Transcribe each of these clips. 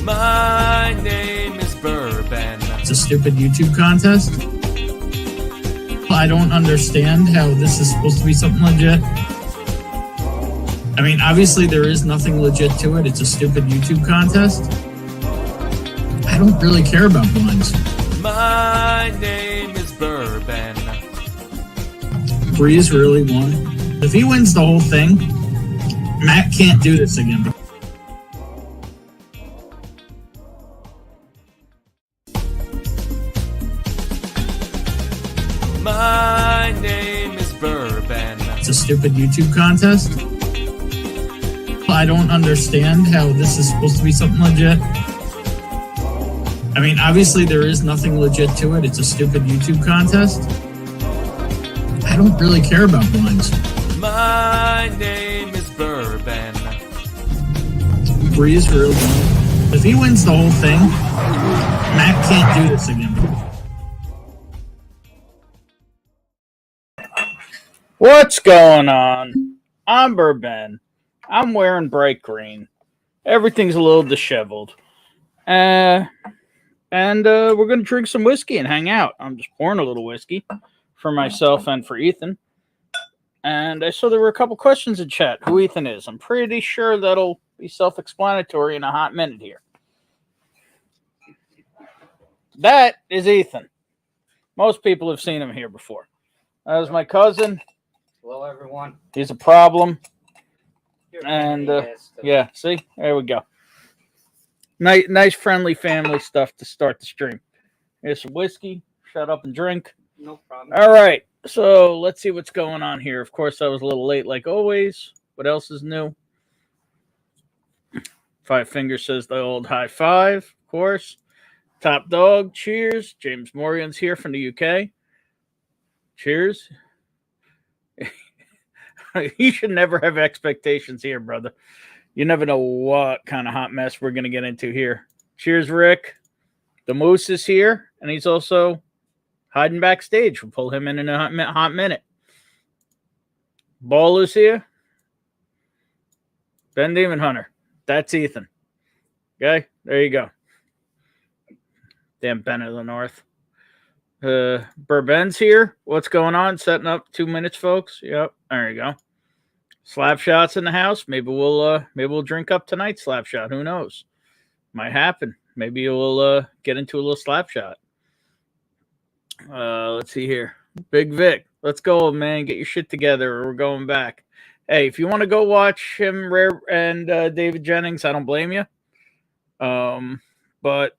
My name is Bourbon. It's a stupid YouTube contest. I don't understand how this is supposed to be something legit. I mean, obviously there is nothing legit to it. It's a stupid YouTube contest. I don't really care about blinds. My name is Bourbon. Breeze really won. If he wins the whole thing, Matt can't do this again. My name is Bourbon. It's a stupid YouTube contest. I don't understand how this is supposed to be something legit. I mean, obviously there is nothing legit to it. It's a stupid YouTube contest. I don't really care about blinds. My name is Bourbon. Breeze really won. If he wins the whole thing, Matt can't do this again. What's going on? I'm Bourbon. I'm wearing bright green. Everything's a little disheveled. We're going to drink some whiskey and hang out. I'm just pouring a little whiskey for myself and for Ethan. And I saw there were a couple questions in chat who Ethan is. I'm pretty sure that'll be self-explanatory in a hot minute here. That is Ethan. Most people have seen him here before. That was my cousin. Hello, everyone. He's a problem. And, yeah, see? There we go. Nice, friendly family stuff to start the stream. Here's some whiskey. Shut up and drink. No problem. All right. So let's see what's going on here. Of course, I was a little late like always. What else is new? Five Fingers says the old high five, of course. Top Dog, cheers. James Morgan's here from the UK. Cheers. You should never have expectations here, brother. You never know what kind of hot mess we're going to get into here. Cheers, Rick. The Moose is here, and he's also hiding backstage. We'll pull him in a hot minute. Ball is here. Ben Demon Hunter. That's Ethan. Okay, there you go. Damn Ben of the North. Bourbon's here. What's going on? Setting up 2 minutes, folks. Yep, there you go. Slap shots in the house. Maybe we'll drink up tonight. Slap shot. Who knows? Might happen. Maybe we'll get into a little slap shot. Let's see here. Big Vic. Let's go, man. Get your shit together. We're going back. Hey, if you want to go watch him, Rare and David Jennings, I don't blame you. But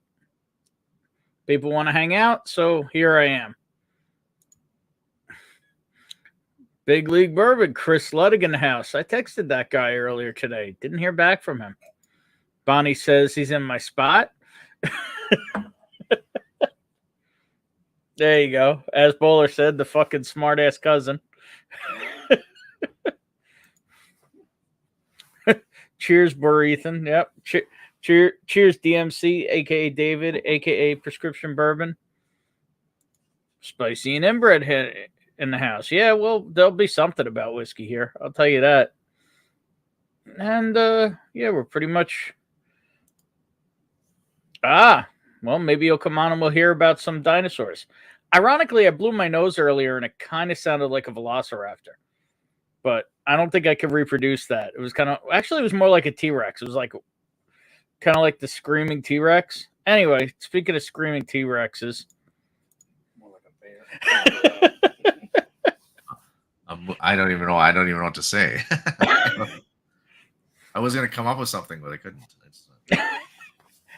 people want to hang out, so here I am. Big League Bourbon, Chris Ludwig in the house. I texted that guy earlier today. Didn't hear back from him. Bonnie says he's in my spot. There you go. As Bowler said, the fucking smart-ass cousin. Cheers, Burr Ethan. Yep. Cheers, DMC, a.k.a. David, a.k.a. Prescription Bourbon. Spicy and inbred in the house. Yeah, well, there'll be something about whiskey here. I'll tell you that. And, yeah, we're pretty much... well, maybe you'll come on and we'll hear about some dinosaurs. Ironically, I blew my nose earlier and it kind of sounded like a velociraptor. But I don't think I could reproduce that. It was kind of... Actually, it was more like a T-Rex. It was like... kind of like the screaming T-Rex. Anyway, speaking of screaming T-Rexes. More like a bear. I don't even know what to say. I was going to come up with something, but I couldn't.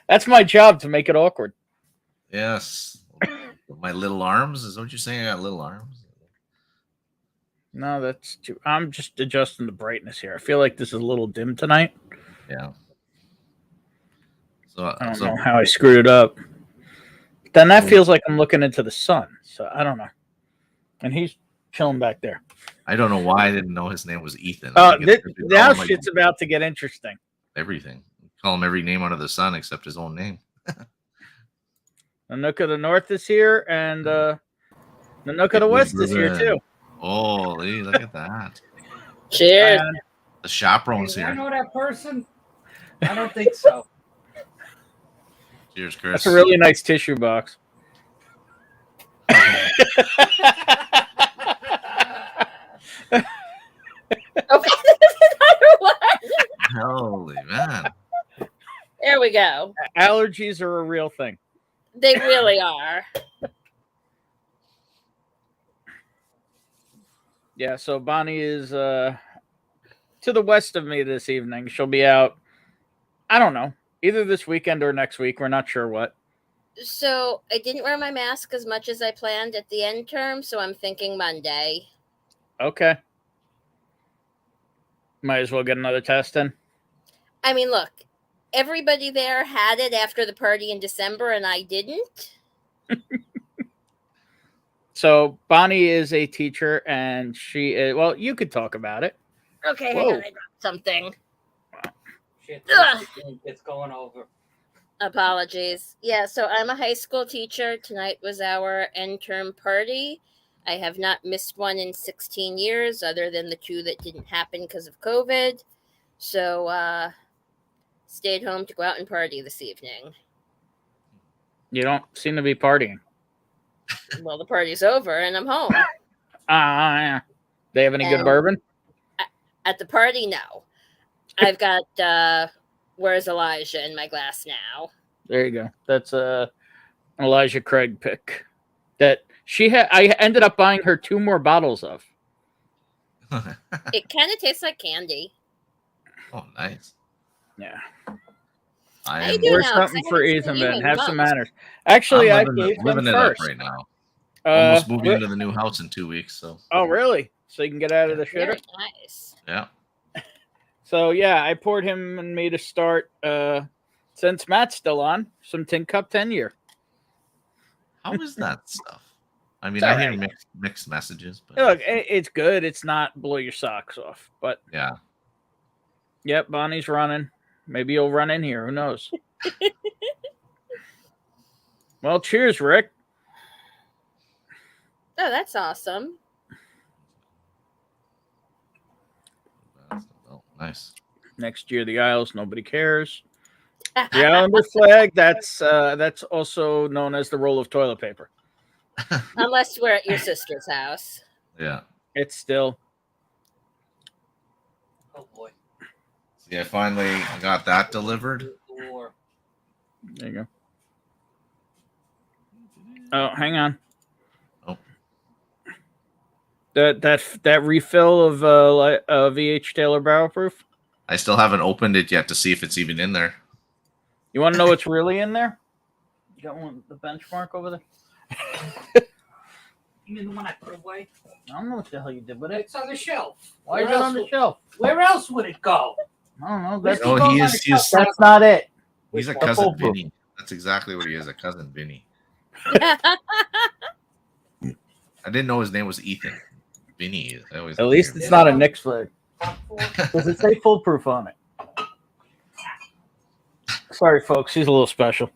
That's my job, to make it awkward. Yes. My little arms? Is that what you're saying? I got little arms? No, that's too... I'm just adjusting the brightness here. I feel like this is a little dim tonight. Yeah. I don't know how I screwed it up. Then that feels like I'm looking into the sun. So I don't know. And he's chilling back there. I don't know why I didn't know his name was Ethan. Now shit's about to get interesting. Everything. Call him every name under the sun except his own name. The Nook of the North is here, and the Nook of the West is here too. Oh, look at that. Cheers. The chaperone's here. I know that person? I don't think so. Cheers, Chris. That's a really nice tissue box. Okay, another one. Holy man. There we go. Allergies are a real thing. They really are. Yeah, so Bonnie is to the west of me this evening. She'll be out, I don't know, either this weekend or next week. We're not sure what. So I didn't wear my mask as much as I planned at the end term, so I'm thinking Monday. Okay. Might as well get another test in. I mean, look, everybody there had it after the party in December, and I didn't. So Bonnie is a teacher, and she is, well, you could talk about it. Okay, Whoa. hang on, I dropped something. Shit, Ugh. it's going over. Apologies. Yeah, so I'm a high school teacher. Tonight was our end term party. I have not missed one in 16 years, other than the 2 that didn't happen because of COVID. So, stayed home to go out and party this evening. You don't seem to be partying. Well, the party's over and I'm home. Yeah. They have any good And- bourbon? At the party, no. I've got Where's Elijah in my glass now. There you go. That's an Elijah Craig pick. That she had. I ended up buying her 2 more bottles of. It kind of tastes like candy. Oh, nice. Yeah. I How you am doing, Or Alex? something I for haven't Ethan, seen you man. in Have some months. manners. Actually, I I'm gave living him it first. up right now. Almost moving wh- into the new house in 2 weeks. So Oh, really? So you can get out of the shitter? Very nice. yeah. So, yeah, I poured him and me to start, since Matt's still on, some Tin Cup 10 year. How is that stuff? I mean, It's I hear alright. mixed messages, but Look, it's good. It's not blow your socks off. But, yeah. yep, Bonnie's running. Maybe you'll run in here. Who knows? Well, cheers, Rick. Oh, that's awesome. Oh, nice. Next year, the Isles, nobody cares. The Islander flag, that's also known as the roll of toilet paper. Unless we're at your sister's house. Yeah. It's still, Oh boy. See, I finally got that delivered. Or there you go. Oh, hang on. Oh. That refill of VH Taylor Barrel Proof. I still haven't opened it yet to see if it's even in there. You want to know what's really in there? You got one, the benchmark over there. you mean the one I put away? I don't know what the hell you did with it. It's on the shelf. Why is Where it else on the would- shelf? Where else would it go? I don't know. Where's That's, Oh, it going he on is. the He's, shelf? that's not it. he's a Which one? cousin Full proof. Vinny. That's exactly what he is. A cousin Vinny. I didn't know his name was Ethan. Vinny. I always At least it's not a Knicks flag. Does it say foolproof on it? Sorry, folks. He's a little special.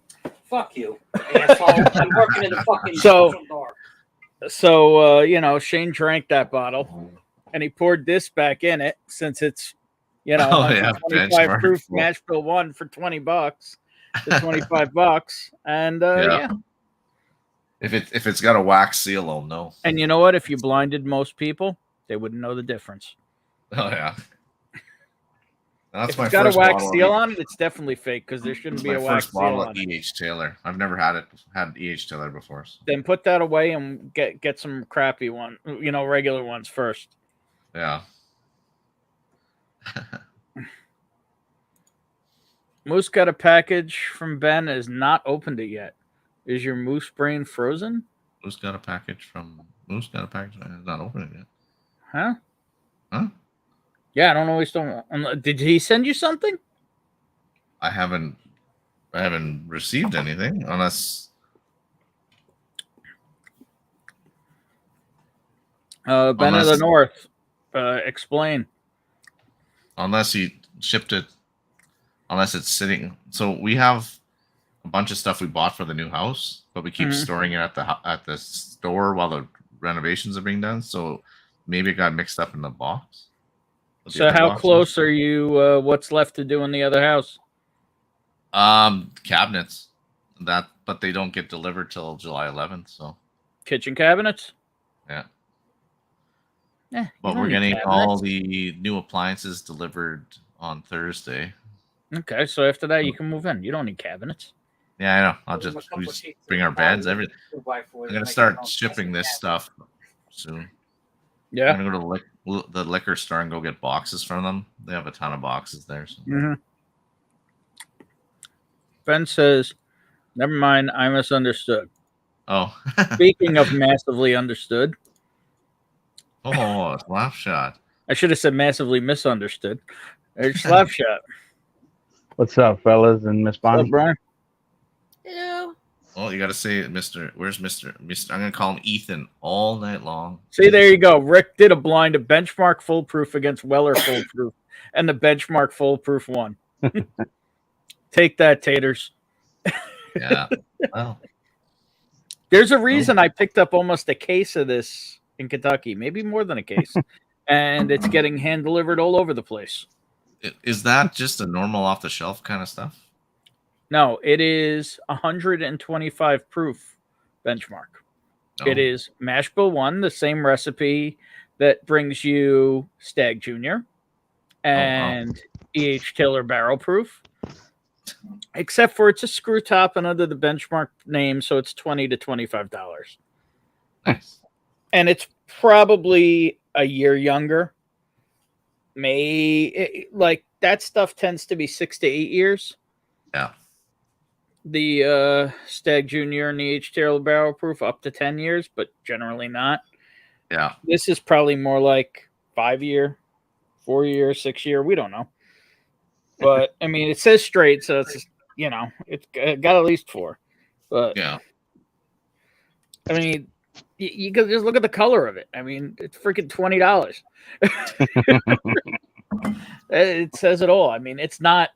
Fuck you, asshole. I'm working in the fucking So- social bar. So, Shane drank that bottle and he poured this back in it since it's, Oh, yeah, 25 benchmark. proof Nashville 1 for $20. The $25. And yeah. If it's got a wax seal, I'll know. And you know what? If you blinded most people, they wouldn't know the difference. Oh yeah. That's If my it's got a first wax bottle seal of on it, it's definitely fake because there shouldn't It's be my a wax first seal bottle on of it. E.H. Taylor. I've never had E.H. Taylor before. So. Then put that away and get some crappy one, regular ones first. Yeah. Moose got a package from Ben, has not opened it yet. Is your moose brain frozen? Moose got a package. It's not opening it yet. Huh? Huh? Yeah, I don't know. Did he send you something? I haven't received anything unless Ben of the Unless- North. Explain. he shipped it. Unless it's sitting. So we have a bunch of stuff we bought for the new house, but we keep Mhm. storing it at the store while the renovations are being done. So maybe it got mixed up in the box. With the So other how boxes. close are you? What's left to do in the other house? Cabinets. but they don't get delivered till July 11th. So Kitchen cabinets. yeah. You But don't we're need getting cabinets. all the new appliances delivered on Thursday. Okay, so after that you can move in. You don't need cabinets. Yeah, I know. I'll just bring our beds, everything. I'm gonna start shipping this stuff soon. Yeah. I'm gonna go to the liquor store and go get boxes from them. They have a ton of boxes there. So. Mm-hmm. Ben says, "Never mind, I misunderstood." Oh. Speaking of massively understood, Oh, laugh shot. I should have said massively misunderstood. It's slap shot. What's up, fellas and Miss What's up, Bonnie? Brian? Hello. Oh, you got to say Mr. Where's Mr. I'm going to call him Ethan all night long. See, there you go. Rick did a blind, a benchmark foolproof against Weller foolproof, and the benchmark foolproof won. Take that, taters. Yeah. Well, There's a reason I picked up almost a case of this in Kentucky, maybe more than a case, and it's getting hand delivered all over the place. is that just a normal off the shelf kind of stuff? No, it is 125 proof benchmark. No. It is mash bill 1, the same recipe that brings you Stag Junior and E.H. Taylor barrel proof, except for it's a screw top and under the benchmark name, so it's $20 to $25. Nice. And it's probably a year younger. Like that stuff tends to be 6 to 8 years. Yeah. The Stag Junior and the H. Taylor barrel proof up to 10 years, but generally not. Yeah. This is probably more like 5 year, 4 year, 6 year. We don't know. But I mean, it says straight, so it's, it's got at least 4. But Yeah. I mean, you can just look at the color of it. I mean, it's freaking $20. It says it all. I mean, it's not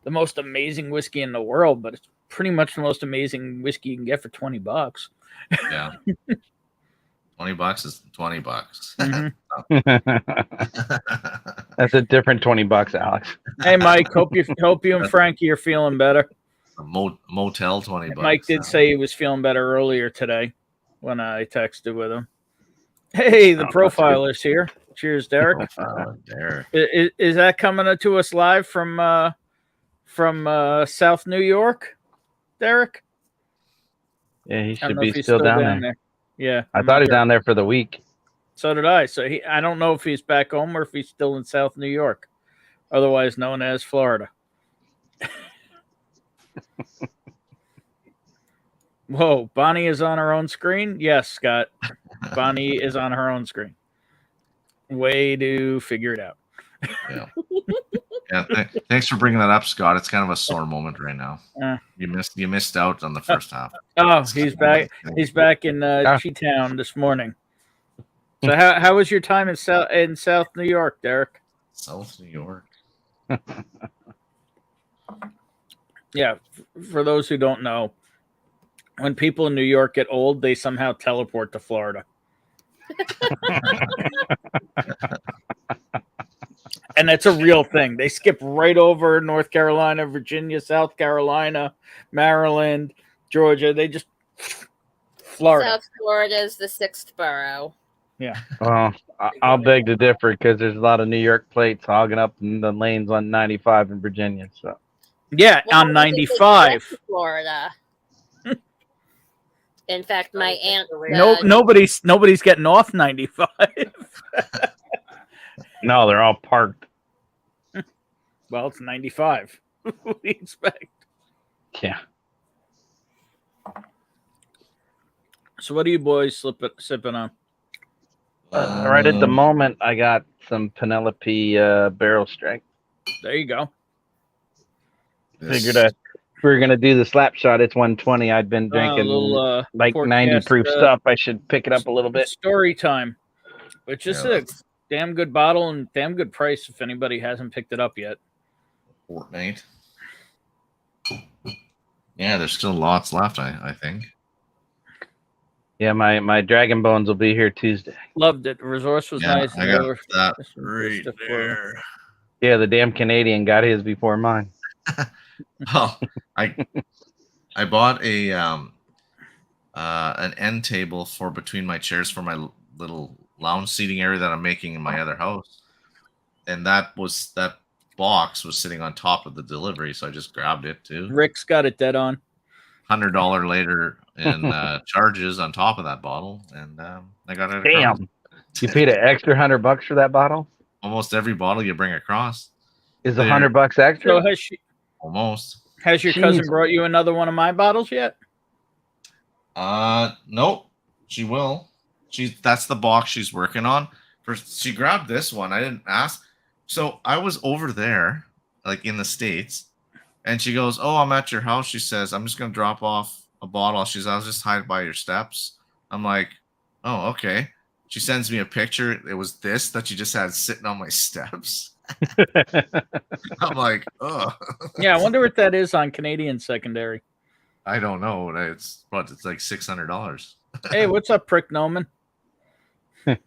the most amazing whiskey in the world, but it's pretty much the most amazing whiskey you can get for $20. Yeah. $20 is $20. That's a different $20, Alex. Hey, Mike, hope you and Frankie are feeling better. A motel $20. Mike did say he was feeling better earlier today when I texted with him. Hey, the profiler's here. Cheers, Derek. Derek. Is that coming to us live from South New York, Derek? Yeah, he I don't should know if be he's still down there. Yeah, I thought he was down there for the week. So did I. So I don't know if he's back home or if he's still in South New York, otherwise known as Florida. Whoa, Bonnie is on her own screen? Yes, Scott. Bonnie is on her own screen. Way to figure it out. Yeah. Yeah. Thanks for bringing that up, Scott. It's kind of a sore moment right now. You missed out on the first half. Oh, he's back. He's back in G-Town this morning. So how was your time in South New York, Derek? South New York. Yeah, for those who don't know, when people in New York get old, they somehow teleport to Florida. And that's a real thing. They skip right over North Carolina, Virginia, South Carolina, Maryland, Georgia. They just Florida. South Florida is the 6th borough. Yeah. Well, I'll beg to differ because there's a lot of New York plates hogging up in the lanes on 95 in Virginia. So yeah, Well, on 95. Florida. In fact, my aunt. Nobody's getting off 95. no, they're all parked. Well, it's 95. What do you expect? Yeah. So, what are you boys sipping on? Right at the moment, I got some Penelope Barrel Strike. There you go. Figured if we were gonna do the slap shot, it's 120. I'd been drinking like 90 proof stuff. I should pick it up a little bit. Story time, which is a damn good bottle and damn good price if anybody hasn't picked it up yet. Fortnite. Yeah, there's still lots left, I think. Yeah, my Dragon Bones will be here Tuesday. Loved it. The resource was nice. I got that right there. Yeah, the damn Canadian got his before mine. Oh, I bought a an end table for between my chairs for my little lounge seating area that I'm making in my other house, and that box was sitting on top of the delivery, so I just grabbed it too. Rick's got it dead on. $100 later in charges on top of that bottle, and I got it. Damn, you paid an extra $100 for that bottle. Almost every bottle you bring across is $100 extra. So almost. Has your cousin brought you another one of my bottles yet? Nope. She will. That's the box she's working on. First, she grabbed this one. I didn't ask. So I was over there, like in the States, and she goes, "Oh, I'm at your house." She says, "I'm just gonna drop off a bottle." She says, "I'll just hide by your steps." I'm like, "Oh, okay." She sends me a picture. It was this that she just had sitting on my steps. I'm like, oh. Yeah, I wonder what that is on Canadian secondary. I don't know. It's like $600. Hey, what's up, Prick Noman? But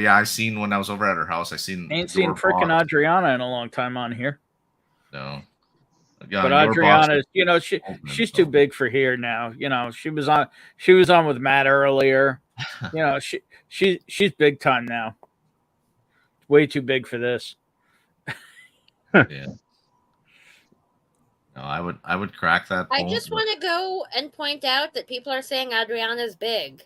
yeah, I seen when I was over at her house. Ain't seen frickin' Adriana in a long time on here. No. Yeah, but Adriana, she's too big for here now. She was on with Matt earlier. She's big time now. Way too big for this. Yeah. No, I would crack that. I just want to go and point out that people are saying Adriana's big.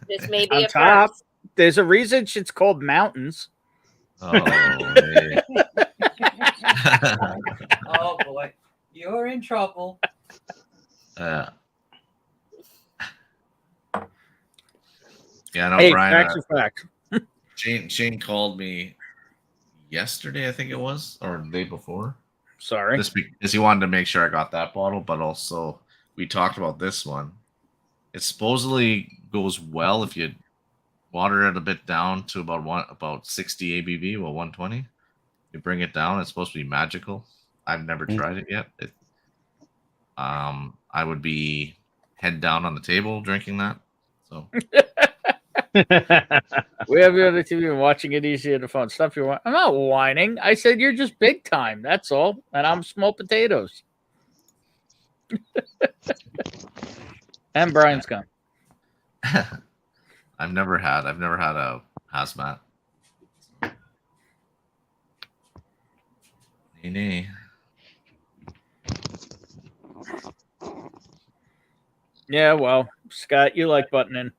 This may be on a top. first. There's a reason it's called mountains. Oh, hey. Oh boy, you're in trouble. Yeah, no, hey, Brian. Facts are facts. Shane called me yesterday, I think it was, or the day before. Sorry. This week, because he wanted to make sure I got that bottle, but also we talked about this one. It supposedly goes well if you water it a bit down to about 60 ABV, 120. You bring it down, it's supposed to be magical. I've never tried it yet. I would be head down on the table drinking that. So we have you on the TV and watching it easy on the phone. Stop your. I'm not whining. I said you're just big time. That's all. And I'm small potatoes. And Brian's gone. I've never had a hazmat. Nay. Yeah, well, Scott, you like buttoning.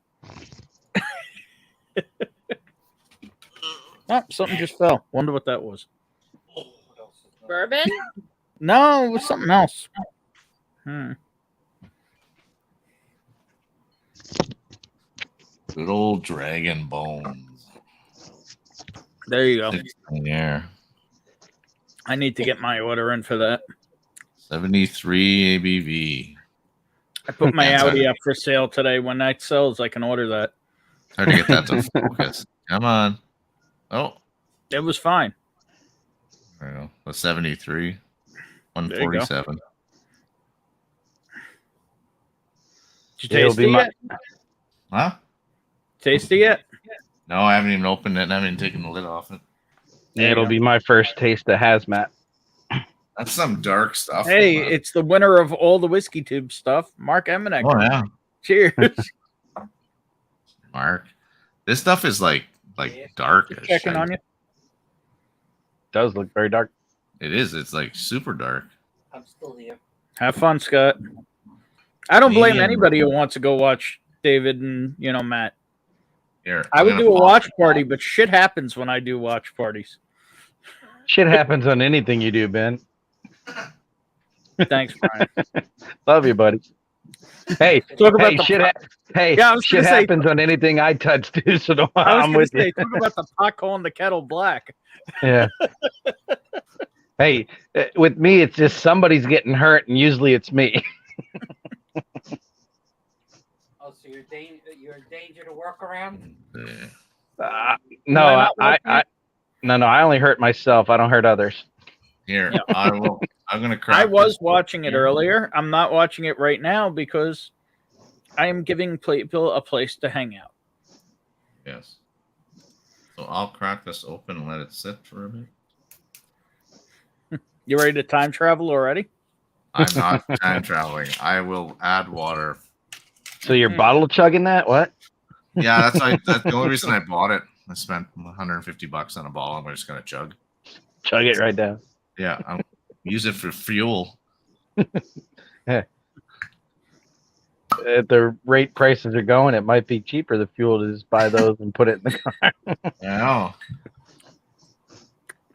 Oh, something just fell. Wonder what that was. Bourbon? No, it was something else. Good old dragon bones. There you go. Yeah. I need to get my order in for that. 73 ABV. I put my Audi up for sale today. When that sells, I can order that. Hard to get that to focus. Come on. Oh. It was fine. There you go. The 73. 147. Did you taste it yet? Huh? Taste it yet? No, I haven't even opened it and I haven't even taken the lid off it. It'll be my first taste of hazmat. That's some dark stuff. Hey, it's the winner of all the whiskey tube stuff, Mark Eminek. Oh yeah. Cheers. Mark. This stuff is like dark. Checking on you. Does look very dark. It is. It's like super dark. I'm still here. Have fun, Scott. I don't blame anybody who wants to go watch David and Matt. Here, I would do a watch party, but shit happens when I do watch parties. Shit happens on anything you do, Ben. Thanks, Brian. Love you, buddy. Hey, talk about shit happens on anything I touch too. So don't, I'm with you. Talk about the pot calling the kettle black. Yeah. Hey, with me, it's just somebody's getting hurt, and usually it's me. Oh, so you're in danger to work around? No, I only hurt myself. I don't hurt others. Here, yeah. I'm gonna crack. I was watching it earlier. I'm not watching it right now because I am giving people a place to hang out. Yes. So I'll crack this open and let it sit for a bit. You ready to time travel already? I'm not time traveling. I will add water. So you're bottle chugging that? What? Yeah, that's the only reason I bought it. I spent $150 on a bottle. I'm just gonna chug. Chug it right down. Yeah, I'll use it for fuel. At the rate prices are going, it might be cheaper the fuel to just buy those and put it in the car. I know.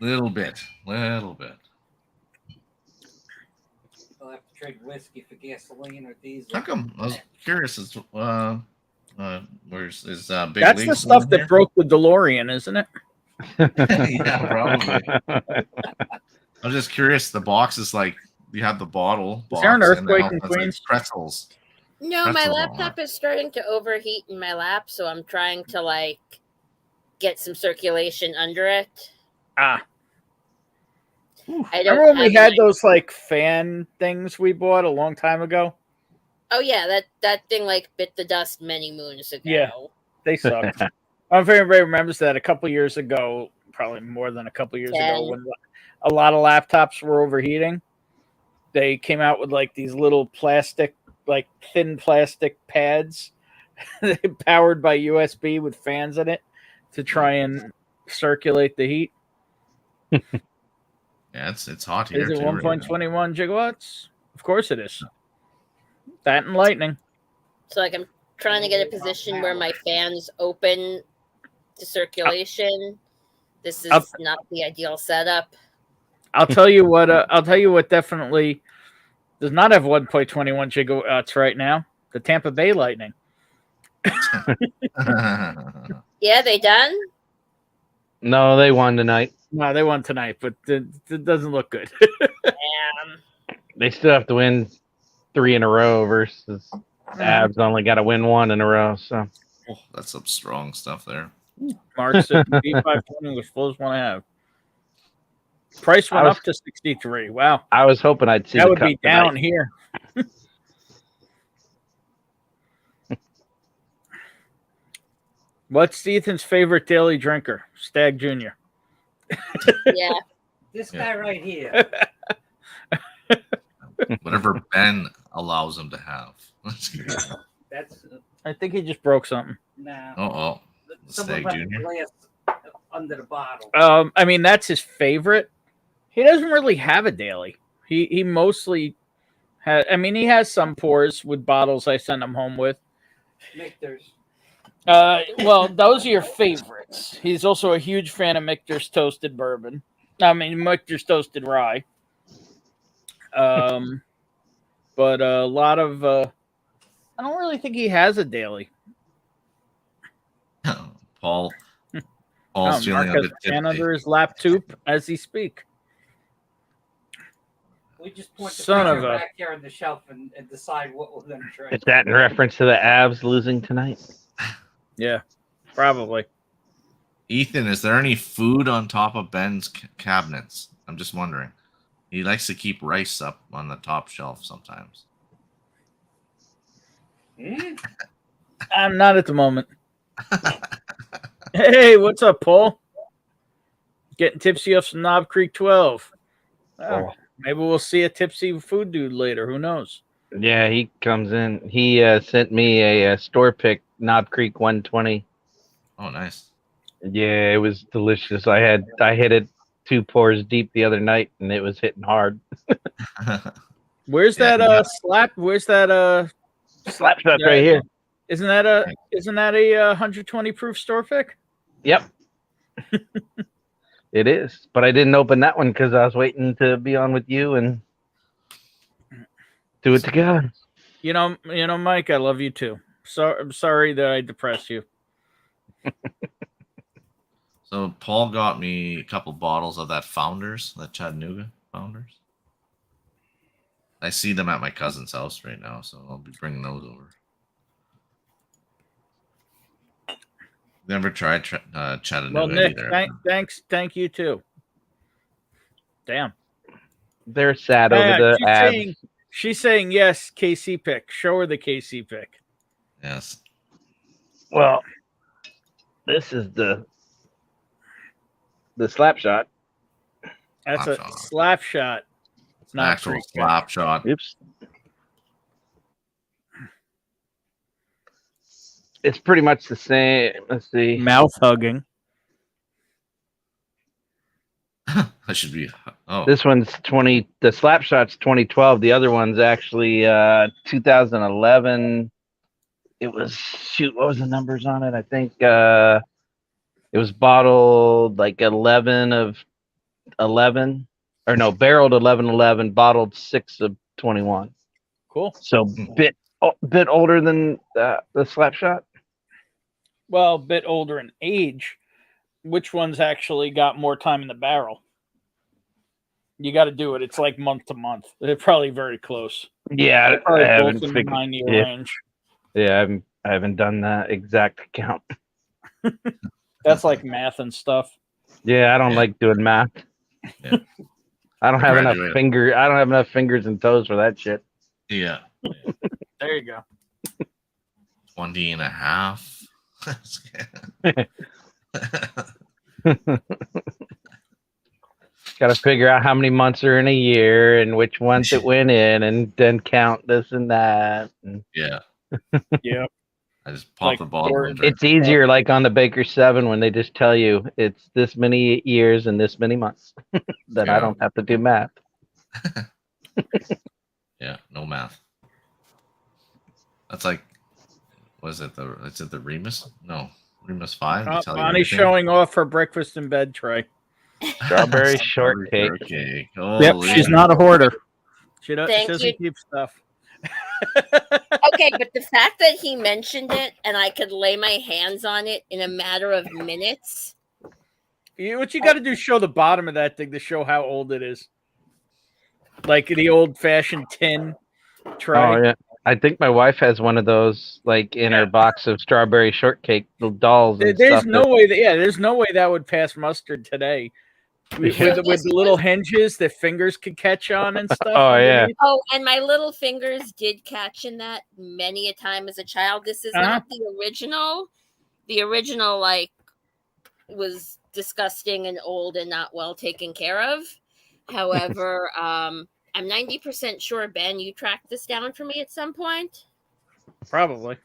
Little bit. I'll have to trade whiskey for gasoline or diesel. How come? I was curious as to where's big That's leagues the stuff in that here? broke the DeLorean, isn't it? Yeah, probably. I'm just curious. The box is like you have the bottle. Is there an box, and then earthquake in it's like Queens? pretzels. No, my Pretzels on laptop is starting to overheat in my lap, so I'm trying to like get some circulation under it. Ah, I don't. remember when we have had my- those like fan things we bought a long time ago? Oh yeah, that thing like bit the dust many moons ago. Yeah. They sucked. I don't know if anybody remembers that a couple years ago, probably more than a couple years ago, 10. when a lot of laptops were overheating. They came out with like these little plastic, like thin plastic pads powered by USB with fans in it to try and circulate the heat. Yeah, it's hot here. Is it too, right now. 1.21 gigawatts? Of course it is. That and lightning. So like I'm trying to get a position where my fans open to circulation. This is not the ideal setup. I'll tell you what. I'll tell you what. Definitely does not have 1.21 gigawatts right now. The Tampa Bay Lightning. Yeah, they done? No, they won tonight. No, they won tonight, but it doesn't look good. They still have to win 3 in a row versus Avs only got to win 1 in a row. So Oh, that's some strong stuff there. Mark said B520 was full as one I have. Price went up to 63. Wow, I was hoping I'd see that the would cup be down tonight. here. What's Ethan's favorite daily drinker? Stag Jr. Yeah. This guy right here. Whatever Ben allows him to have. That's I think he just broke something. now. Oh, Someone Stag left Junior. the glass under the bottle. I mean that's his favorite. He doesn't really have a daily. He mostly has. I mean, he has some pours with bottles I send him home with. Michter's. Well, those are your favorites. He's also a huge fan of Michter's toasted bourbon. I mean, Michter's toasted rye. But a lot of. I don't really think he has a daily. Paul's Mark feeling a has bit a can tipsy. under his laptop as he speak. We just point the Son of picture a- back here on the shelf and decide what we're going to drink. Is that in reference to the Avs losing tonight? Yeah, probably. Ethan, is there any food on top of Ben's cabinets? I'm just wondering. He likes to keep rice up on the top shelf sometimes. I'm not at the moment. Hey, what's up, Paul? Getting tipsy off some Knob Creek 12. Oh, maybe we'll see a tipsy food dude later. Who knows? Yeah, he comes in. He sent me a store pick Knob Creek 120. Oh, nice. Yeah, it was delicious. I hit it 2 pours deep the other night, and it was hitting hard. Where's Yeah, that slap? Where's that Slap shot right here. Isn't that a 120 proof store pick? Yep. It is, but I didn't open that one because I was waiting to be on with you and do it together. You know, Mike, I love you too. So I'm sorry that I depressed you. So Paul got me a couple bottles of that Founders, that Chattanooga Founders. I see them at my cousin's house right now, so I'll be bringing those over. Never tried Chattanooga Well, Nick, either. thank you too. Damn. They're sad over the Avs. She's saying yes, KC pick. Show her the KC pick. Yes. Well, this is the slap shot. That's a slap shot. It's not actual slap shot. Oops. It's pretty much the same. Let's see. Mouth hugging. That should be. Oh, This one's 20. The slap shot's 2012. The other one's actually 2011. It was what was the numbers on it? I think it was bottled like 11 of 11, or no, barreled 11, bottled 6 of 21. Cool. So bit older than the slap shot. Well, a bit older in age. Which one's actually got more time in the barrel? You got to do it. It's like month to month. They're probably very close. Yeah, I haven't both in the figured. 9-year range. Yeah, I haven't done that exact count. That's like math and stuff. Yeah, I don't like doing math. Yeah. I don't have enough Graduated. I don't have enough fingers and toes for that shit. Yeah. There you go. 20 and a half. Got to figure out how many months are in a year and which ones it went in, and then count this and that. Yeah. Yeah. I just pop Like the bottle. four- And drink. It's easier, like on the Baker 7, when they just tell you it's this many years and this many months. Then I Yeah. don't have to do math. Yeah, no math. That's like, was it the? Is it the Remus? No, Remus 5. They tell you Bonnie's everything. showing off her breakfast in bed tray. Strawberry shortcake. Shortcake. Yep, Holy. she's not a hoarder. She Thank doesn't you. keep stuff. Okay, but the fact that he mentioned it and I could lay my hands on it in a matter of minutes. What you got to do is show the bottom of that thing to show how old it is. Like the old-fashioned tin tray. Oh yeah, I think my wife has one of those, like in her box of strawberry shortcake dolls. And There's stuff no way there's no way that would pass mustard today. With the little hinges that fingers could catch on and stuff. Oh, yeah. underneath. Oh, and my little fingers did catch in that many a time as a child. This is not the original. The original, like, was disgusting and old and not well taken care of. However, I'm 90% sure, Ben, you tracked this down for me at some point. Probably.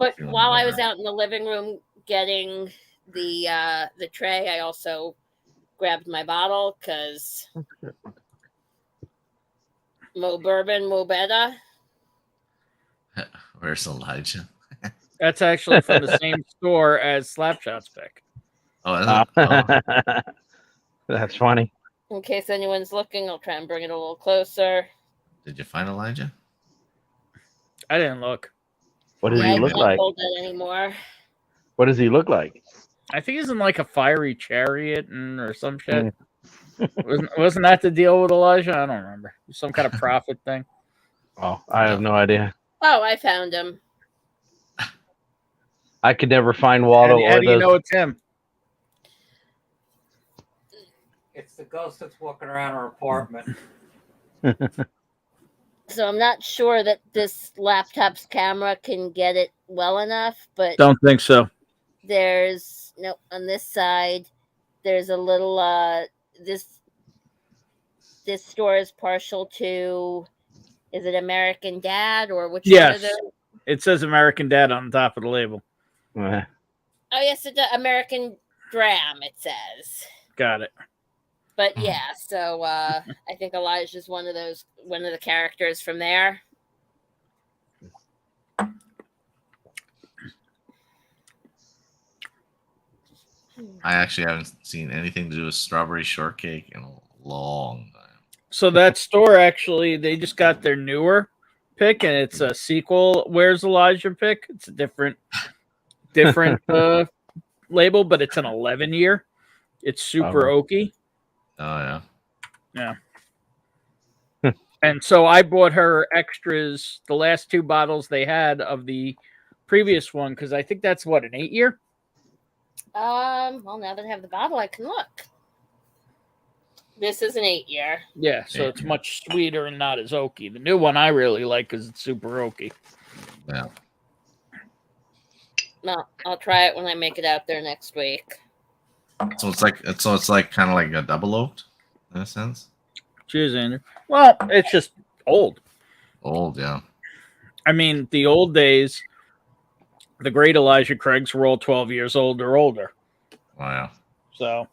But while I was out in the living room getting the tray, I also grabbed my bottle because mo bourbon, mo better. Where's Elijah? That's actually from the same store as Slapshot's pick. Oh, is it? Oh. That's funny. In case anyone's looking, I'll try and bring it a little closer. Did you find Elijah? I didn't look. What does I he look can't like? hold it anymore. What does he look like? I think he's in like a fiery chariot or some shit. Wasn't that the deal with Elijah? I don't remember. Some kind of prophet thing. Oh, I have no idea. Oh, I found him. I could never find Waldo How or do you those. know it's him? It's the ghost that's walking around our apartment. So I'm not sure that this laptop's camera can get it well enough, but Don't think so. there's no on this side. There's a little this store is partial to, is it American Dad or which one of Yes. those? It says American Dad on the top of the label. Eh. Oh yes, it does. American Dram, it says. Got it. But yeah, so I think Elijah's one of the characters from there. I actually haven't seen anything to do with strawberry shortcake in a long time. So that store actually, they just got their newer pick, and it's a sequel. Where's Elijah pick? It's a different label, but it's an 11-year. It's super oaky. Oh yeah. Yeah. And so I bought her extras, the last 2 bottles they had of the previous one, because I think that's what, an 8-year? Well, now that I have the bottle, I can look. This is an 8-year. Yeah, so it's much sweeter and not as oaky. The new one I really like because it's super oaky. Yeah. No, I'll try it when I make it out there next week. So it's like kind of like a double oaked in a sense. Cheers, Andrew. Well, it's just old. Old, yeah. I mean, the old days, the great Elijah Craigs were all 12 years old or older. Wow. So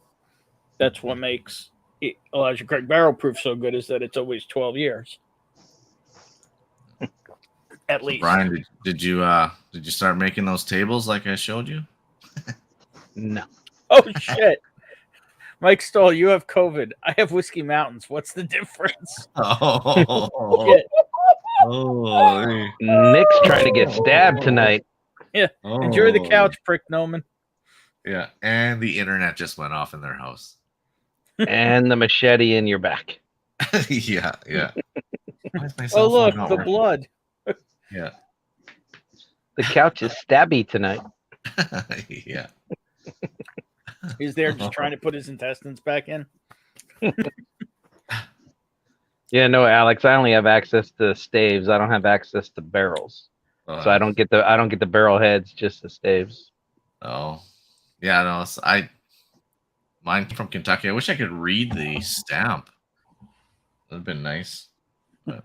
that's what makes Elijah Craig barrel proof so good, is that it's always 12 years. At least. Brian, did you start making those tables like I showed you? No. Oh, shit. Mike Stoll, you have COVID. I have Whiskey Mountains. What's the difference? Oh, Shit. oh, Nick's trying to get stabbed tonight. Yeah. Enjoy the couch, prick Noman. Yeah, and the internet just went off in their house. And the machete in your back. Yeah. Why is my Oh, cell phone look, not the working? blood. Yeah. The couch is stabby tonight. Yeah. He's there just trying to put his intestines back in. Yeah, no, Alex, I only have access to staves. I don't have access to barrels. So I don't get the barrel heads, just the staves. Oh, yeah. No, mine from Kentucky. I wish I could read the stamp. That'd been nice, but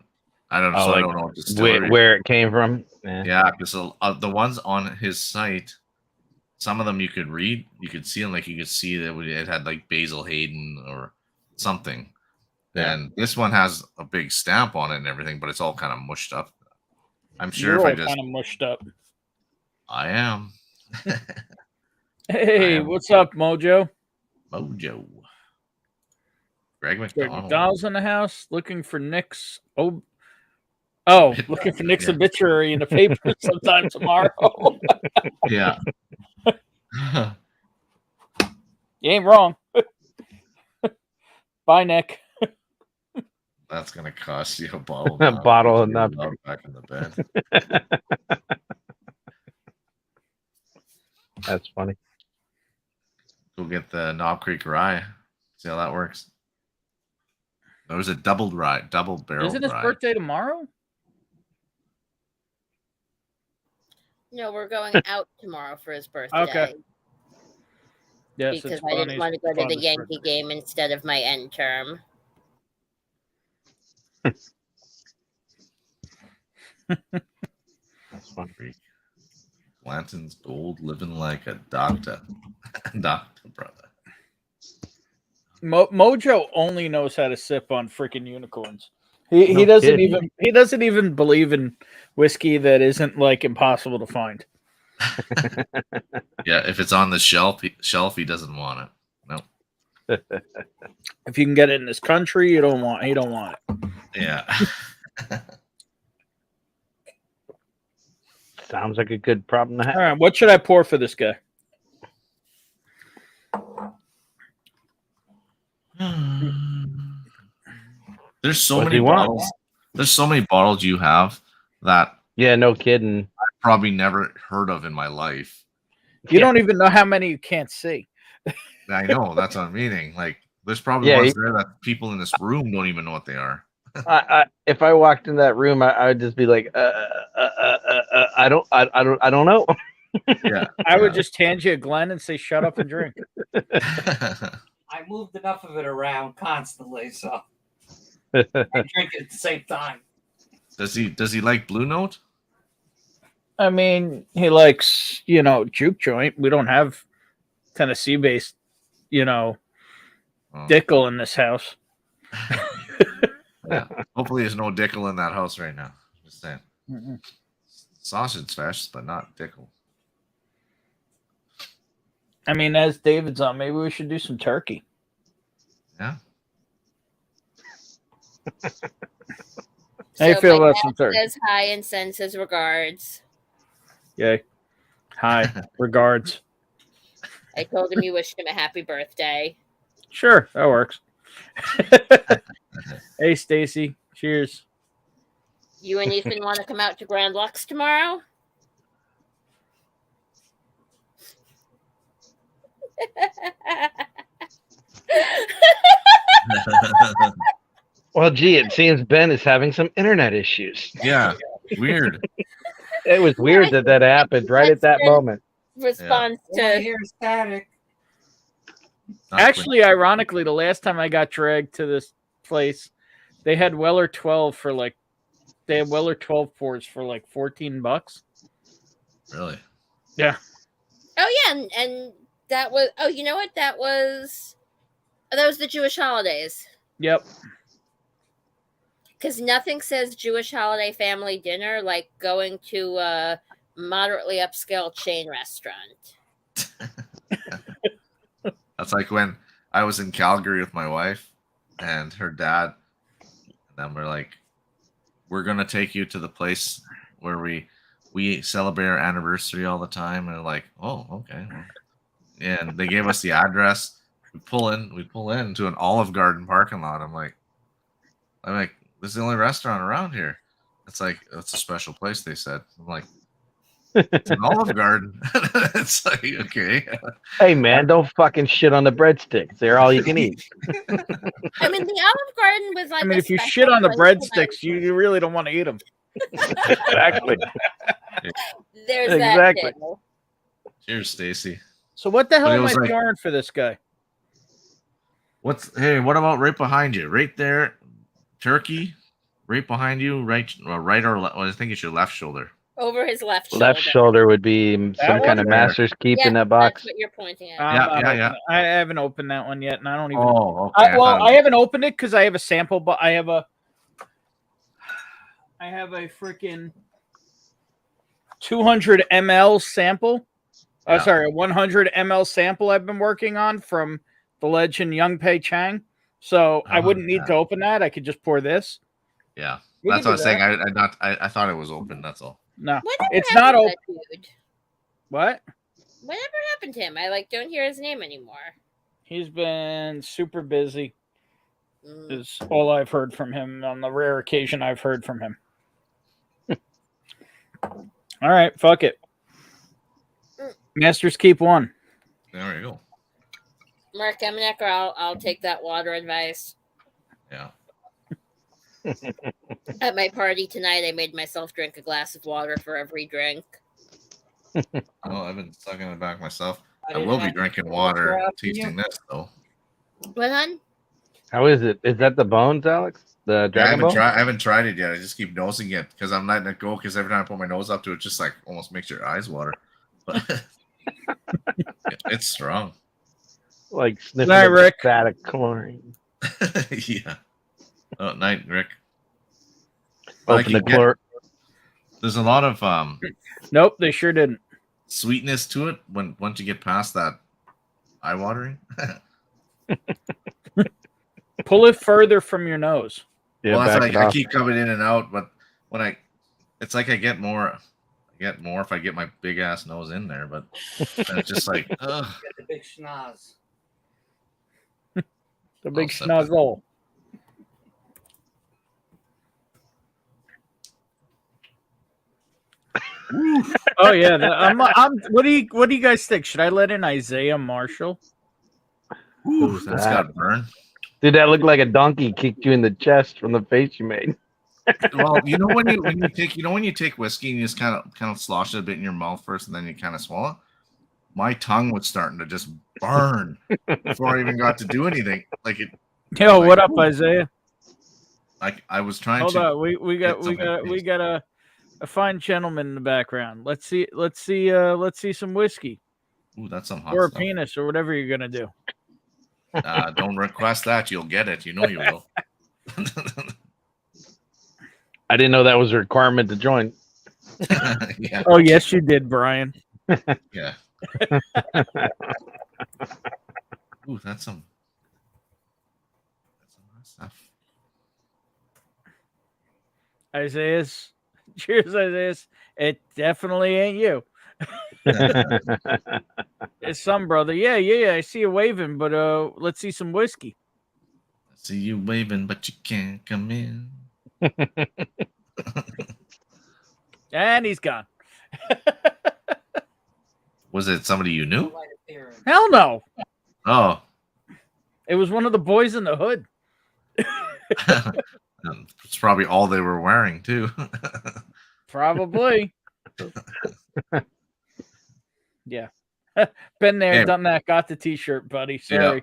I don't. Oh, so I like don't know what distillery. where it came from. Yeah, because the ones on his site, some of them you could read. You could see them, like you could see that it had like Basil Hayden or something. Yeah. And this one has a big stamp on it and everything, but it's all kind of mushed up. I'm sure You're if I all just, kind of mushed up. I am. Hey, am. what's up, Mojo? Mojo. Greg Greg McDonald. McDonald's in the house looking for Nick's. Looking for Nick's Yeah. obituary in the paper sometime tomorrow. Yeah. You ain't wrong. Bye, Nick. That's gonna cost you a bottle. A now. bottle You're of not back in the bed. That's funny. Go get the Knob Creek Rye. See how that works. There was a double barrel. Isn't his rye. birthday tomorrow? No, we're going out tomorrow for his birthday. Okay. Yes, Because it's I didn't Bonnie's want to go to the father's Yankee birthday. game instead of my end term. That's funny. Blanton's gold, living like a doctor. Doctor, brother. Mojo only knows how to sip on freaking unicorns. He No doesn't kidding. even believe in whiskey that isn't like impossible to find. Yeah, if it's on the shelf, he doesn't want it. No. If you can get it in this country, he don't want it. Yeah. Sounds like a good problem to have. All right, what should I pour for this guy? There's so What do many you want? bottles. There's so many bottles you have that Yeah, no kidding. I've probably never heard of in my life. You Yeah. don't even know how many you can't see. I know, that's what I'm meaning. Like, there's probably Yeah, ones there that people in this room don't even know what they are. If I walked in that room, I would just be like, I don't know. Yeah. I would just hand you a Glen and say, "Shut up and drink." I moved enough of it around constantly, so I drink it at the same time. Does he like Blue Note? I mean, he likes, juke joint. We don't have Tennessee-based, Oh, Dickel in this house. yeah. Hopefully there's no Dickel in that house right now. Just saying. Mm-mm. Sausage fest, but not Dickel. I mean, as David's on, maybe we should do some turkey. Yeah. How you feel my about dad some turkey? says hi and sends his regards. Yay. Hi. Regards. I told him you wished him a happy birthday. Sure, that works. Hey, Stacy. Cheers. You and Ethan want to come out to Grand Lux tomorrow? Well, gee, it seems Ben is having some internet issues. Yeah. Weird. It was weird that happened right at that moment. Response All I to hear is static. Not Actually, ironically, the last time I got dragged to this place, they had Weller 12 for like they had Weller 12 pours for like $14. really. Yeah. Oh yeah, and that was you know what that was? Oh, that was the Jewish holidays. Yep. Because nothing says Jewish holiday family dinner like going to a moderately upscale chain restaurant. That's like when I was in Calgary with my wife and her dad, and then we're like, we're gonna take you to the place where we celebrate our anniversary all the time, and they're like, oh, okay. And they gave us the address. We pull in to an Olive Garden parking lot. I'm like, this is the only restaurant around here. It's like, it's a special place, they said. I'm like, it's an Olive Garden. It's like, okay. Hey man, don't fucking shit on the breadsticks. They're all you can eat. I mean, the Olive Garden was like. I mean, a if you special shit on the place breadsticks, you really don't want to eat them. Exactly. There's Exactly. that too. Cheers, Stacy. So what the hell But it am I was like- pouring for this guy? What about right behind you? Right there, turkey. Right behind you, right or left. Well, I think it's your left shoulder. Over his left shoulder. Left shoulder would be some one kind of there. master's keep Yeah, in that box. that's what you're pointing at. I'm Yeah, not yeah, opening yeah. it. I haven't opened that one yet, and I don't even. Oh, okay. I haven't opened it because I have a sample, but I have a freaking 200 ml sample. Yeah. Sorry, a 100 ml sample I've been working on from the legend Young Pei Chang. So I Oh, wouldn't need yeah. to open that. I could just pour this. Yeah, We that's can what I was do saying. I thought it was open. That's all. No, Whatever it's happened not to open. that dude? What? Whatever happened to him? I don't hear his name anymore. He's been super busy. Mm. Is all I've heard from him on the rare occasion I've heard from him. All right, fuck it. Masters keep one. There you go. Mark Emnecker, I'll take that water advice. Yeah. At my party tonight, I made myself drink a glass of water for every drink. Oh, I've been stuck in the back myself. I didn't will be have drinking to water, grab you. tasting this though. What, hon? How is it? Is that the bones, Alex? The dragon bone? I haven't tried it yet. I just keep nosing it because I'm letting it go. Because every time I put my nose up to it, just like almost makes your eyes water. But it's strong. Like sniffing Night, a Rick. vat of chlorine. Yeah. Oh, night, Rick. But I Open the can get- chlor. There's a lot of Nope, they sure didn't. sweetness to it once you get past that eye watering. Pull it further from your nose. Yeah, Well, that's back like it I off. keep coming in and out, but when it's like I get more if I get my big ass nose in there, but then it's just like, ugh. Get the big schnoz. The big I'll sip it. schnozzle. Oh yeah, what do you guys think? Should I let in Isaiah Marshall? Who's That's that? got burn. Dude, that looked like a donkey kicked you in the chest from the face you made. Well, you know when you take whiskey and you just kind of slosh it a bit in your mouth first, and then you kind of swallow. My tongue was starting to just burn before I even got to do anything. Like it. Yo, like, what up, Isaiah? Like I was trying Hold to. on, we got a fine gentleman in the background. Let's see some whiskey Ooh, that's some hot or a stuff. penis or whatever you're gonna do. Don't request that. You'll get it. You know you will. I didn't know that was a requirement to join. Yeah. Oh yes, you did, Brian. Yeah. Ooh, that's some hot stuff. Isaiah's. Cheers, Isaiah's. It definitely ain't you. It's some brother. Yeah. I see you waving, but let's see some whiskey. I see you waving, but you can't come in. And he's gone. Was it somebody you knew? Light appearance. Hell no. Oh, It was one of the boys in the hood. it's probably all they were wearing too. Probably. Yeah. Been there, Hey. done that. Got the T-shirt, buddy. Sorry.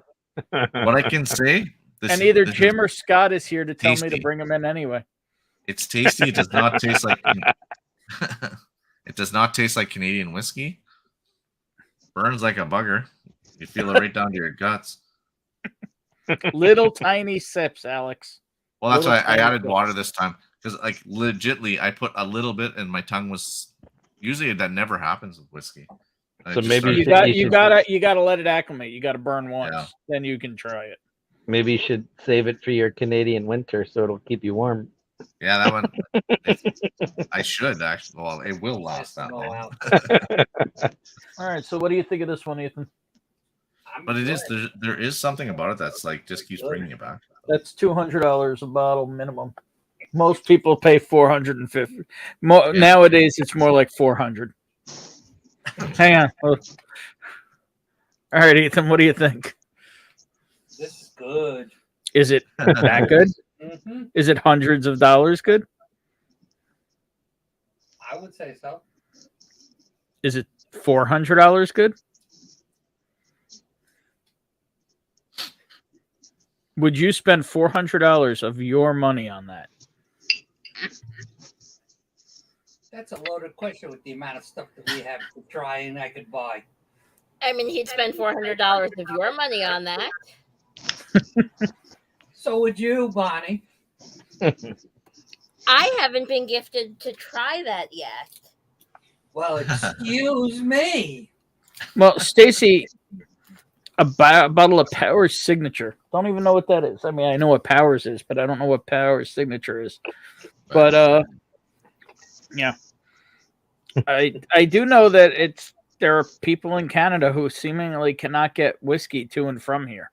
What I can say, And either Jim or Scott is here to tell me to tasty. bring him in anyway. It's tasty. It does not taste like. It does not taste like Canadian whiskey. Burns like a bugger. You feel it right down to your guts. Little tiny sips, Alex. Well, that's Little why I tiny added sips. water this time because, like, legitly, I put a little bit, and my tongue was. Usually, that never happens with whiskey. I So just maybe started- You gotta let it acclimate. You gotta burn once, Yeah. then you can try it. Maybe you should save it for your Canadian winter so it'll keep you warm. Yeah, that one. I should actually. Well, it will last that Go long. out. All right. So, what do you think of this one, Ethan? I'm But it is good. there is something about it that's like just keeps bringing you back. That's $200 a bottle minimum. Most people pay $450. Nowadays, it's more like $400. Hang on. All right, Ethan. What do you think? This is good. Is it that good? Mm-hmm. Is it hundreds of dollars good? I would say so. Is it $400 good? Would you spend $400 of your money on that? That's a loaded question with the amount of stuff that we have to try and I could buy. I mean, he'd spend $400 of your money on that. So would you, Bonnie? I haven't been gifted to try that yet. Well, excuse me. Well, Stacy, a bottle of Powers Signature. Don't even know what that is. I mean, I know what Powers is, but I don't know what Powers Signature is. But yeah, I do know that there are people in Canada who seemingly cannot get whiskey to and from here.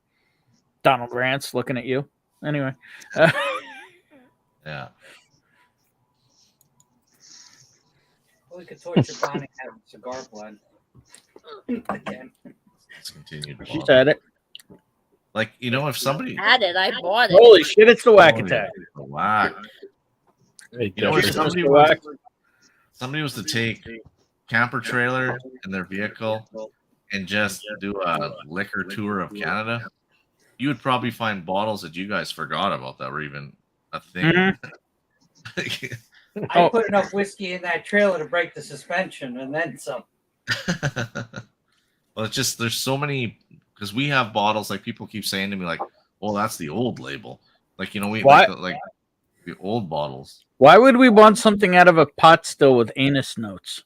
Donald Grant's looking at you. Anyway, Yeah. We could torture Bonnie and have a cigar blend. Again. Let's continue. she said it. Like, you know, if somebody Had it, I bought it. Holy shit! It's the whack Oh, attack. yeah, the whack. You You know, if It's somebody the whack. was to take camper trailer in their vehicle and just do a liquor tour of Canada, you would probably find bottles that you guys forgot about that were even a thing. Mhm. I Oh. put enough whiskey in that trailer to break the suspension and then some. Well, it's just there's so many because we have bottles like people keep saying to me like, "Well, that's the old label." Like, you know, we What? like the old bottles. Why would we want something out of a pot still with anus notes?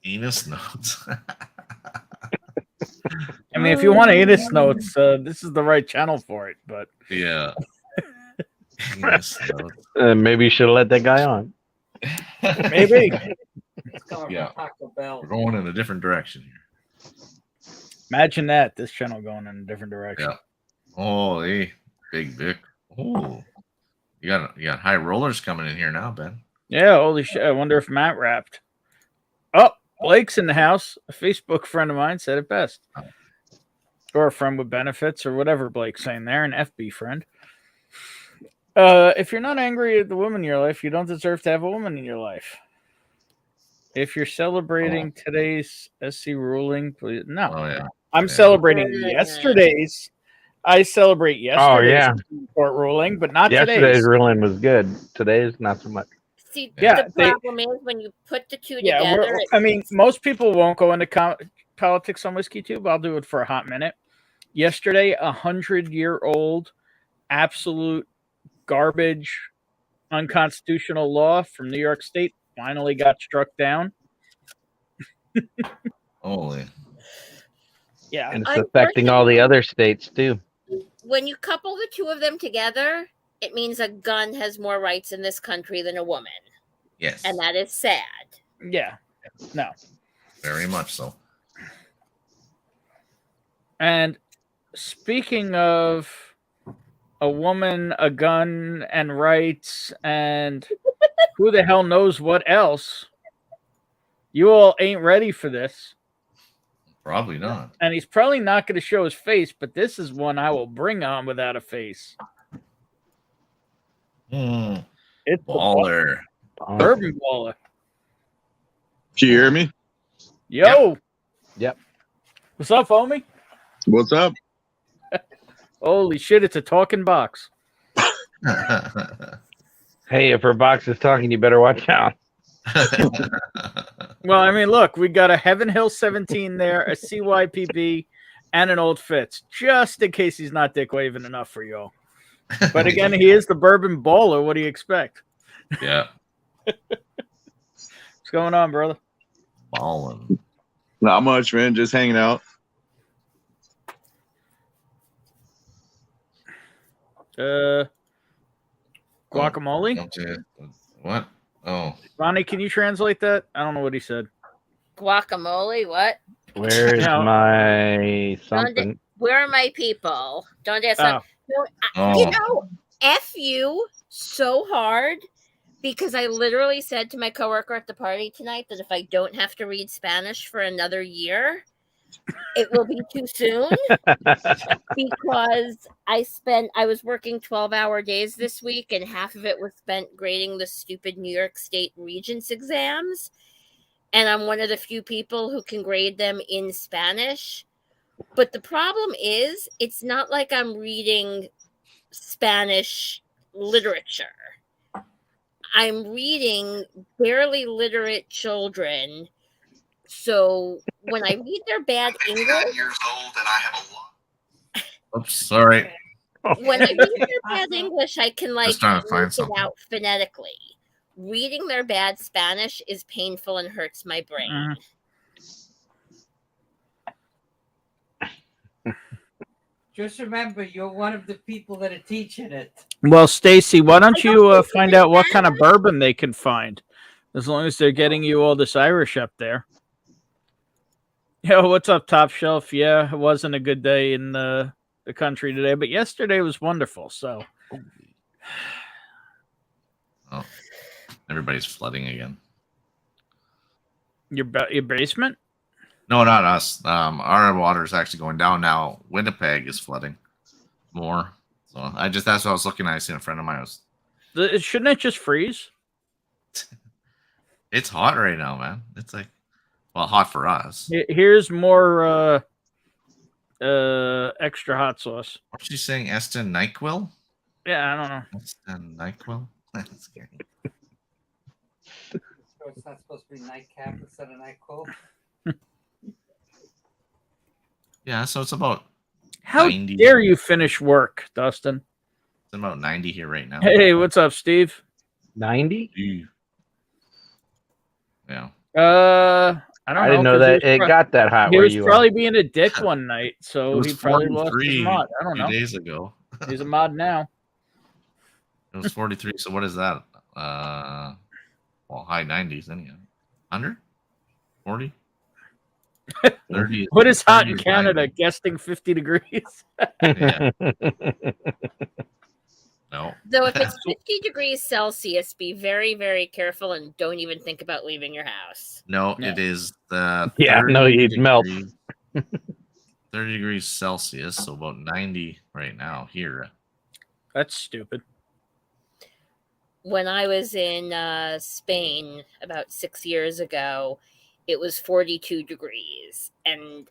Anus notes. I mean, if you want anus notes, this is the right channel for it. But Yeah. Anus notes. Maybe you should have let that guy on. maybe It's coming Yeah. from Taco Bell. We're going in a different direction here. imagine that this channel going in a different direction. Yeah. Oh, hey, Big Vic. Oh, you got high rollers coming in here now, Ben. Yeah, holy shit! I wonder if Matt rapped. Oh, Blake's in the house. A Facebook friend of mine said it best, or a friend with benefits, or whatever Blake's saying there. An FB friend. If you're not angry at the woman in your life, you don't deserve to have a woman in your life. If you're celebrating today's SC ruling, please no. Oh yeah. I'm Yeah. celebrating yesterday's. I celebrate yesterday's yeah. court ruling, but not Yesterday's today's. ruling was good. Today's not so much. See, Yeah, the problem is when you put the two Yeah, together. I mean, most people won't go into politics on Whiskey Tube. I'll do it for a hot minute. Yesterday, 100-year-old absolute garbage, unconstitutional law from New York State finally got struck down. Holy. Yeah, And it's affecting all the other states too. when you couple the two of them together, it means a gun has more rights in this country than a woman. Yes. And that is sad. yeah, no. Very much so. And speaking of a woman, a gun, and rights, and who the hell knows what else, you all ain't ready for this. Probably not. And he's probably not going to show his face, but this is one I will bring on without a face. Mm, It's the baller. Bourbon Baller. Can you hear me? Yo, What's up, homie? What's up? Holy shit, it's a talking box. Hey, if her box is talking, you better watch out. Well, I mean, look, we got a Heaven Hill 17 there, a CYPB, and an Old Fitz, just in case he's not dick waving enough for y'all. But again, he is the bourbon baller. What do you expect? Yeah. What's going on, brother? Ballin'. Not much, man. Just hanging out. Guacamole? What? Oh. Ronnie, can you translate that? I don't know what he said. Guacamole? What? Where's Yeah. my something? Where are my people? Don't ask. Oh. You know, F you so hard because I literally said to my coworker at the party tonight that if I don't have to read Spanish for another year, it will be too soon because I was working 12-hour days this week and half of it was spent grading the stupid New York State Regents exams. And I'm one of the few people who can grade them in Spanish. But the problem is, it's not like I'm reading Spanish literature. I'm reading barely literate children. So when I read their bad English, years old and I have a lot. Oops, sorry. when I read their bad English, I can like Just trying to find make it something. out phonetically. Reading their bad Spanish is painful and hurts my brain. Just remember, you're one of the people that are teaching it. Well, Stacy, why don't you find out what kind of bourbon they can find? As long as they're getting you all this Irish up there. Yo, what's up, Top Shelf? Yeah, it wasn't a good day in the country today, but yesterday was wonderful. So, Oh, everybody's flooding again. your basement? No, not us. Our water is actually going down now. Winnipeg is flooding more. So that's what I was looking at. I seen a friend of mine Shouldn't it just freeze? It's hot right now, man. It's like, well, hot for us. Here's more extra hot sauce. What's she saying? Eston NyQuil? Yeah, I don't know. Eston NyQuil? That's scary. So it's not supposed to be nightcap instead of NyQuil. Yeah, so it's about How 90. dare you finish work, Dustin? It's about 90 here right now. Hey, what's up, Steve? 90? Yeah. I don't know. I didn't know 'cause that he was it got that hot He where was you probably are. being a dick one night, It so was he probably lost his 43 mod. I a don't few know. days ago. He's a mod now. It was 43. So what is that? Well, high 90s anyhow. 100? 40? 30? What is hot in 30 Canada? 90. Guesting 50 degrees. Yeah. No. Though if it's 50 degrees Celsius, be very, very careful and don't even think about leaving your house. No, No. it is the Yeah, 30 no, you'd melt. 30 degrees Celsius, so about 90 right now here. That's stupid. When I was in Spain about 6 years ago, it was 42 degrees. And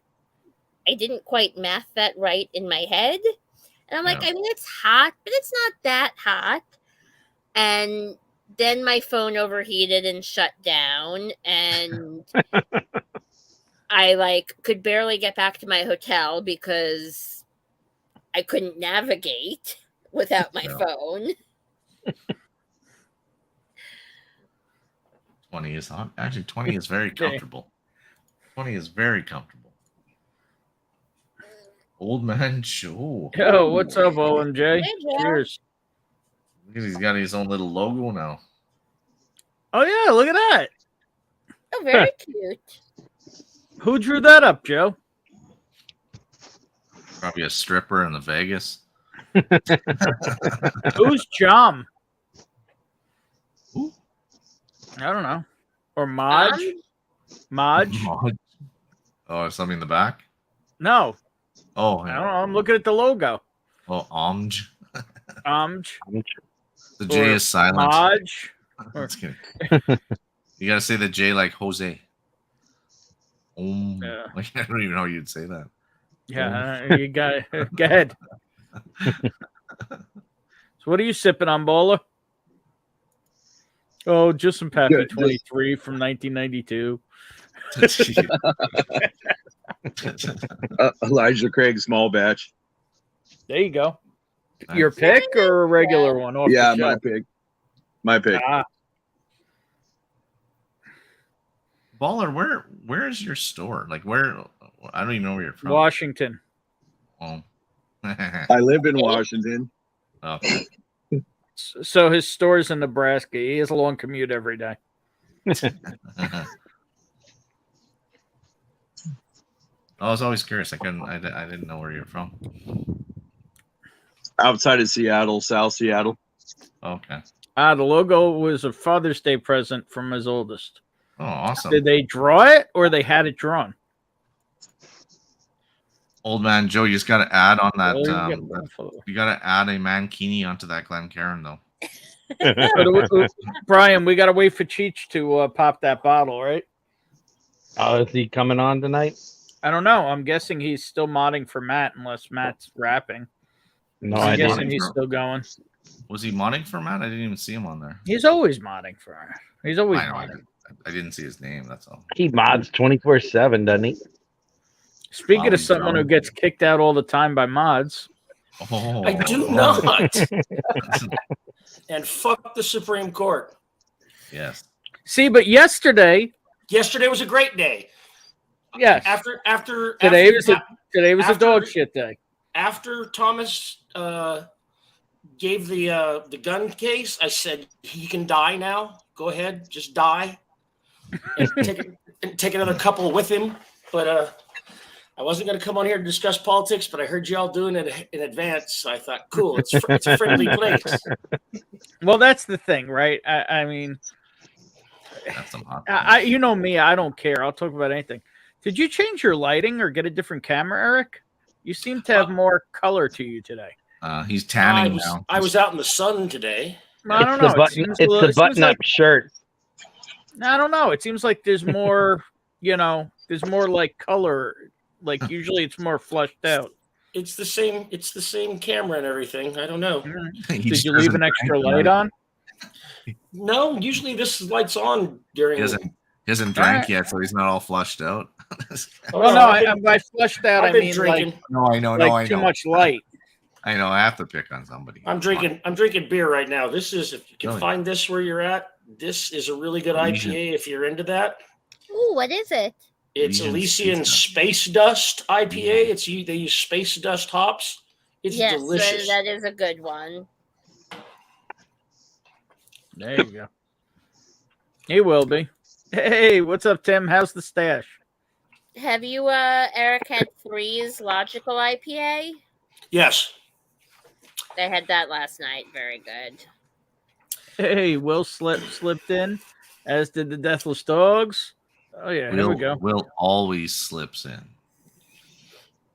I didn't quite math that right in my head. And I'm like, Yeah. I mean, it's hot, but it's not that hot. And then my phone overheated and shut down. And I could barely get back to my hotel because I couldn't navigate without my Yeah. phone. 20 is hot. Actually, 20 is very comfortable. 20 is very comfortable. Old man Joe. Yo, what's up, OMJ? Hey, Joe. Cheers. Look at, he's got his own little logo now. Oh, yeah, look at that. Oh, very cute. Who drew that up, Joe? Probably a stripper in the Vegas. Who's Jom? Who? I don't know. Or Maj? Maj? Oh, something in the back? No. Oh, I don't know. I'm looking at the logo. Oh, Omj. Omj. The J Or is silent. Maj. Just kidding. You gotta say the J like Jose. Yeah. I don't even know you'd say that. Yeah, you got it. Go ahead. So what are you sipping on, Bowler? Oh, just some Pappy 23 from 1992. Elijah Craig small batch. There you go. Your pick or a regular one? Off Yeah, the shelf? My pick. Baller, where is your store? Like where? I don't even know where you're from. Washington. Oh. I live in Washington. Okay. So his store's in Nebraska. He has a long commute every day. I was always curious. I didn't know where you're from. Outside of Seattle, South Seattle. Okay. The logo was a Father's Day present from his oldest. Oh, awesome. Did they draw it or they had it drawn? Old man Joe, you just got to add on that. Well, You got to add a mankini onto that Glencairn, though. Brian, we got to wait for Cheech to pop that bottle, right? Oh, is he coming on tonight? I don't know. I'm guessing he's still modding for Matt, unless Matt's rapping. No, I'm I guessing didn't. he's still going. Was he modding for Matt? I didn't even see him on there. He's always modding for her. He's always I know, modding. I didn't see his name. That's all. He mods 24/7, doesn't he? Speaking of someone who gets kicked out all the time by mods. Oh, I do not. And fuck the Supreme Court. Yes. See, but yesterday was a great day. Yes. Today was a dog shit day. After Thomas gave the gun case, I said he can die now. Go ahead, just die, and take another couple with him. But I wasn't going to come on here to discuss politics, but I heard y'all doing it in advance. So I thought, cool, it's a friendly place. Well, that's the thing, right? I mean, That's some hot. you know me, I don't care. I'll talk about anything. Did you change your lighting or get a different camera, Eric? You seem to have more color to you today. He's tanning now. I was out in the sun today. I don't know. It's the button-up shirt. I don't know. It seems like there's more, there's more like color. Like usually it's more flushed out. It's the same camera and everything. I don't know. Did you leave an extra light on? No, usually this light's on during. He hasn't drank yet, so he's not all flushed out. I flushed out. I've been drinking. I know. Too much light. I know. I have to pick on somebody. I'm drinking beer right now. This is, if you can find this where you're at, this is a really good IPA if you're into that. Ooh, what is it? It's Elysian Space Dust IPA. They use Space Dust hops. It's delicious. That is a good one. There you go. He will be. Hey, what's up, Tim? How's the stash? Have you, Eric, had Three's Logical IPA? Yes. They had that last night. Very good. Hey, Will slipped in, as did the Deathless Dogs. Oh, yeah, here we go. Will always slips in.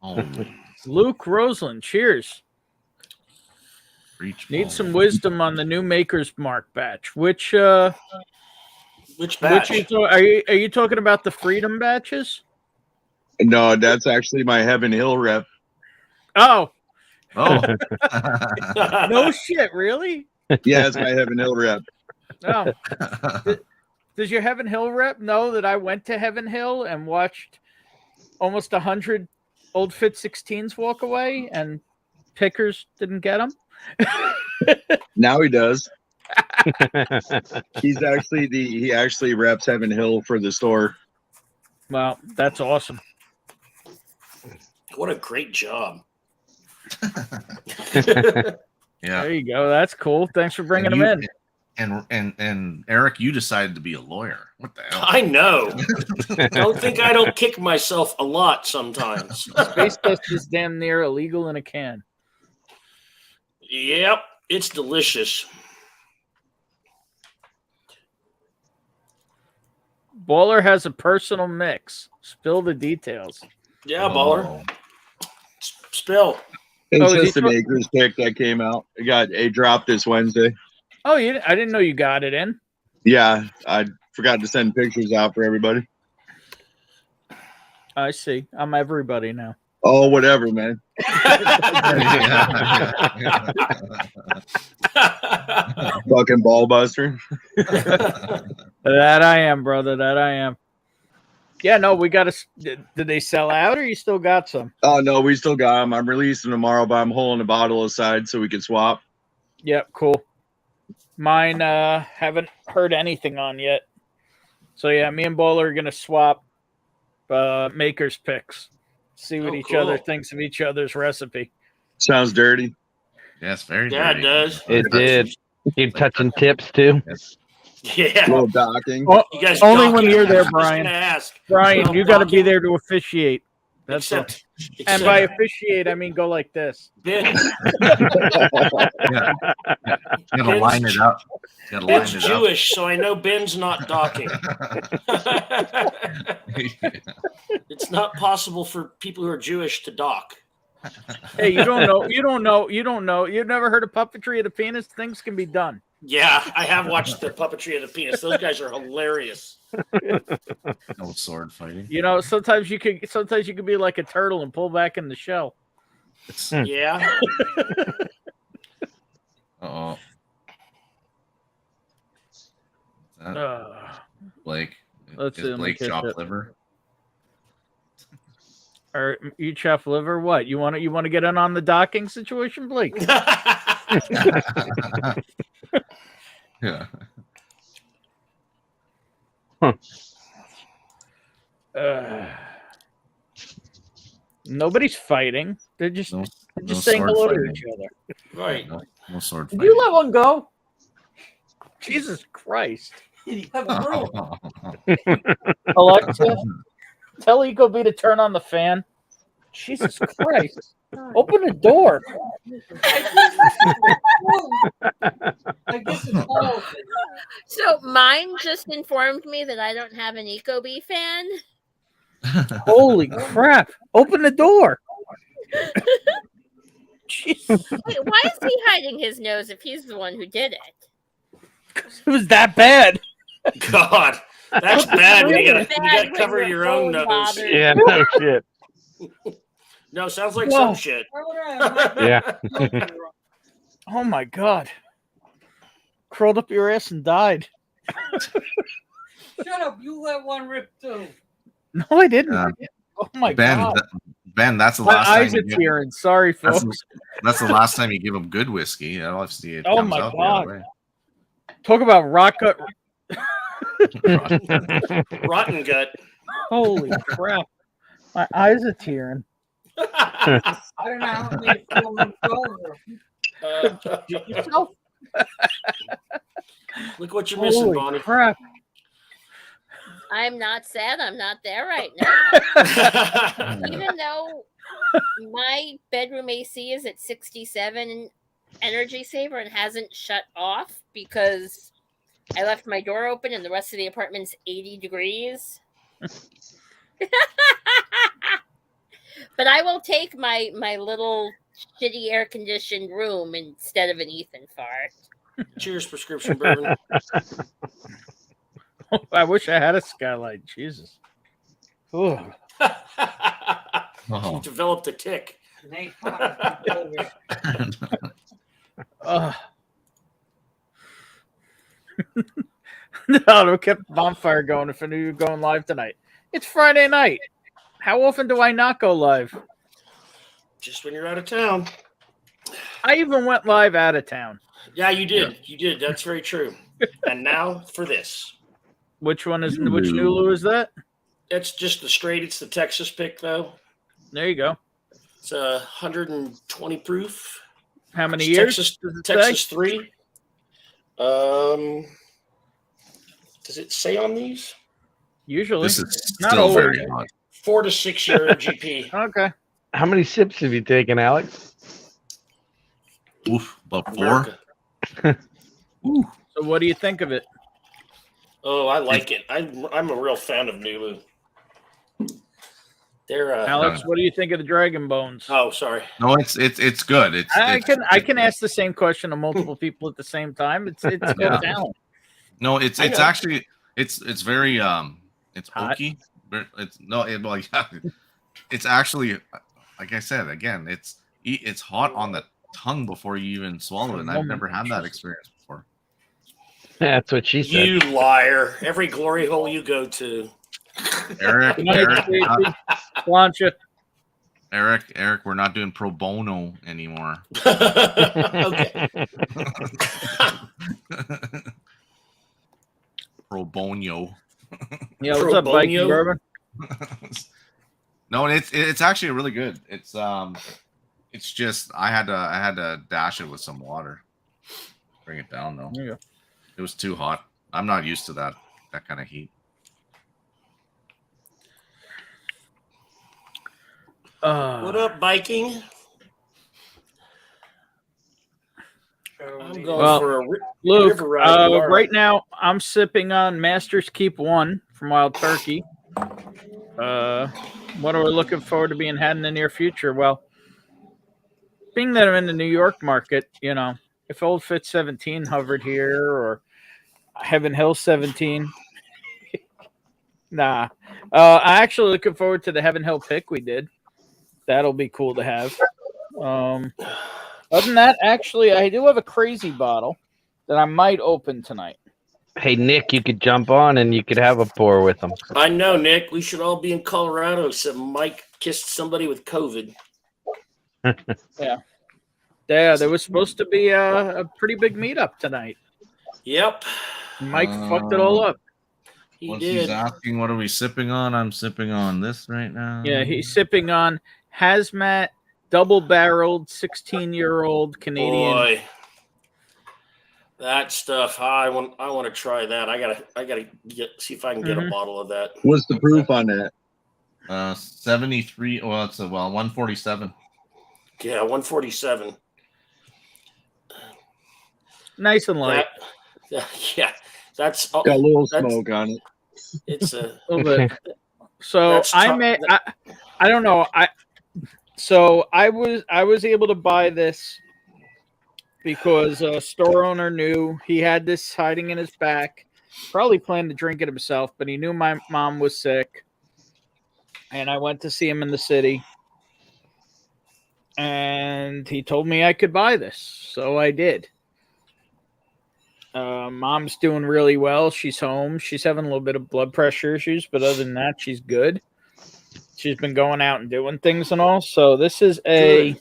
Always. Luke Roseland, cheers. Need some wisdom on the new Maker's Mark batch. Which batch? Are you talking about the Freedom batches? No, that's actually my Heaven Hill rep. Oh. Oh. No shit, really? Yeah, it's my Heaven Hill rep. Oh. Does your Heaven Hill rep know that I went to Heaven Hill and watched almost 100 old Fit 16s walk away and pickers didn't get them? Now he does. He actually reps Heaven Hill for the store. Well, that's awesome. What a great job. Yeah. There you go. That's cool. Thanks for bringing them in. And Eric, you decided to be a lawyer. What the hell? I know. Don't think I don't kick myself a lot sometimes. Space Dust is damn near illegal in a can. Yep, it's delicious. Baller has a personal mix. Spill the details. Yeah, Baller. Spill. It's just a Maker's pick that came out. It dropped this Wednesday. Oh, I didn't know you got it in. Yeah, I forgot to send pictures out for everybody. I see. I'm everybody now. Oh, whatever, man. Fucking ball buster. That I am, brother. That I am. Yeah, no, we got to. Did they sell out, or you still got some? Oh no, we still got them. I'm releasing tomorrow, but I'm holding a bottle aside so we can swap. Yep, cool. Mine haven't heard anything on yet. So yeah, me and Bowler are gonna swap makers picks. See what each other thinks of each other's recipe. Sounds dirty. Yes, very Yeah, dirty. it does. It did. You touching tips too? Yes. Yeah. A little docking. Oh, You guys only when docking? you're there, I was Brian. gonna ask. Brian, No you got to be docking? there to officiate. That's all. Except, And by officiate, I mean go like this. Ben, Yeah. You gotta line it up. You gotta line Ben's it Jewish, so I know Ben's not docking. up. It's not possible for people who are Jewish to dock. Hey, you don't know. You don't know. You don't know. You've never heard of puppetry of the penis? Things can be done. Yeah, I have watched the puppetry of the penis. Those guys are hilarious. No sword fighting. You know, sometimes you could be like a turtle and pull back in the shell. Yeah. Uh-oh. Is that Blake? Let's see, Is let me Blake catch chopped it. liver? Or you chef liver? What you want to get in on the docking situation, Blake? Yeah. Nobody's fighting. They're just No saying sword hello to fighting. each other. Right. No sword Did fighting. you let one go? Jesus Christ. Alexa, tell Ecobee to turn on the fan. Jesus Christ. Open the door. So mine just informed me that I don't have an Ecobee fan. Holy crap. Open the door. Jeez. Wait, why is he hiding his nose if he's the one who did it? It was that bad. God, that's bad. You Really gotta bad when cover your own nose. bothers Yeah, no shit. No, sounds like Whoa. some shit. Yeah. Oh my God. Curled up your ass and died. Shut up! You let one rip too. No, I didn't. Uh, Oh my Ben, God. Ben, that's the My last eyes time. are tearing. Sorry, That's, folks. that's the last time you give him good whiskey. I'll have to see it. Oh comes my out the God. other way. Talk about rock gut. Rotten gut. Holy crap. My eyes are tearing. I don't know how many films over. Yourself? Look what you're missing, Holy Bonnie. crap. I'm not sad. I'm not there right now. Even though my bedroom AC is at 67 energy saver and hasn't shut off because I left my door open and the rest of the apartment's 80 degrees. But I will take my little shitty air conditioned room instead of an Ethan fart. Cheers, prescription bourbon. I wish I had a skylight. Jesus. Ooh. You developed a tick. Nate Potter. No, we kept the bonfire going if I knew you were going live tonight. It's Friday night. How often do I not go live? Just when you're out of town. I even went live out of town. Yeah, you did. You did. That's very true. And now for this. Which one is which Nulu is that? It's just the straight. It's the Texas pick, though. There you go. It's 120 proof. How many It's years? Texas, does it Texas say? 3. Does it say on these? Usually. This is Not still always. very hot. 4 to 6 year GP. Okay. How many sips have you taken, Alex? Oof, about 4. America. So what do you think of it? Oh, I like it. I'm a real fan of Nulu. They're Alex, what do you think of the Dragon Bones? Oh, sorry. No, it's good. I can ask the same question to multiple people at the same time. It's good Yeah. talent. No, it's I know. actually it's very it's Hot. oaky. It's no, well, yeah, it's actually, like I said again, it's hot on the tongue before you even swallow it. And I've never had that experience before. That's what she said. You liar! Every glory hole you go to. Eric, Plancha. we're not doing pro bono anymore. Okay. Pro bono. Yeah, what's up, Viking Bonio? Bourbon? No, it's actually really good. It's just I had to dash it with some water. Bring it down though. There you go. It was too hot. I'm not used to that kind of heat. What up, Viking? I'm going Well, for a Luke, river ride tomorrow. right now I'm sipping on Master's Keep 1 from Wild Turkey. What are we looking forward to being had in the near future? Well, being that I'm in the New York market, if Old Fit 17 hovered here or Heaven Hill 17, nah. I'm actually looking forward to the Heaven Hill pick we did. That'll be cool to have. Other than that, actually, I do have a crazy bottle that I might open tonight. Hey, Nick, you could jump on and you could have a pour with them. I know, Nick. We should all be in Colorado except Mike kissed somebody with COVID. Yeah, there was supposed to be a pretty big meetup tonight. Yep. Mike fucked it all up. He Once did. he's asking what are we sipping on, I'm sipping on this right now. Yeah, he's sipping on Hazmat double-barreled 16-year-old Canadian. Boy, that stuff. I want to try that. I gotta see if I can get a bottle of that. What's the proof on that? 73. Well, it's 147. Yeah, 147. Nice and light. Yeah, that's Got a little smoke on it. It's a little bit. So That's I tough. may I don't know. I was able to buy this because a store owner knew he had this hiding in his back. Probably planned to drink it himself, but he knew my mom was sick. And I went to see him in the city. And he told me I could buy this. So I did. Mom's doing really well. She's home. She's having a little bit of blood pressure issues, but other than that, she's good. She's been going out and doing things and all. So this is a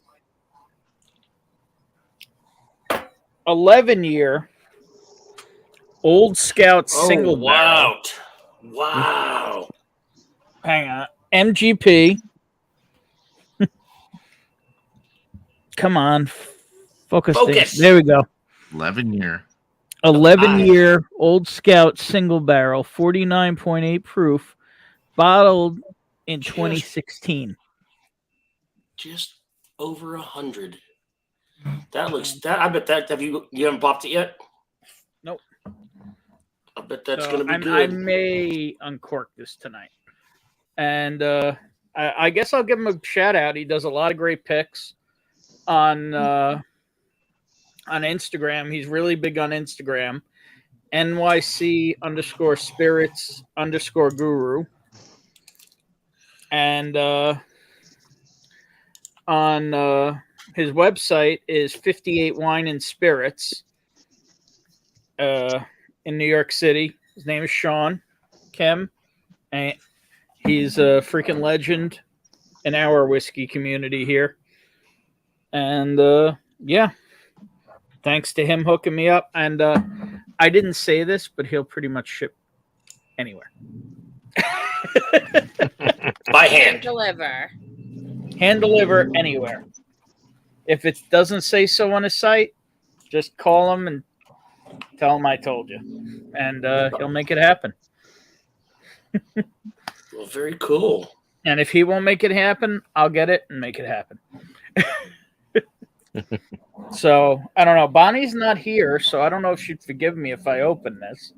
11-year Old Scout single barrel. Wow. Hang on. MGP. Come on. Focus. There we go. 11-year. 11-year Old Scout single barrel, 49.8 proof, bottled in 2016. Just over 100. That looks. I bet that. You haven't popped it yet? Nope. I bet that's So going to be I good. may uncork this tonight. And I guess I'll give him a shout out. He does a lot of great picks on Instagram. He's really big on Instagram. NYC_spirits_guru. And on his website is 58 Wine and Spirits in New York City. His name is Sean Kim. And he's a freaking legend in our whiskey community here. And yeah. Thanks to him hooking me up. And I didn't say this, but he'll pretty much ship anywhere. By hand. Deliver. Hand deliver anywhere. If it doesn't say so on his site, just call him and tell him I told you. And he'll make it happen. Well, very cool. And if he won't make it happen, I'll get it and make it happen. So, I don't know. Bonnie's not here, so I don't know if she'd forgive me if I open this.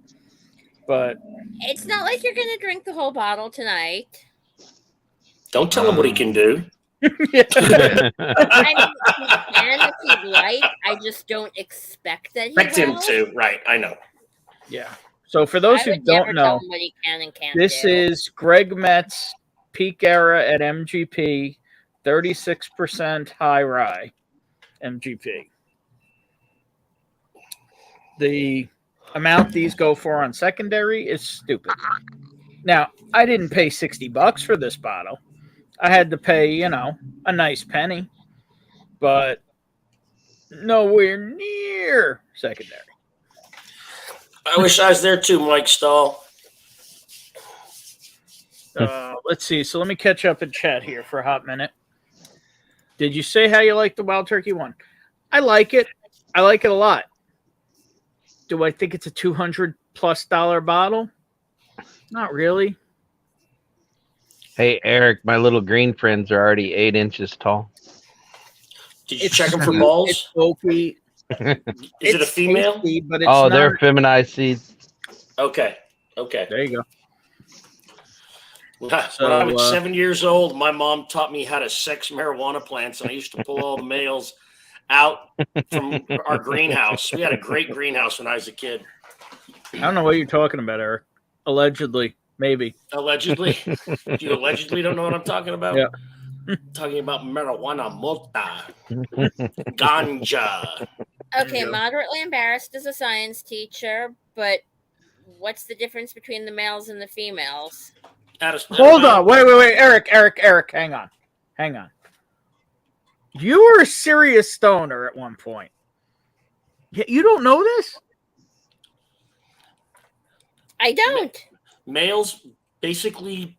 But It's not like you're going to drink the whole bottle tonight. Don't tell him what he can do. I mean, he can if he'd like. I just don't expect that he Expect him will. to. Right. I know. yeah. So for those I who would never don't tell know, him what he can and can't this do. is Greg Metz peak era at MGP, 36% high rye MGP. The amount these go for on secondary is stupid. Now, I didn't pay $60 for this bottle. I had to pay, a nice penny, but nowhere near secondary. I wish I was there too, Mike Stahl. Let's see. So let me catch up in chat here for a hot minute. Did you say how you like the Wild Turkey one? I like it. I like it a lot. Do I think it's a $200+ bottle? Not really. Hey, Eric, my little green friends are already 8 inches tall. Did you check them for balls? It's bulky. Is it a female? Tasty, but it's Oh, not... they're feminized seeds. Okay. There you go. When I was 7 years old, my mom taught me how to sex marijuana plants, and I used to pull all the males out from our greenhouse. We had a great greenhouse when I was a kid. I don't know what you're talking about, Eric. Allegedly, maybe. Allegedly? You allegedly don't know what I'm talking about? Yeah. Talking about marijuana multa. Ganja. Okay, moderately embarrassed as a science teacher, but what's the difference between the males and the females? Hold on. Wait. Eric, hang on. You were a serious stoner at one point. You don't know this? I don't. Males basically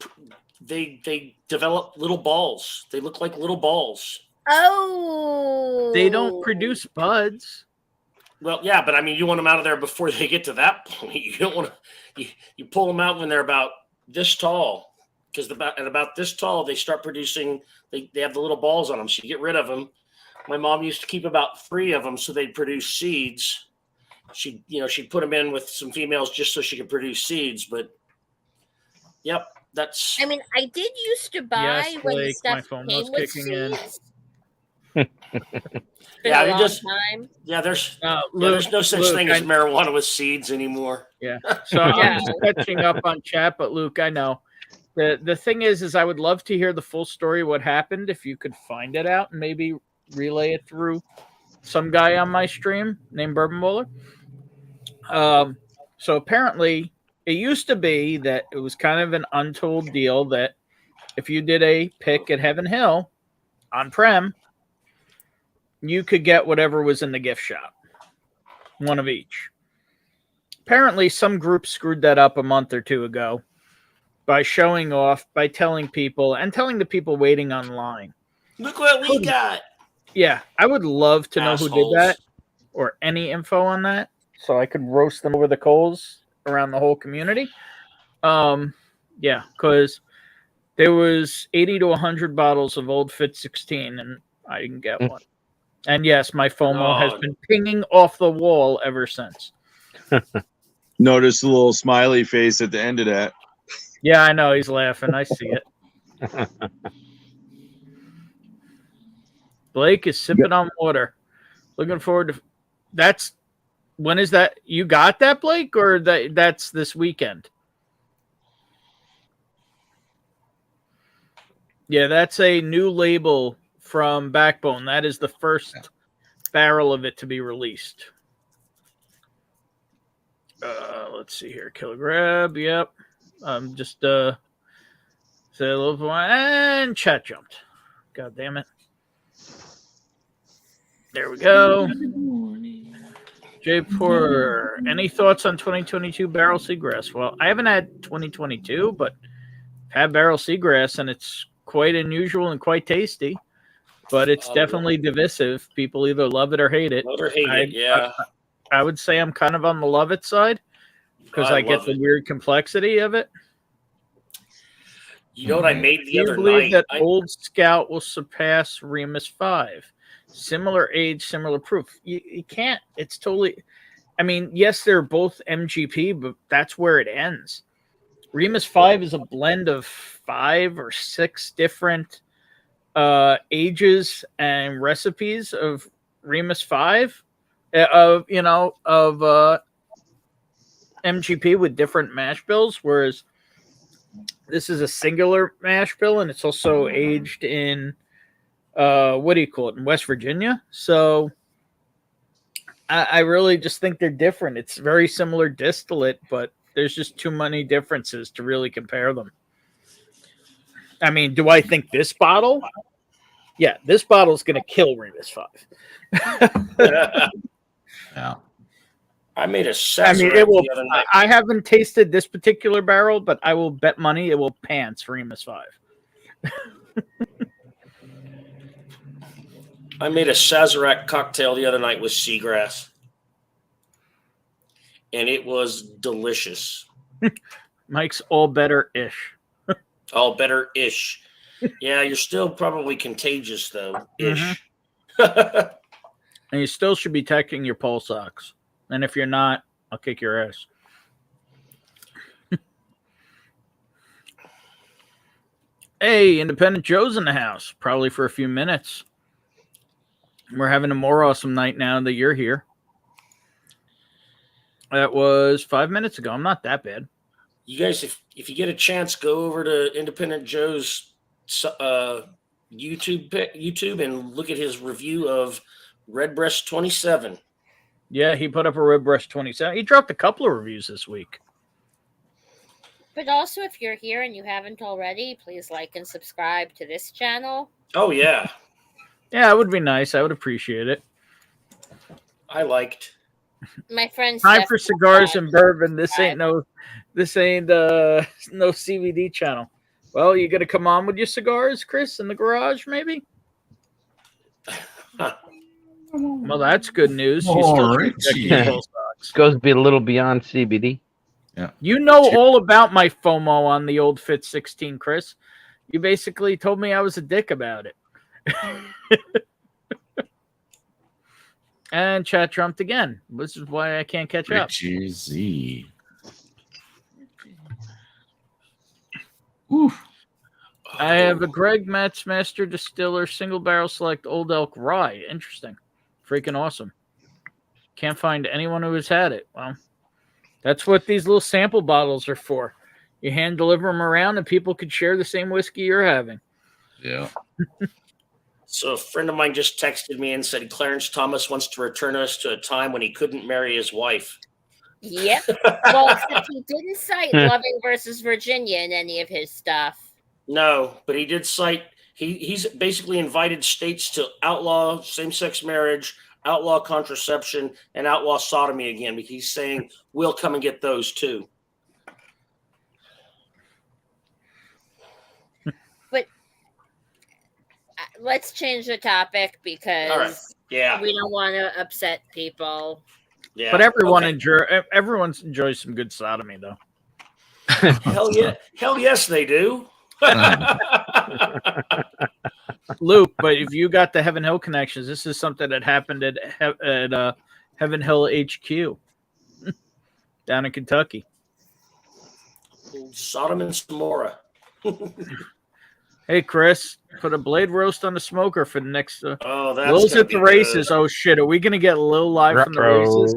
they develop little balls. They look like little balls. Oh. They don't produce buds. Well, yeah, but I mean, you want them out of there before they get to that point. You don't want to. You pull them out when they're about this tall, because at about this tall they start producing. They have the little balls on them, so you get rid of them. My mom used to keep about 3 of them so they'd produce seeds. She'd put them in with some females just so she could produce seeds. But yep, that's. I mean, I did used to buy Yes, when the Blake, stuff my phone came was with kicking in. seeds. Yeah, a you long just. time. Yeah, there's Luke, there's no such thing as marijuana with seeds anymore. Yeah. So I'm just catching up on chat, but Luke, I know. The thing is I would love to hear the full story of what happened if you could find it out and maybe relay it through some guy on my stream named Bourbon Bowler. So apparently it used to be that it was kind of an untold deal that if you did a pick at Heaven Hill on Prem, you could get whatever was in the gift shop. One of each. Apparently some group screwed that up a month or 2 ago by showing off, by telling people, and telling the people waiting online. Look what we got. Yeah, I would love to know who Assholes. did that or any info on that so I could roast them over the coals around the whole community. Yeah, because there was 80 to 100 bottles of Old Fit 16 and I didn't get one. And yes, my FOMO has been pinging off the wall ever since. Notice the little smiley face at the end of that. Yeah, I know. He's laughing. I see it. Blake is sipping on water. Looking forward to that's when is that? You got that, Blake, or that's this weekend? Yeah, that's a new label from Backbone. That is the first barrel of it to be released. Let's see here. Kilogram. Yep. Just say a little and chat jumped. God damn it. There we go. Jay Porter, any thoughts on 2022 barrel seagrass? Well, I haven't had 2022, but I've had barrel seagrass, and it's quite unusual and quite tasty. But it's definitely divisive. People either love it or hate it. Love or hate it, yeah. I would say I'm kind of on the love it side because I get the weird complexity of it. You know what I made the other night? I believe that Old Scout will surpass Remus 5. Similar age, similar proof. You can't. It's totally. I mean, yes, they're both MGP, but that's where it ends. Remus 5 is a blend of 5 or 6 different ages and recipes of Remus 5. MGP with different mash bills, whereas this is a singular mash bill, and it's also aged in what do you call it, in West Virginia. So I really just think they're different. It's very similar distillate, but there's just too many differences to really compare them. I mean, do I think this bottle? Yeah, this bottle is going to kill Remus 5. Yeah. I made a I Sazerac mean, it will. the other night. I haven't tasted this particular barrel, but I will bet money it will pants Remus 5. I made a Sazerac cocktail the other night with seagrass, and it was delicious. Mike's all better-ish. All better-ish. Yeah, you're still probably contagious, though. Ish. And you still should be checking your pulse ox. And if you're not, I'll kick your ass. Hey, Independent Joe's in the house, probably for a few minutes. We're having a more awesome night now that you're here. That was 5 minutes ago. I'm not that bad. You guys, if you get a chance, go over to Independent Joe's YouTube and look at his review of Redbreast 27. Yeah, he put up a Redbreast 27. He dropped a couple of reviews this week. But also, if you're here and you haven't already, please like and subscribe to this channel. Oh, yeah. Yeah, it would be nice. I would appreciate it. I liked. My friends. Time for cigars and bourbon. This ain't no CBD channel. Well, you gonna come on with your cigars, Chris, in the garage, maybe? Well, that's good news. You still check your pulse ox. Goes be a little beyond CBD. Yeah. You know all about my FOMO on the old Fit 16, Chris. You basically told me I was a dick about it. And chat trumped again. This is why I can't catch up. Richie Z. I have a Greg Metz Master Distiller Single Barrel Select Old Elk Rye. Interesting. Freaking awesome. Can't find anyone who has had it. Well, that's what these little sample bottles are for. You hand deliver them around and people could share the same whiskey you're having. Yeah. So a friend of mine just texted me and said Clarence Thomas wants to return us to a time when he couldn't marry his wife. Yep. Well, except he didn't cite Loving versus Virginia in any of his stuff. No, but he did cite he's basically invited states to outlaw same-sex marriage, outlaw contraception, and outlaw sodomy again. Because he's saying we'll come and get those too. Let's change the topic because we don't want to upset people. Yeah, but everyone enjoys some good sodomy, though. Hell yeah, hell yes, they do. Luke, but if you got the Heaven Hill connections, this is something that happened at Heaven Hill HQ down in Kentucky. Sodom and Gomorrah. Hey, Chris, put a blade roast on the smoker for the next. That's Lil's at the races. Oh shit, are we gonna get Lil live from the races?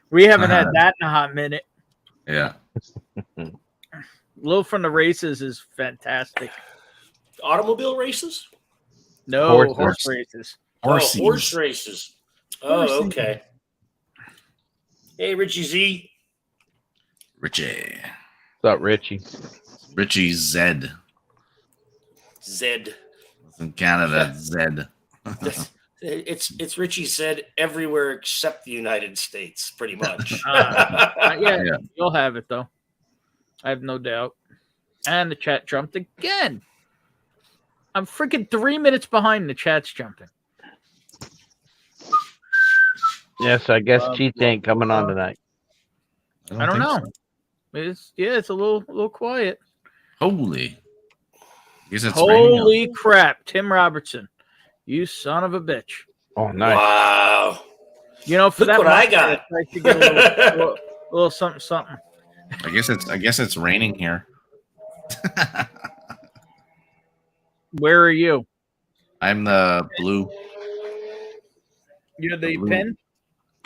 We haven't had that in a hot minute. Yeah. Lil from the races is fantastic. Automobile races? No, horse races. Horse races. Oh, okay. Hey, Richie Z. Richie. What's up, Richie? Richie Zed. Zed. In Canada, Zed. It's Richie Zed everywhere except the United States, pretty much. Yeah, you'll have it though. I have no doubt. And the chat jumped again. I'm freaking 3 minutes behind. The chat's jumping. Yes, I guess Cheat ain't coming on tonight. I don't know. So. It's a little quiet. Holy. Holy crap, Tim Robertson. You son of a bitch. Oh, nice. Wow. You know, for Look that what I got. I should get a little something. I guess it's raining here. Where are you? I'm the blue. You're the pin?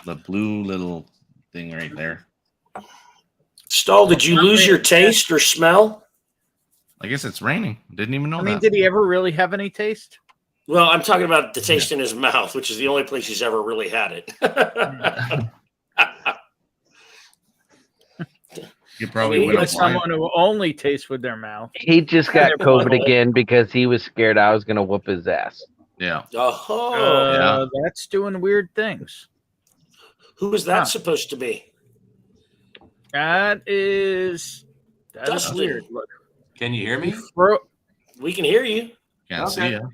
The blue little thing right there. Stall, did you lose your taste or smell? I guess it's raining. Didn't even know I mean, that. did he ever really have any taste? Well, I'm talking about the taste in his mouth, which is the only place he's ever really had it. You probably He went Like was blind. someone who only tastes with their mouth. He just got COVID again because he was scared I was gonna whoop his ass. Yeah. Oh, That's doing weird things. who is that supposed to be? That is Dustin. weird. Can you hear me? We can hear you. Can't see you.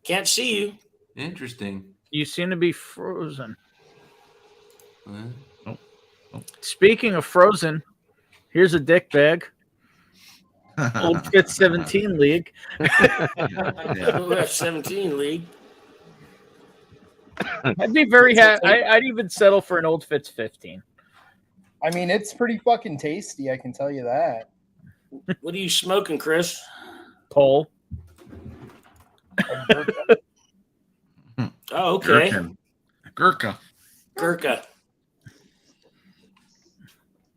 Can't see you. Interesting. You seem to be frozen. Uh, Speaking of frozen, here's a dick bag. Old Fit 17 League. Yeah. 17 league. I'd be very happy. I'd even settle for an Old Fit's 15. I mean, it's pretty fucking tasty. I can tell you that. What are you smoking, Chris? Pole. Oh, okay. Gurkha. Gurkha.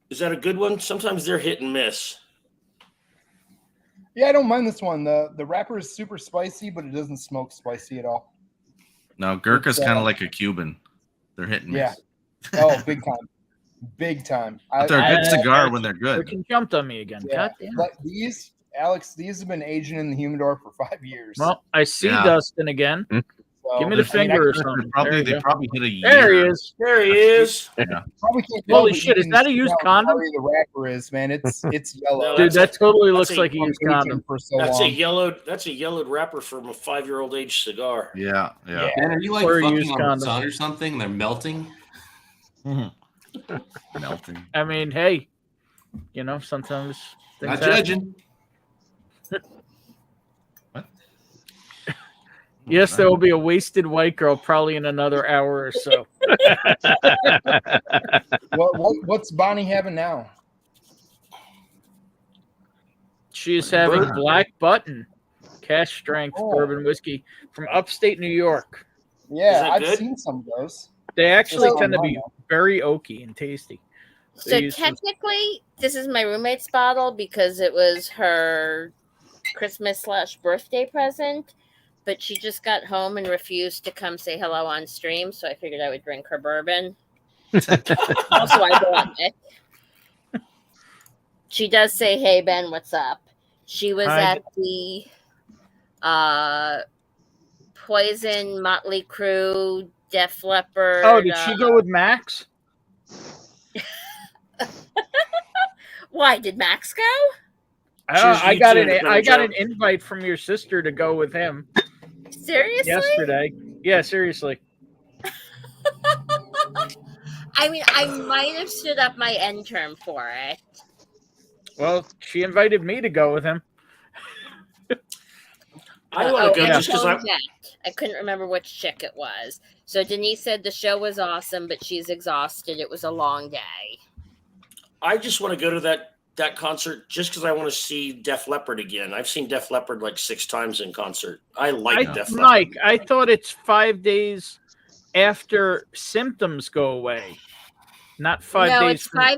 Is that a good one? Sometimes they're hit and miss. Yeah, I don't mind this one. The wrapper is super spicy, but it doesn't smoke spicy at all. No, Gurkha's kind of like a Cuban. They're hitting me. Yeah. Oh, big time. Big time. But they're a good cigar when they're good. Freaking jumped on me again. Yeah. God damn. But these, Alex, these have been aging in the humidor for 5 years. Well, I see Yeah. Dustin again. So, Give me the I mean, finger or I something. They probably hit a year. There he is. There he is. probably can't tell, Holy but shit, you is can that a see used how condom? blurry the wrapper is, man. It's yellow. No, Dude, that totally looks that's a- like a used Aging condom. for so That's long. a yellowed wrapper from a 5-year-old age cigar. Yeah. Yeah. Dan, are you like Or fucking used on condom. the sun or something? They're melting. Melting. I mean, hey, sometimes things Not happen. judging. Yes, there will be a wasted white girl probably in another hour or so. What's Bonnie having now? She is having Bourbon. Black Button, cash strength Oh. bourbon whiskey from upstate New York. Is Yeah, that I've good? seen some of those. They actually So- tend to be very oaky and tasty. So They use- technically, this is my roommate's bottle because it was her Christmas/birthday present, but she just got home and refused to come say hello on stream, so I figured I would drink her bourbon. Also, I bought it. She does say, "Hey Ben, what's up?" She was Hi. at the Poison, Motley Crue, Def Leppard. Oh, did she go with Max? Why did Max go? I got doing a better I got job. an invite from your sister to go with him Seriously? yesterday. Yeah, seriously. I mean, I might have stood up my end term for it. Well, she invited me to go with him. I want to go yeah. just because I couldn't remember which chick it was. So Denise said the show was awesome, but she's exhausted. It was a long day. I just want to go to that concert just because I want to see Def Leppard again. I've seen Def Leppard like 6 times in concert. I like Def Leppard. Mike, I thought it's 5 days after symptoms go away, not 5 No, days. it's 5.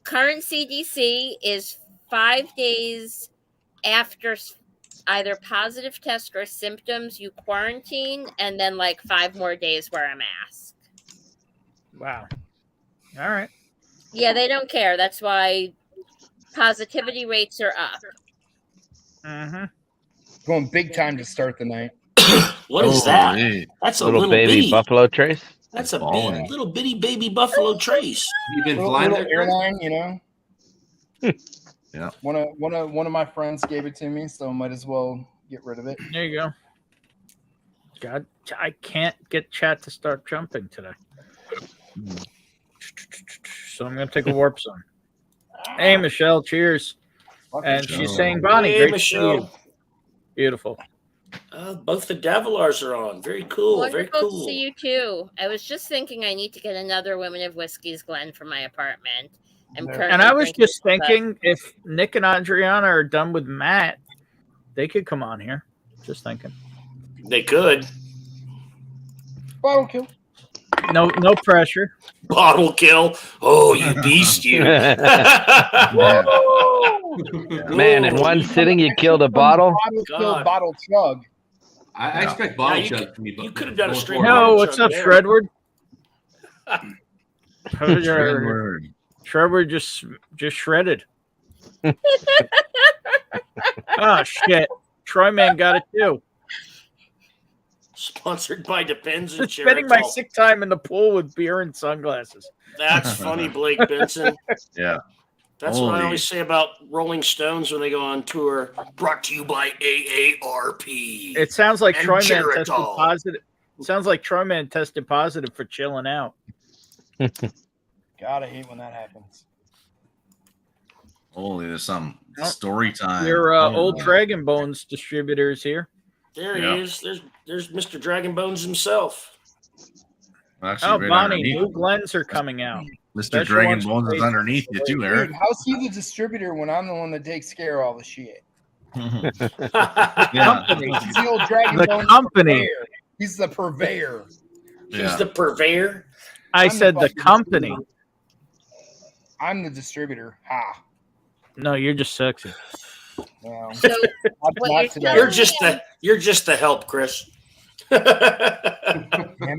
Current CDC is 5 days after either positive test or symptoms, you quarantine, and then like 5 more days wear a mask. Wow. All right. Yeah, they don't care. That's why positivity rates are up. Mm-hmm. Going big time to start the night. What is that? That's a Little baby bitty. Buffalo Trace. That's a Balling. little bitty baby Buffalo Trace. You been Little, flying little there? airline, you know. Yeah. One of my friends gave it to me, so might as well get rid of it. There you go. God, I can't get chat to start jumping today. So I'm going to take a warp zone. Hey, Michelle, cheers. And she's saying, Bonnie, Hey, great to see you. Michelle. Beautiful. Both the Davilars are on. Very cool. Very Wonderful cool. to see you too. I was just thinking I need to get another Women of Whiskey's Glen for my apartment. I'm currently And I was drinking just thinking if Nick and Adriana are done with Matt, they could come on here. Just thinking. They could. Bottle kill. No pressure. Bottle kill. Oh, you beast, you. Man, in one sitting you killed a bottle. Bottle kill, God. bottle chug. I expect bottle Yeah, you chug from you could have done a going stream. forward. No, what's up, there. Shredward? Shredward. Shredward just shredded. Oh shit! Troyman got it too. Sponsored by Depends and Spending my Cheritol. sick time in the pool with beer and sunglasses. That's funny, Blake Benson. Yeah. That's what I Holy- always say about Rolling Stones when they go on tour. Brought to you by AARP. It sounds like And Troyman tested Geritol. positive. It sounds like Troyman tested positive for chilling out. God, I hate when that happens. Holy, there's some Oh, story time. Your Oh, old my. Dragon Bones distributors here. There Yeah. he is. There's Mr. Dragon Bones himself. Actually, Oh, right Bonnie, underneath. new Glens are coming out. Mr. Special Dragon ones Bones for is Facebook. underneath you too, Dude, Eric. how's he the distributor when I'm the one that takes care of all the shit? Yeah. He's the old Dragon The Bone company. purveyor. He's the purveyor. He's Yeah. the purveyor. I I'm said the fucking company. distributor. I'm the distributor. Ha. No, you're just sexy. Well, So not, what not you're today. telling You're just the help, Chris. Damn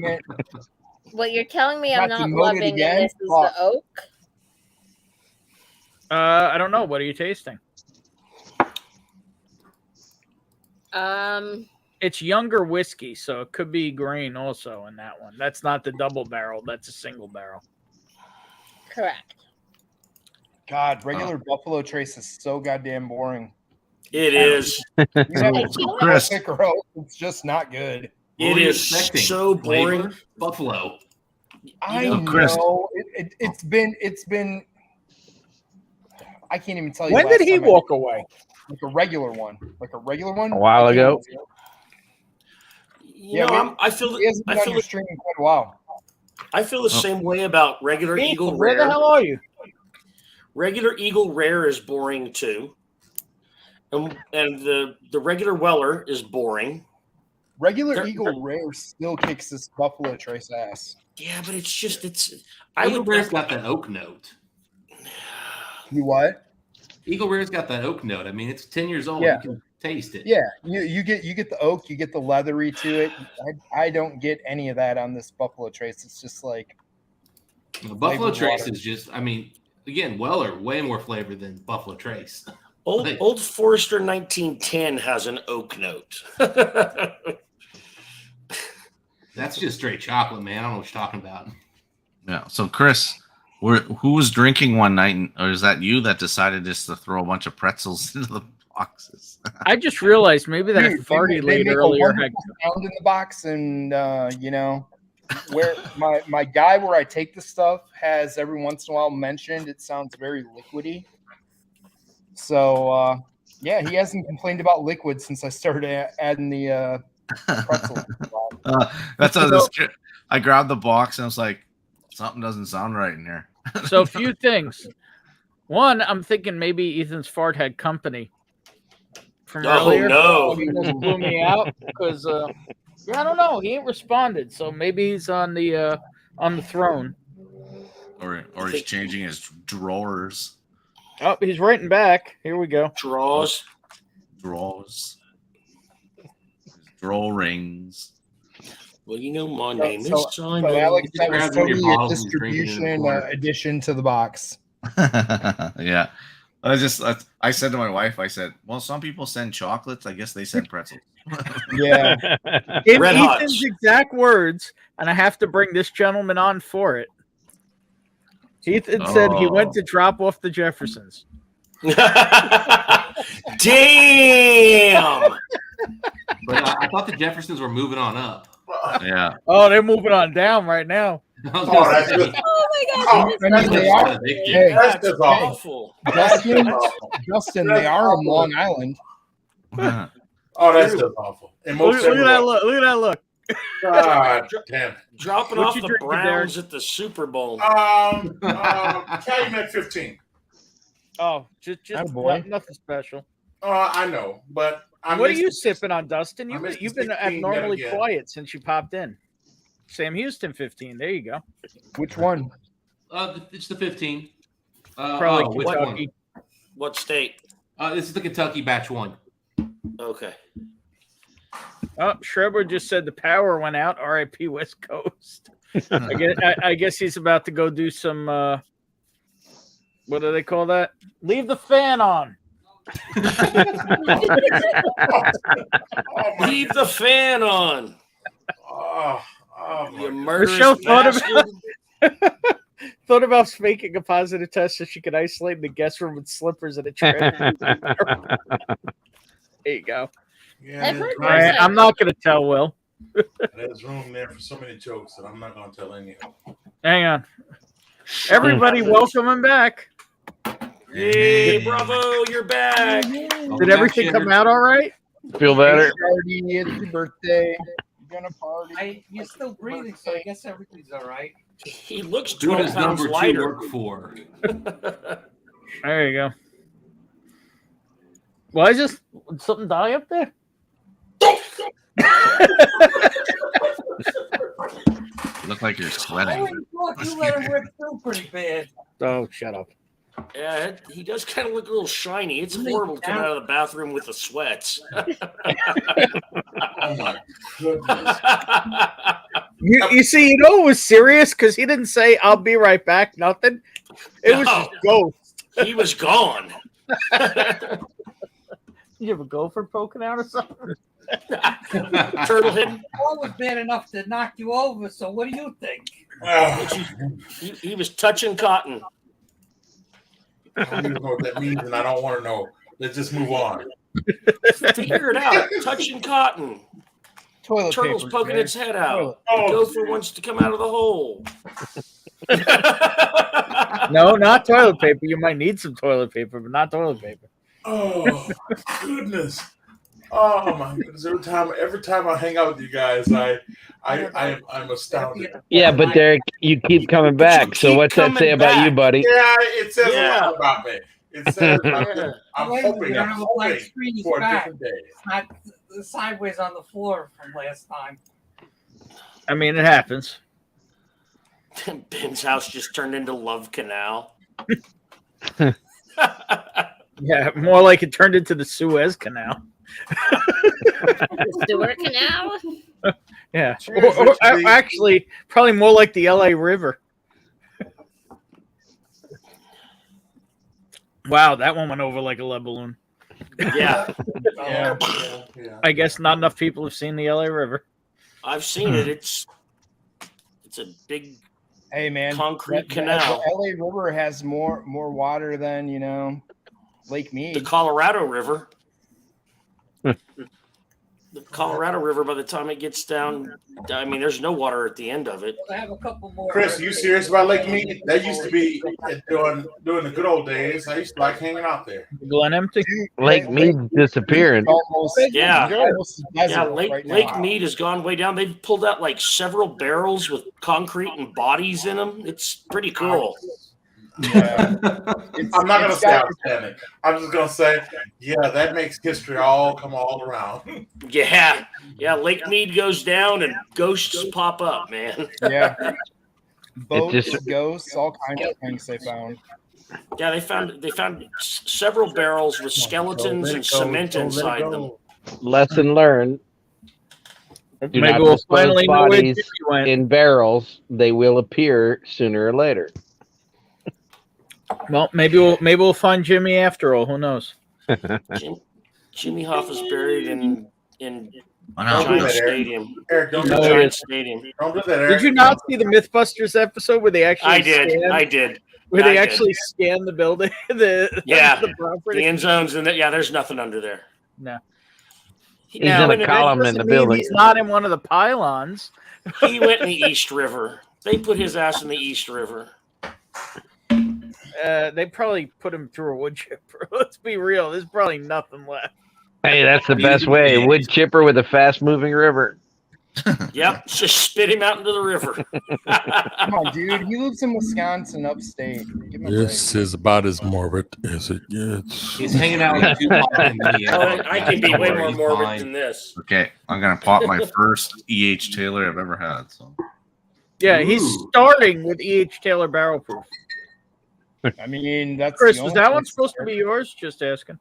it. what you're telling me I'm Got not demoted loving again? in this is Fuck. the oak. I don't know. What are you tasting? It's younger whiskey, so it could be grain also in that one. That's not the double barrel. That's a single barrel. Correct. God, regular Buffalo Trace is so goddamn boring. It is. You have Hey, to Chris. pick her out. It's just not good. What It were you is expecting? so boring. Flavor? Buffalo. I know, Chris. know. It's been. I can't even tell you. When last did he time I walk away? Like a regular one. A while I can't ago. even- You Yeah, know, I feel He hasn't been on your stream in quite a while. I feel the same way about regular Eagle Where the Rare. hell are you? Regular Eagle Rare is boring too, and the regular Weller is boring. Regular They're- Eagle Rare still kicks this Buffalo Trace ass. Yeah, but it's. Eagle Rare's got that oak note. You what? Eagle Rare's got that oak note. I mean, it's 10 years old. Yeah. You can taste it. Yeah, you get the oak, you get the leathery to it. I don't get any of that on this Buffalo Trace. It's just like The Buffalo flavored Trace water. is just, I mean, again, Weller, way more flavor than Buffalo Trace. Old Forester 1910 has an oak note. That's just straight chocolate, man. I don't know what you're talking about. Yeah. So, Chris, who was drinking one night, or is that you that decided just to throw a bunch of pretzels into the boxes? I just realized maybe that Dude, farty they late make a earlier wonderful had sound in the box, and where my guy where I take the stuff has every once in a while mentioned it sounds very liquidy. So yeah, he hasn't complained about liquid since I started adding the pretzels. That's how this. I grabbed the box and I was like, something doesn't sound right in here. So a few things. One, I'm thinking maybe Ethan's fart had company from Oh, earlier. no. He just blew me out because yeah, I don't know. He ain't responded, so maybe he's on the throne. Or he's changing his drawers. Oh, he's writing back. Here we go. Draws. Drawers. Draw rings. Well, you know, my name So, is Simon. Alex, that was grabs one of your totally a bottles and drinks it in the distribution corner. addition to the box. Yeah. I said to my wife, I said, well, some people send chocolates. I guess they send pretzels. Yeah. In Red Hots. Ethan's exact words, and I have to bring this gentleman on for it. Ethan said he went to drop off the Jeffersons. Damn. But I thought the Jeffersons were moving on up. Yeah. Oh, they're moving on down right now. I was Oh, gonna that's say, just, Oh my oh, god. that's They just are- awful. Hey, That's That's just awful. awful. Justin, they are in Long Island. Oh, that's just awful. In Look, most look at that everywhere. look. Look at that look. God damn. Dropping What off you the drinking, Browns at the Super Bowl. Calumet 15. Oh, just Attaboy. nothing special. I know, but I What are missed you it. sipping on, Dustin? I missed You've the been 16 yet abnormally again. quiet since you popped in. Sam Houston 15. There you go. Which one? It's the 15. Probably which one? Kentucky. What state? This is the Kentucky batch 1. Okay. Oh, Schreber just said the power went out. R.I.P. West Coast. I guess he's about to go do some. What do they call that? Leave the fan on. Leave the fan on. You murderous Michelle bastard. thought about making a positive test so she could isolate in the guest room with slippers and a trash. There you go. Yeah, I've heard All right, I'm not going to tell Will. there's room there for so many jokes that I'm not going to tell any of them. Hang on. Everybody, welcome him back. Hey, bravo, you're back. Did everything come out all right? Feel better? Party, it's your birthday. You're gonna party. You're still breathing, so I guess everything's all right. He looks Who 12 does pounds number 2 lighter. work for? There you go. Why is this? Something die up there? You look like you're sweating. You let him rip through pretty bad. Oh, shut up. Yeah, he does kind of look a little shiny. It's horrible coming out of the bathroom with the sweats. Oh my goodness. You see, you know it was serious because he didn't say, I'll be right back, nothing. It was just ghost. He was gone. You have a gopher poking out or something? Turtle hidden. Ball was bad enough to knock you over, so what do you think? He was touching cotton. I don't even know what that means, and I don't want to know. Let's just move on. Figure it out. Touching cotton. Toilet Turtle's paper, poking man. its head out. Oh. The gopher wants to come out of the hole. No, not toilet paper. You might need some toilet paper, but not toilet paper. Oh goodness! Oh my goodness! Every time I hang out with you guys, I'm astounded. Yeah, but Derek, you keep coming back. So keep what's that say coming about back. you, buddy? Yeah, it says Yeah. a lot about me. It says about me. I'm Wait, hoping you don't have a black screen, he's for a back. different day. It's not sideways on the floor from last time. I mean, it happens. Ben's house just turned into Love Canal. Yeah, more like it turned into the Suez Canal. Stewart Canal. Yeah. Cheers, Richie. Actually, probably more like the LA River. Wow, that one went over like a lead balloon. Yeah, Yeah. I guess not enough people have seen the LA River. I've seen it. It's a big Hey man, concrete the canal. LA River has more water than Lake Mead. The Colorado River. The Colorado River, by the time it gets down, I mean, there's no water at the end of it. I have a couple more. Chris, you serious about Lake Mead? That used to be during the good old days. I used to like hanging out there. Glen Empty. Lake Mead disappearing. Almost, Yeah. almost a desert Yeah, right now. Lake Mead has gone way down. They've pulled out like several barrels with concrete and bodies in them. It's pretty cool. Yeah. I'm not gonna say outstanding. I'm just gonna say, yeah, that makes history come all around. Yeah. Yeah, Lake Mead goes down and ghosts pop up, man. Yeah. Boats, just- ghosts, all kinds of things they found. Yeah, they found several barrels with skeletons and cement inside them. Lesson learned. Do Maybe not we'll dispose finally know where bodies Jimmy went. in barrels. They will appear sooner or later. Well, maybe we'll find Jimmy after all. Who knows? Jimmy Hoffa's buried in I know. Giant Eric. Stadium. Eric, don't do No, that. it Giant is. Stadium. Don't do that, Eric. Did you not see the MythBusters episode where they actually I did. scanned, I did. where they I did. actually scanned the building, the Yeah. the The property? end zones and yeah, there's nothing under there. No. He's in a that column in doesn't the mean building. He's not in one of the pylons. He went in the East River. They put his ass in the East River. They probably put him through a wood chipper. Let's be real. There's probably nothing left. Hey, that's the best way. Wood chipper with a fast-moving river. Yep, just spit him out into the river. Come on, dude. He lives in Wisconsin, upstate. Give him a This is about as morbid as it gets. He's hanging out with Tupac and me. I can be way more He's morbid fine. than this. Okay, I'm gonna pop my first EH Taylor I've ever had. So Yeah, he's Ooh. starting with E.H. Taylor Barrel Proof. I mean, that's Chris, the was only that one place supposed to be yours? Just asking.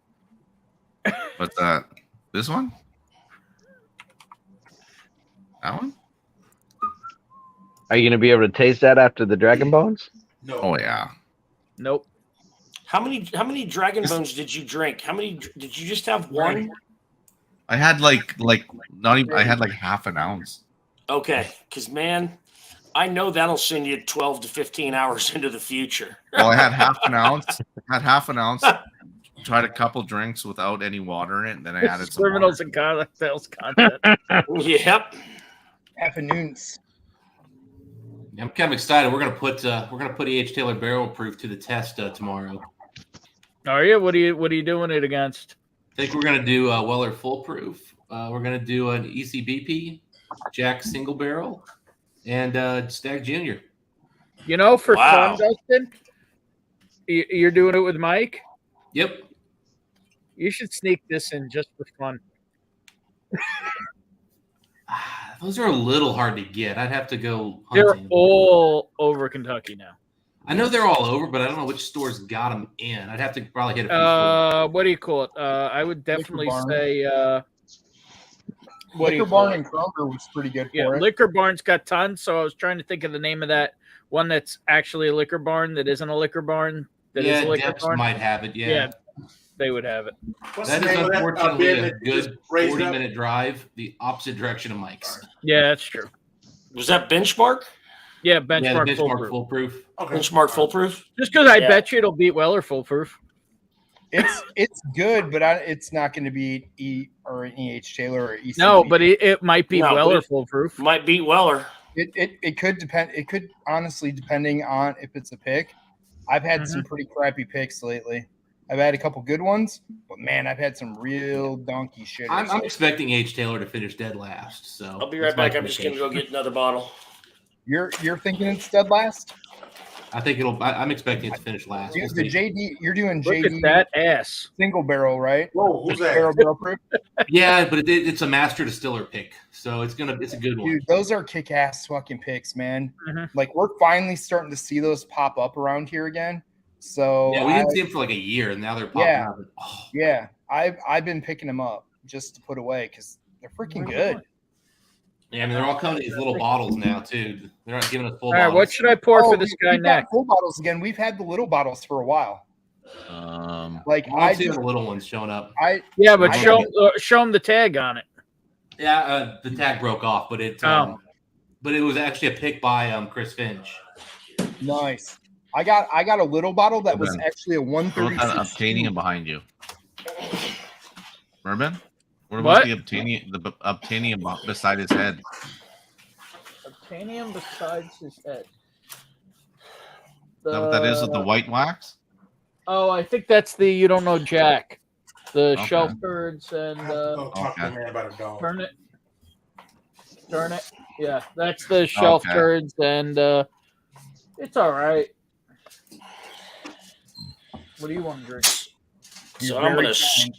What's that? This one? That one? Are you going to be able to taste that after the Dragon Bones? No. Oh yeah. Nope. How many Dragon Bones did you drink? How many did you just have one? I had like not even. I had like half an ounce. Okay, because man, I know that'll send you 12 to 15 hours into the future. Well, I had half an ounce. Tried a couple drinks without any water in it, and then I added some Criminals water. and cocktails content. Yep. half an ounce. I'm kind of excited. We're gonna put E.H. Taylor Barrel Proof to the test tomorrow. Are you? What are you doing it against? I think we're gonna do Weller Full Proof. We're gonna do an ECBP, Jack Single Barrel, and Stag Junior. You know, for Wow. fun, Dustin, you're doing it with Mike. Yep. You should sneak this in just for fun. Those are a little hard to get. I'd have to go They're hunting. all over Kentucky now. I know they're all over, but I don't know which stores got them in. I'd have to probably hit a few stores. What do you call it? I would definitely Barn. say. What do you Liquor call Barn it? and Kroger was pretty good Yeah, for it. Liquor Barn's got tons. So I was trying to think of the name of that one that's actually a liquor barn that isn't a liquor barn. That is Yeah, a liquor Depps barn. might have it. Yeah. They would have it. What's That the is name of that unfortunately bin a that you just good raised up? 40-minute drive the opposite direction of Mike's. Yeah, that's true. Was that Benchmark? Yeah, Yeah, benchmark, the foolproof. Benchmark Foolproof. Okay. Benchmark Foolproof? Just because I Yeah. bet you it'll beat Weller foolproof. It's good, but it's not going to be an EH Taylor or ECB. No, but it might be No, but Weller it- foolproof. Might beat Weller. It could depend. It could honestly, depending on if it's a pick. I've had some pretty crappy picks lately. I've had a couple good ones, but man, I've had some real donkey shit. I'm expecting H. Taylor to finish dead last. So I'll be right that's my back. I'm just going to go get another bottle. You're thinking it's dead last? I think I'm expecting it to finish last. The JD, you're doing Look JD at that ass. single barrel, right? Whoa, who's that? Barrel proof. Yeah, but it's a master distiller pick, so it's a good one. Dude, those are kick-ass fucking picks, man. Mhm. Like we're finally starting to see those pop up around here again. So Yeah, we didn't see them for like a year, and now they're popping Yeah. up. Oh, yeah, I've been picking them up just to put away because they're freaking good. yeah, I mean they're all coming in these little bottles now too. They're not giving us full All right, bottles. what should I pour for Oh, this guy we've got next? full bottles again. We've had the little bottles for a while. Like I I don't see just, the little ones showing up. Yeah, but I- show him the tag on it. Yeah, the tag broke off, but it was actually a pick by Chris Finch. nice. I got a little bottle that was Mervin. actually a What 136. about that obtainium behind you? Mervin? What What? about the obtainium beside his head? Titanium besides his head. Is that what that is with the white wax? Oh, I think that's the You Don't Know Jack. The Okay. shelf birds and Go talk to Okay. the man about a dog. turn it. Yeah, that's the shelf Okay. birds and it's all right. What do you want to drink? So I'm going to.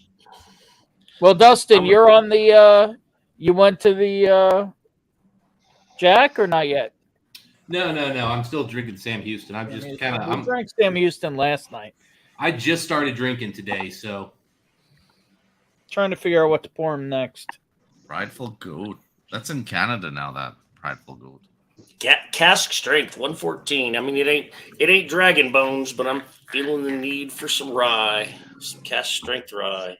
Well, Dustin, you're on the you went to the Jack or not yet? No. I'm still drinking Sam Houston. I'm just kind We of. drank Sam Houston last night. I just started drinking today, so Trying to figure out what to pour him next. Prideful Goat. That's in Canada now, that Prideful Goat. Cask strength 114. I mean, it ain't Dragon Bones, but I'm feeling the need for some rye, some cask strength rye.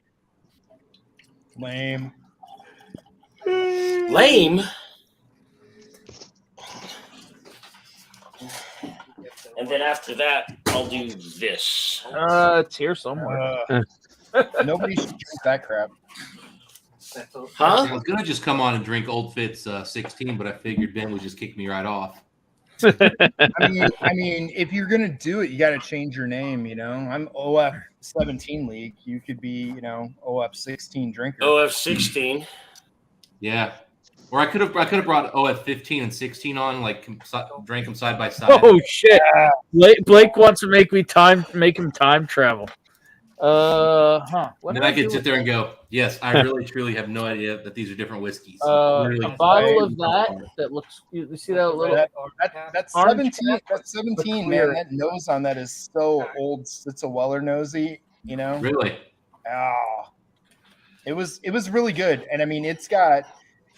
Lame. Lame. And then after that, I'll do this. It's here somewhere. Nobody should drink that crap. Huh? I was gonna just come on and drink Old Fitz 16, but I figured Ben would just kick me right off. I mean, if you're gonna do it, you got to change your name. You know, I'm OF 17 league. You could be, OF 16 drinker. OF 16. Yeah, or I could have brought OF 15 and 16 on, like drank them side by side. Oh shit! Blake wants to make him time travel. What And did then I do could sit with there and that? go, yes, I really truly have no idea that these are different whiskeys. A Really. bottle of that looks. You see that little That's orange 17. cap That's 17, clear. man. That nose on that is so old. It's a Weller nosy, you know. Really? Oh, it was really good, and I mean, it's got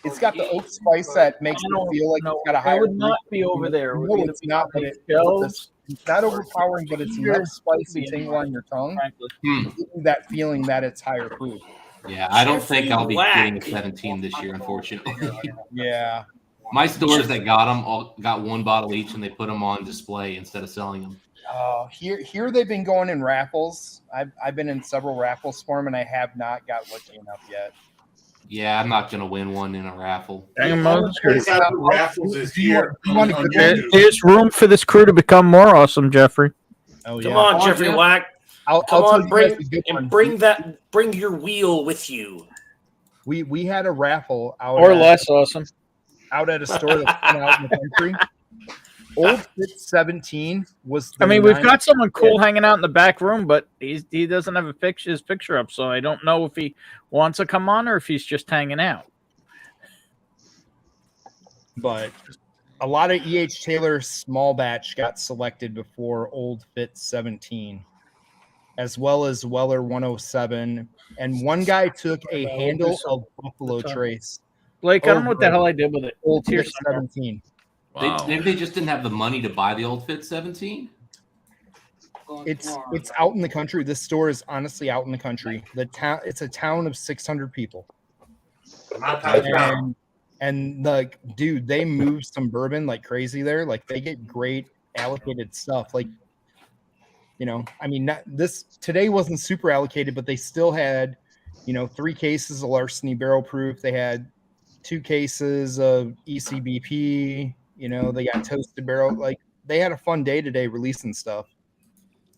the oak spice that makes it feel like it's got a higher. It would not be over there. It would No, either it's be not. on But the it's shelves not overpowering, but it's enough spice and tingle on your tongue frankly. to give you that feeling that it's higher proof. Yeah, I don't think I'll be Whack. getting a 17 this year, unfortunately. Yeah. My stores that got them all got one bottle each, and they put them on display instead of selling them. Here they've been going in raffles. I've been in several raffles for them, and I have not got lucky enough yet. Yeah, I'm not gonna win one in a raffle. Raffles is here. There's room for this crew to become more awesome, Jeffrey. Oh, Come on, Jeffrey Whack. I'll Come tell on, you guys a good one. bring your wheel with you. We had a raffle out Or less awesome. out at a store that's been out in the country. Old Fit 17 was. I mean, we've got someone cool hanging out in the back room, but he doesn't have his picture up, so I don't know if he wants to come on or if he's just hanging out. But a lot of E.H. Taylor small batch got selected before Old Fit 17, as well as Weller 107, and one guy took a handle of Buffalo Trace. Blake, I don't know what the hell I did with it. Old It's here Fit somewhere. 17. Maybe they just didn't have the money to buy the old Fit 17. It's out in the country. This store is honestly out in the country. It's a town of 600 people. And like, dude, they move some bourbon like crazy there. Like, they get great allocated stuff. Like, you know, I mean, today wasn't super allocated, but they still had, 3 cases of larceny barrel proof. They had 2 cases of ECBP. They got toasted barrel. Like, they had a fun day today releasing stuff.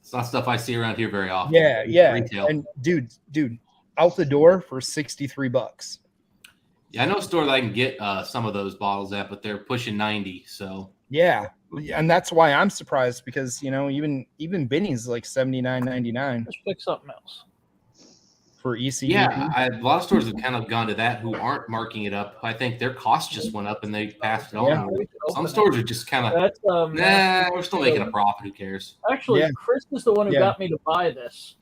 It's not stuff I see around here very often. Yeah. Retail. And dude, out the door for $63. Yeah, I know a store that I can get some of those bottles at, but they're pushing 90. So yeah, and that's why I'm surprised because even Benny's like $79.99. Let's pick something else for ECB. Yeah, a lot of stores have kind of gone to that who aren't marking it up. I think their cost just went up and they passed it on. Some stores are just kind of we're still making a profit. Who cares? Actually, Chris is the one who got me to buy this.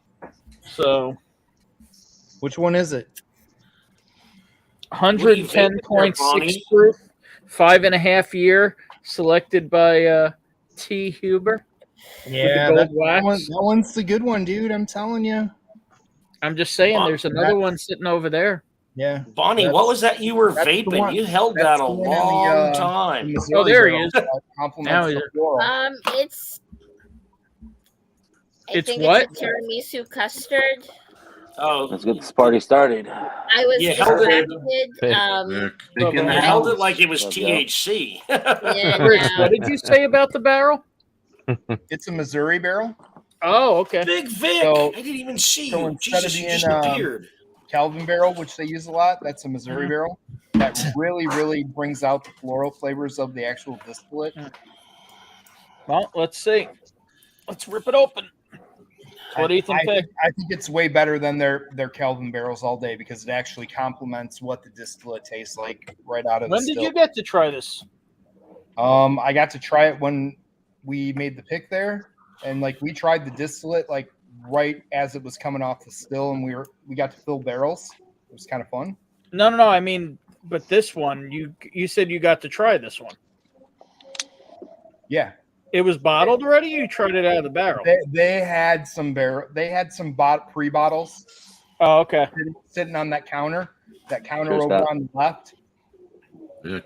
So, which one is it? 110.6 proof, 5.5 year, selected by T. Huber. Yeah, that one's the good one, dude. I'm telling you. I'm just saying, there's another one sitting over there. Yeah, Bonnie, what was that you were vaping? You held that a long time. Oh, there he is. Now It's. I It's think what? It's a tiramisu custard. Oh, let's get this party started. I was distracted. I held it like it was THC. Chris, what did you say about the barrel? It's a Missouri barrel. Oh, okay. Big Vic. So- I didn't even see So you. instead Jesus, of you being just appeared. Calvin barrel, which they use a lot, that's a Missouri barrel. That really, really brings out the floral flavors of the actual distillate. Well, let's see. Let's rip it open. What do you think, Vic? I think it's way better than their Calvin barrels all day because it actually complements what the distillate tastes like right out of the When did still. you get to try this? I got to try it when we made the pick there, and like we tried the distillate like right as it was coming off the still, and we got to fill barrels. It was kind of fun. No. I mean, but this one, you said you got to try this one. Yeah. It was bottled already. You tried it out of the barrel. They had some pre-bottles. Oh, okay. Sitting on that counter Cheers, over Scott. on the left. Vic,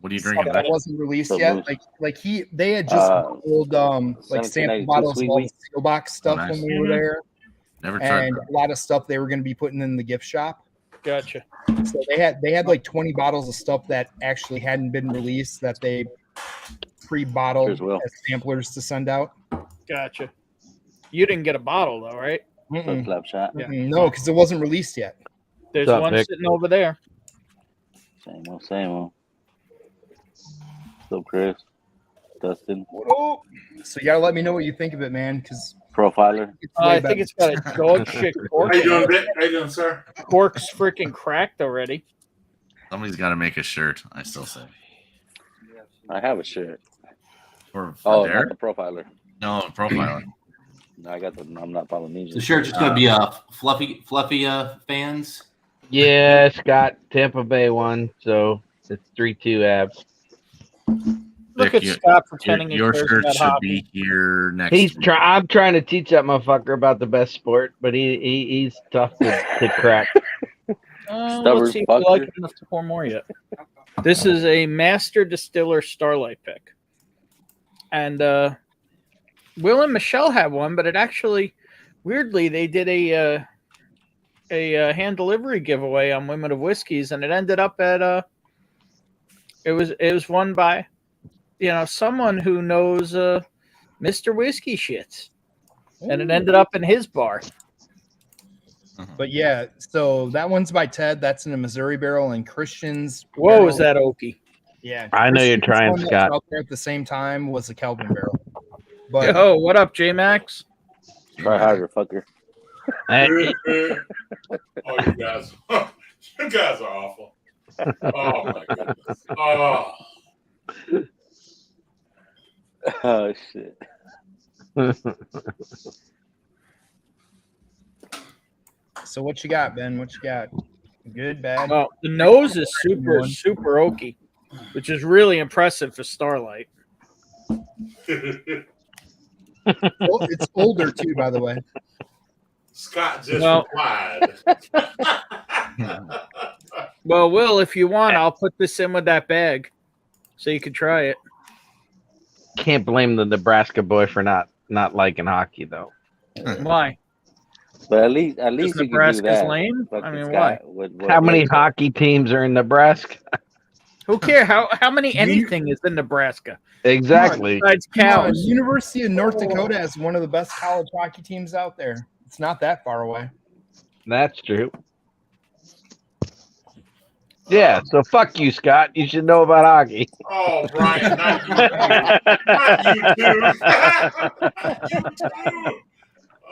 what are you Stuff drinking? that Vic? wasn't released So yet. loose. They had just pulled like 1792 sample bottles of all the sweet seal box stuff nice. when we were there, Never tried and that. a lot of stuff they were going to be putting in the gift shop. Gotcha. So they had like 20 bottles of stuff that actually hadn't been released that they pre-bottled Cheers, Will. as samplers to send out. Gotcha. You didn't get a bottle though, right? Mm-mm. Flip shot. Yeah. No, because it wasn't released yet. There's What's up, one Vic? sitting over there. Same old, same old. What's up, Chris? What's Dustin? Oh, so you gotta let me know what you think of it, man. Because Profiler. I think it's got a dog shit cork. How you doing, Vic? How you doing, sir? Cork's freaking cracked already. Somebody's got to make a shirt. I still say. I have a shirt. For not Derek? the Profiler. No, Profiler. No, I got the. I'm not Polynesian. The shirt's just gonna be fluffy fans. Yeah, Scott, Tampa Bay won, so it's 3-2 Abs. Look Vic, at Scott pretending your he cares shirt about should hockey. be here next week. I'm trying to teach that motherfucker about the best sport, but he's tough to crack. Let's see if we like it enough to pour more yet. This is a Master Distiller Starlight pick. And Will and Michelle have one, but it actually, weirdly, they did a hand delivery giveaway on Women of Whiskeys, and it ended up at it was won by someone who knows Mr. Whiskey Shits, and it ended up in his bar. But yeah, so that one's by Ted. That's in a Missouri barrel, and Christian's. Whoa, barrel, is that oaky? Yeah, I know you're Christian's trying, one that's Scott. Out there at the same time was a Kelvin barrel. But Yo, what up, J Max? Try harder, fucker. Oh, you guys are awful. Oh my goodness. Oh. Oh shit. So what you got, Ben? What you got? Good, bad? Well, the nose is super oaky, which is really impressive for Starlight. It's older too, by the way. Scott just replied. Well, Will, if you want, I'll put this in with that bag so you can try it. Can't blame the Nebraska boy for not liking hockey, though. Why? But at least you Nebraska's can do that. lame? Fucking I mean, Scott, why? How many hockey teams are in Nebraska? Who cares? How many anything is in Nebraska? Exactly. Besides Come on, cows. University of North Dakota has one of the best college hockey teams out there. It's not that far away. That's true. Yeah, so fuck you, Scott. You should know about hockey. Oh, Brian, not you. Not you, dude. You too.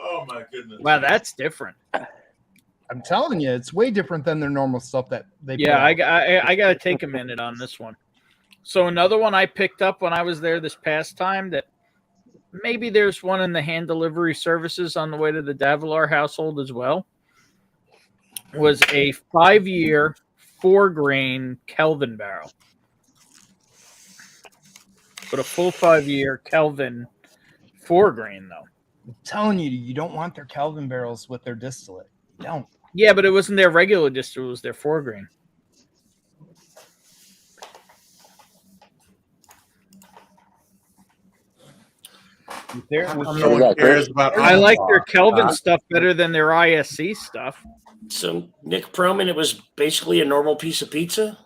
Oh my goodness. Wow, that's different. I'm telling you, it's way different than their normal stuff that they. Yeah, put out. I got to take a minute on this one. So another one I picked up when I was there this past time that maybe there's one in the hand delivery services on the way to the Davilar household as well, was a 5-year 4-grain Kelvin barrel. But a full 5-year Kelvin 4-grain though. I'm telling you, you don't want their Kelvin barrels with their distillate. You don't. Yeah, but it wasn't their regular distillate, it was their 4-grain. I like their Kelvin stuff better than their ISC stuff. So Nick Proman, it was basically a normal piece of pizza.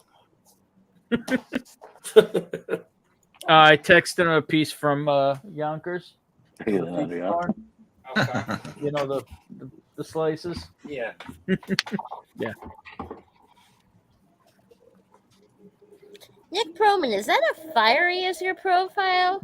I texted him a piece from Yonkers. You know the slices. Yeah. Yeah. Nick Proman, is that a fiery as your profile?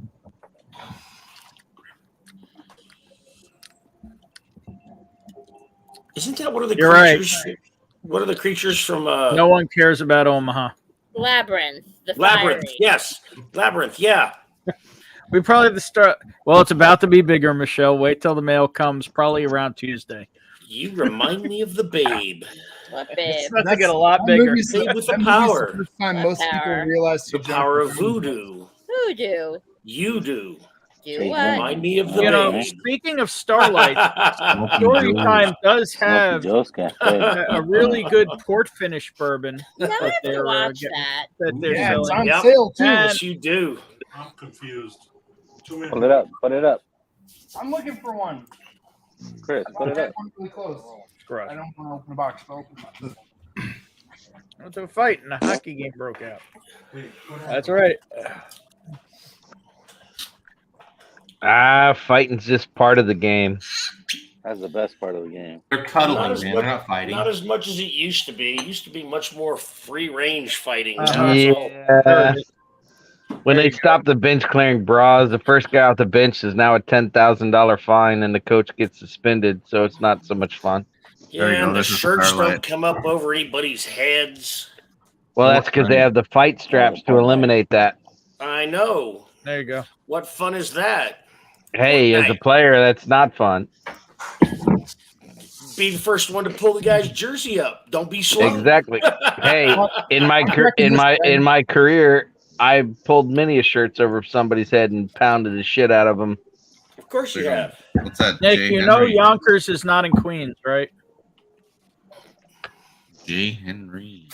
Isn't that one of the You're creatures? right. One of the creatures from No one cares about Omaha. Labyrinth. The Labyrinth? fiery. Yes, Labyrinth. Yeah. We probably have to start. Well, it's about to be bigger, Michelle. Wait till the mail comes, probably around Tuesday. You remind me of the Babe. What babe? It's about to get a lot bigger. Babe with the power. The first time What most power? people realize The power of voodoo. Voodoo. You do. Do what? Remind me of the You know, Babe. speaking of Starlight, Storytime does have a really good port finish bourbon Now I that have to they're watch getting- that. that they're Yeah, it's selling. on sale too. Yes, you do. I'm confused. Too many. Put it up. Put it up. I'm looking for one. Chris, put it up. One really close. Gross. I don't want to open the box. But open it. What's a fight and the hockey game broke out. That's right. Fighting's just part of the game. That's the best part of the game. They're cuddling, Not as man. much- They're not fighting. Not as much as it used to be. It used to be much more free range fighting. Uh-huh. Now it's all Yeah. When they stop the bench clearing bras, the first guy off the bench is now a $10,000 fine, and the coach gets suspended. So it's not so much fun. Yeah, and the shirts don't come up over anybody's heads. Well, that's because they have the fight straps to eliminate that. I know. There you go. What fun is that? Hey, as a player, that's not fun. Be the first one to pull the guy's jersey up. Don't be slow. Exactly. Hey, in my career, I pulled many shirts over somebody's head and pounded the shit out of them. Of course you have. What's that? Nick, Jay you know Henry? Yonkers is not in Queens, right? Jay Henry.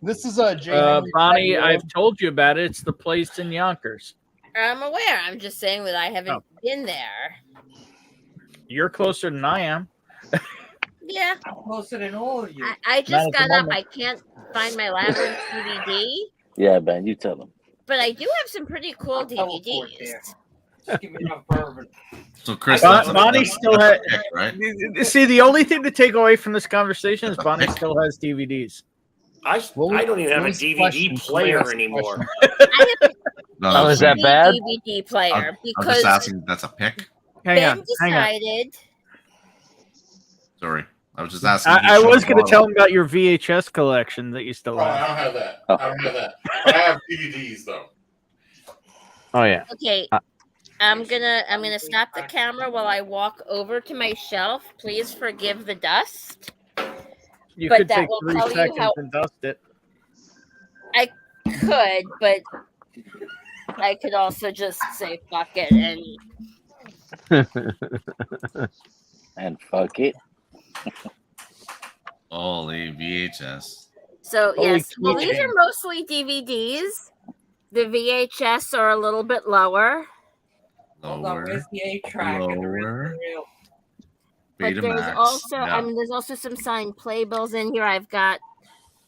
This is a Jay Bonnie, I've told you about it. It's the place in Yonkers. I'm aware. I'm just saying that I haven't been there. You're closer than I am. Yeah. I'm closer than all of you. I Not just at the got up. moment. I can't find my Labyrinth DVD, Yeah, Ben, you tell them. but I do have some pretty cool DVDs. Just give me enough bourbon. So Chris, Bonnie still has. right? See, the only thing to take away from this conversation is Bonnie still has DVDs. I don't even have a DVD player anymore. Oh, is that bad? DVD player I'm just because asking. That's a pick. Ben decided. Sorry, I was just asking. I was going to tell him about your VHS collection that you still Oh, I have. don't have that. I don't have that. But I have DVDs though. Oh yeah. Okay, I'm gonna stop the camera while I walk over to my shelf. Please forgive the dust. You But could that take will 3 tell you seconds how- and dust it. I could, but I could also just say fuck it And fuck it. Holy VHS. So Holy yes, well these keychain. are mostly DVDs. The VHS are a little bit lower, Hold on, where's the 8-track and the Lower. reel? but there's Betamax. also Yeah. there's also some signed playbills in here. I've got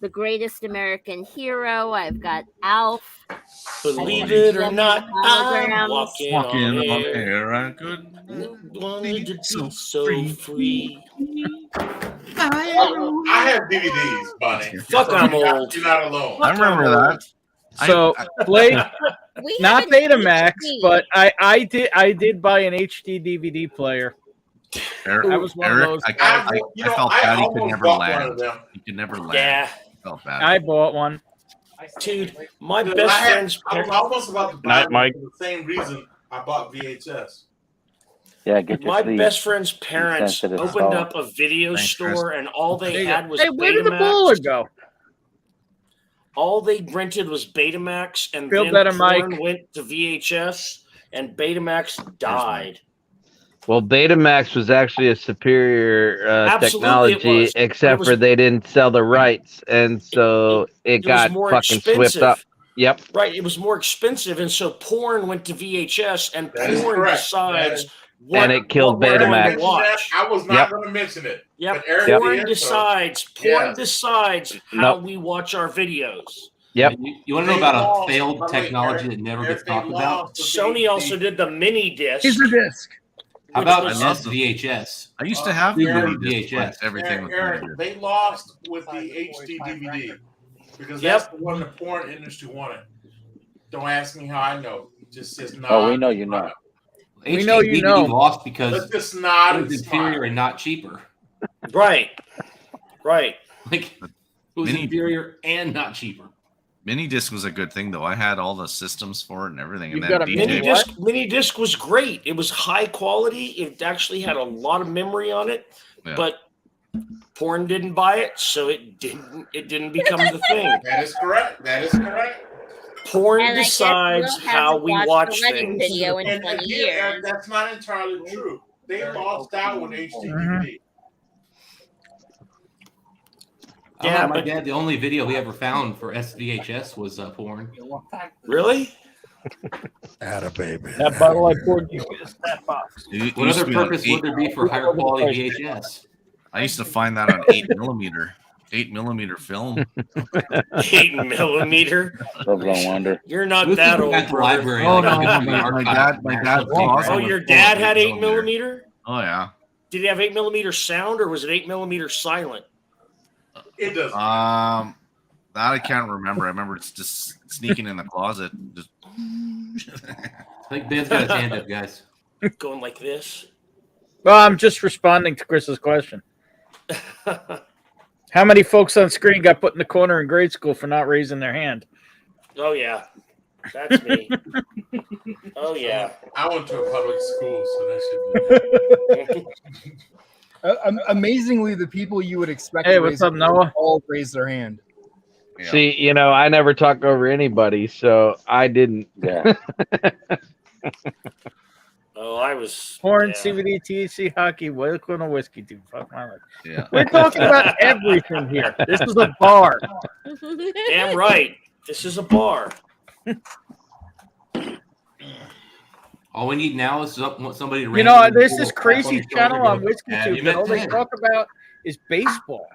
The Greatest American Hero. I've got Alf. Believe it or I've not, got I'm holograms. walking Walking on on air. air, I couldn't Wanted to be so so free. I have DVDs, Bonnie. Fuck, I'm old. You're not alone. I remember that. So, Blake, We not have an Betamax, HD. but I did buy an HD DVD player. Eric, I was one of those. I You know, felt I bad he could almost never bought one of land. them. He could never land. Yeah, I felt bad. I bought one. dude, my Dude, best I had- friend's I was parents. almost about to buy Night, them Mike. for the same reason I bought VHS. Yeah, get your My sleep. best friend's parents Sensitive opened soul. up a video Thanks, Chris. store, and all There they you had go. was Hey, where did the bowler Betamax. go? All they rented was Betamax, and Feel then better, porn Mike. went to VHS, and Betamax died. Well, Betamax was actually a superior Absolutely it technology, was. But it except was- for they didn't sell the rights, and so it was got more fucking expensive. swept up. Yep. Right, it was more expensive, and so porn went to VHS, and That is porn correct. decides That what, And it killed what we're going Betamax. to watch. I was not Yep. going to mention it. Yep, But Eric porn did, so- decides. Porn Yes. decides how Nope. we watch our videos. Yep. You want to know about a lost- failed by the way, technology Eric- that never Eric, gets they talked about? lost the Sony also did the mini disc. Here's the disc. How which about was- I love the- VHS? I used to have Eric, the mini disc VHS. with everything with Eric, mini disc. they lost with the HD DVD because Yep. that's the one the porn industry wanted. Don't ask me how I know. It just says no. Oh, we know you know. We know you know. lost because Let's just nod it and was inferior smile. and not cheaper. Right, right. Like it was Mini- inferior and not cheaper. Mini disc was a good thing though. I had all the systems for it and everything. And You've then got a DJ Mini mini what? disc, mini disc was great. It was high quality. It actually had a lot of memory on it, Yeah. but porn didn't buy it, so it didn't become the thing. That is correct. That is correct. Porn And I guess decides we'll how have to we watch watch the wedding things. video in And 20 again, years. Eric, that's not entirely true. They lost out with HD DVD. Yeah, my but- dad, the only video he ever found for SVHS was porn. Really? Atta baby. That bottle I poured you is that box. It What used other to be on purpose 8 would there be for higher quality VHS? I used to find that on 8mm. 8mm film. 8mm. Love Long Wonder. You're not This that is old. at the brother. library. Oh, like, no, I'm gonna be my archived. dad's closet Oh, was your full dad of had 8mm. 8mm? Oh yeah. Did he have 8mm sound, or was it 8mm silent? It does. That I can't remember. I remember it's just sneaking in the closet. Just I think Ben's got his hand up, guys. Going like this. Well, I'm just responding to Chris's question. How many folks on screen got put in the corner in grade school for not raising their hand? Oh yeah, that's me. Oh yeah. I went to a public school, so that should be. Amazingly, the people you would expect Hey, to what's raise up, their hand Noah? all raise their hand. Yeah. See, I never talk over anybody, so I didn't. Yeah. Oh, I was. Porn, yeah. CBD, THC, hockey, what kind of whiskey, dude? Fuck my life. Yeah. We're talking about everything here. This is a bar. Damn right. This is a bar. All we need now is somebody to. You know, randomly there's pull this a tap crazy on your channel shoulder on and go, Whiskey "Have Tube you that met all they Ted?" talk about is baseball.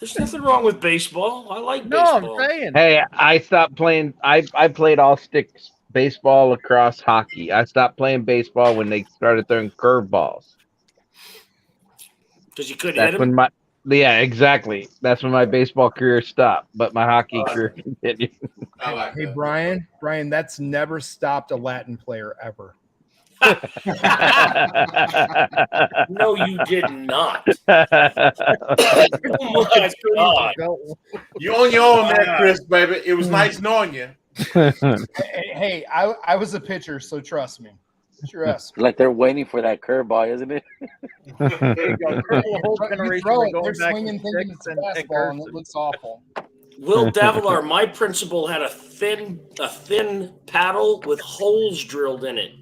There's nothing wrong with baseball. I like No, baseball. I'm saying. Hey, I stopped playing. I played all sticks baseball, lacrosse, hockey. I stopped playing baseball when they started throwing curveballs. Because you couldn't hit That's him. when exactly. That's when my baseball career stopped, but my hockey career continued. I like Hey, that. Brian, that's never stopped a Latin player ever. No, you did not. Oh my God. You on your own there, Chris, baby. It was nice knowing you. Hey, I was a pitcher, so trust me. Trust me. Like they're waiting for that curveball, isn't it? There you go. The whole You generation throw are it, going they're back to swinging thinking it's a sticks and fastball, and it cursive. looks awful. Will Davila, my principal, had a thin paddle with holes drilled in it.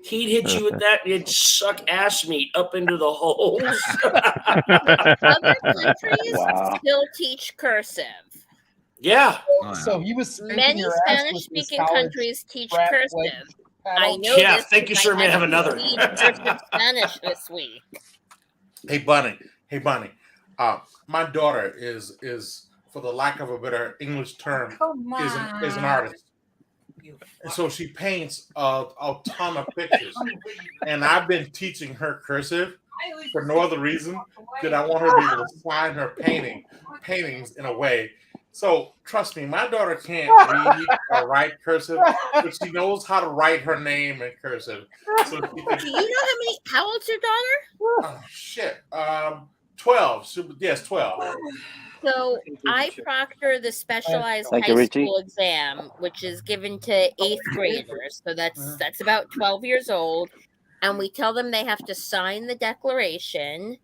He'd hit you with that, and it'd suck ass meat up into the holes. Other countries Wow. still teach cursive. Yeah. So he was spanking Many your ass with Spanish-speaking his college countries teach frat cursive. leg I paddle. know Yeah, this thank you, because sir. I May I had have to another? teach cursive Spanish this week. Hey, Bonnie. My daughter is, for the lack of a better English term, is an artist. And so she paints a ton of pictures. And I've been teaching her cursive for no other reason than I want her to be able to sign her paintings in a way. So trust me, my daughter can't read or write cursive, but she knows how to write her name in cursive. So she can, Do you know how old's your daughter? oh shit. 12. Yes, 12. So I proctor the specialized Thank high you, Richie. school exam, which is given to 8th graders. So that's about 12 years old. And we tell them they have to sign the declaration.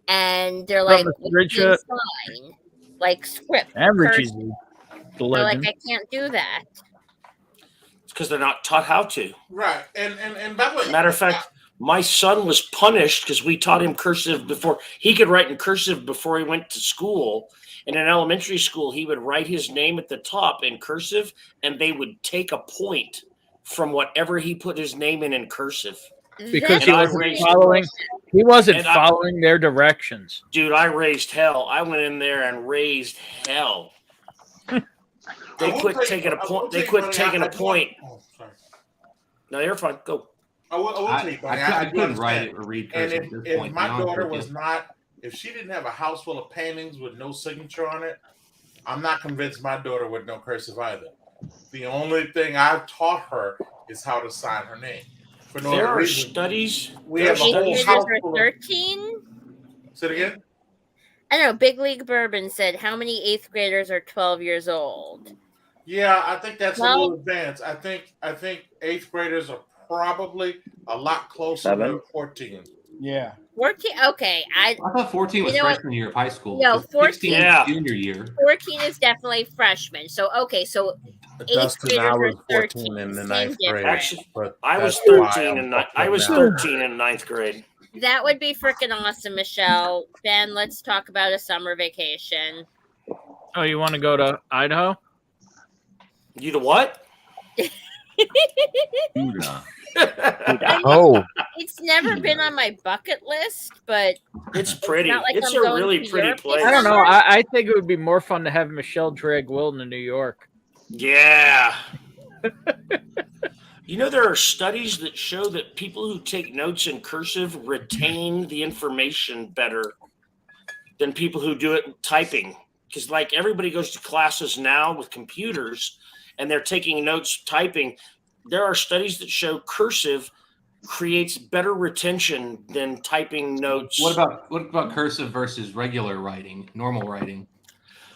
And they're like, what do you sign? Like script. Averages. They're like, I can't do that. It's because they're not taught how to. Right. And by the way, Matter of fact, my son was punished because we taught him cursive before he could write in cursive before he went to school. And in elementary school, he would write his name at the top in cursive, and they would take a point from whatever he put his name in cursive. Because he And wasn't following their directions. Dude, I raised hell. I went in there and raised hell. They quit taking a point. They quit taking a point. No, you're fine. Go. I will tell you, buddy, I do couldn't understand. write it or read And cursive at this if point. my to be honest daughter with was you. not, if she didn't have a house full of paintings with no signature on it, I'm not convinced my daughter would know cursive either. The only thing I've taught her is how to sign her name. For no There other are reason. studies. We have a whole Graders house are full of. 13. Say it again. I don't know. Big League Bourbon said, how many 8th graders are 12 years old? Yeah, I think that's a Well- little advanced. I think 8th graders are probably a lot closer 7? to 14. Yeah. 14? Okay. I thought 14 was You know what? freshman year of high school. No, 16 14 was junior year. 14 is definitely freshman. So, okay. So 8th Dustin, I graders was are 14 13. in the Same 9th grade. difference. Actually, But I was that's why 13 I'm and fucking I was now. 13 in 9th grade. That would be freaking awesome, Michelle. Ben, let's talk about a summer vacation. Oh, you want to go to Idaho? You the what? Oh, It's never been on my bucket list, but It's pretty. not like It's I'm a going really to pretty Europe place. I don't know. I think it would be more fun to have Michelle drag Wilton to New York. Yeah. You know, there are studies that show that people who take notes in cursive retain the information better than people who do it typing. Because, like, everybody goes to classes now with computers, and they're taking notes, typing. There are studies that show cursive creates better retention than typing notes. What about cursive versus regular writing, normal writing?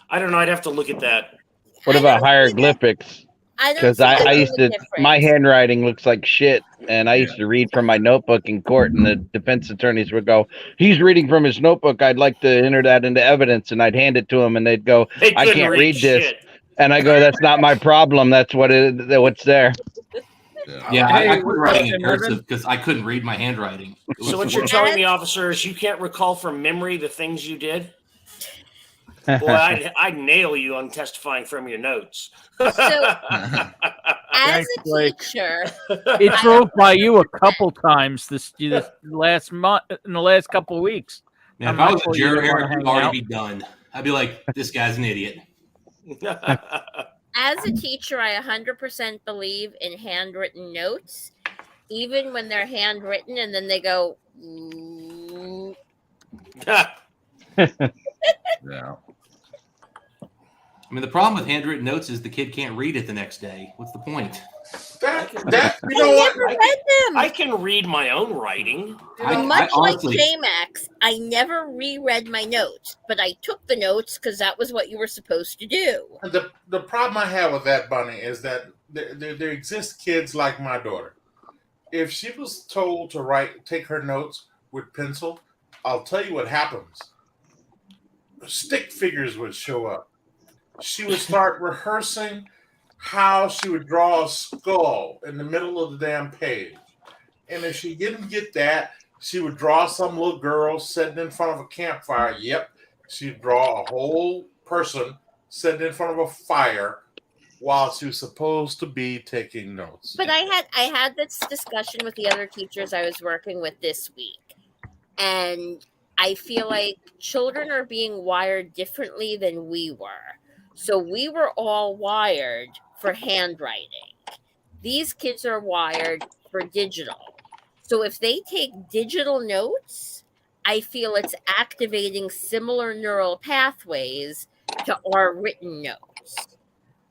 I don't know. I'd have to look at that. What about hieroglyphics? Because I used to, my handwriting looks like shit, and I used to read from my notebook in court, and the defense attorneys would go, "He's reading from his notebook. I'd like to enter that into evidence," and I'd hand it to them, and they'd go, "I can't read this," and I go, "That's not my problem. That's what's there." Yeah, I quit writing in cursive because I couldn't read my handwriting. So what you're telling me, officer, is you can't recall from memory the things you did? Boy, I'd nail you on testifying from your notes. So, as a teacher, it drove by you a couple times this last month, in the last couple of weeks. Man, if I was a juror, Eric would already be done. I'd be like, this guy's an idiot. As a teacher, I 100% believe in handwritten notes, even when they're handwritten and then they go. Yeah. I mean, the problem with handwritten notes is the kid can't read it the next day. What's the point? You know what? I can read my own writing. Much like J-Max, I never reread my notes, but I took the notes because that was what you were supposed to do. The problem I have with that, Bunny, is that there exist kids like my daughter. If she was told to take her notes with pencil, I'll tell you what happens. Stick figures would show up. She would start rehearsing how she would draw a skull in the middle of the damn page. And if she didn't get that, she would draw some little girl sitting in front of a campfire. Yep, she'd draw a whole person sitting in front of a fire while she was supposed to be taking notes. But I had this discussion with the other teachers I was working with this week. And I feel like children are being wired differently than we were. So we were all wired for handwriting. These kids are wired for digital. So if they take digital notes, I feel it's activating similar neural pathways to our written notes.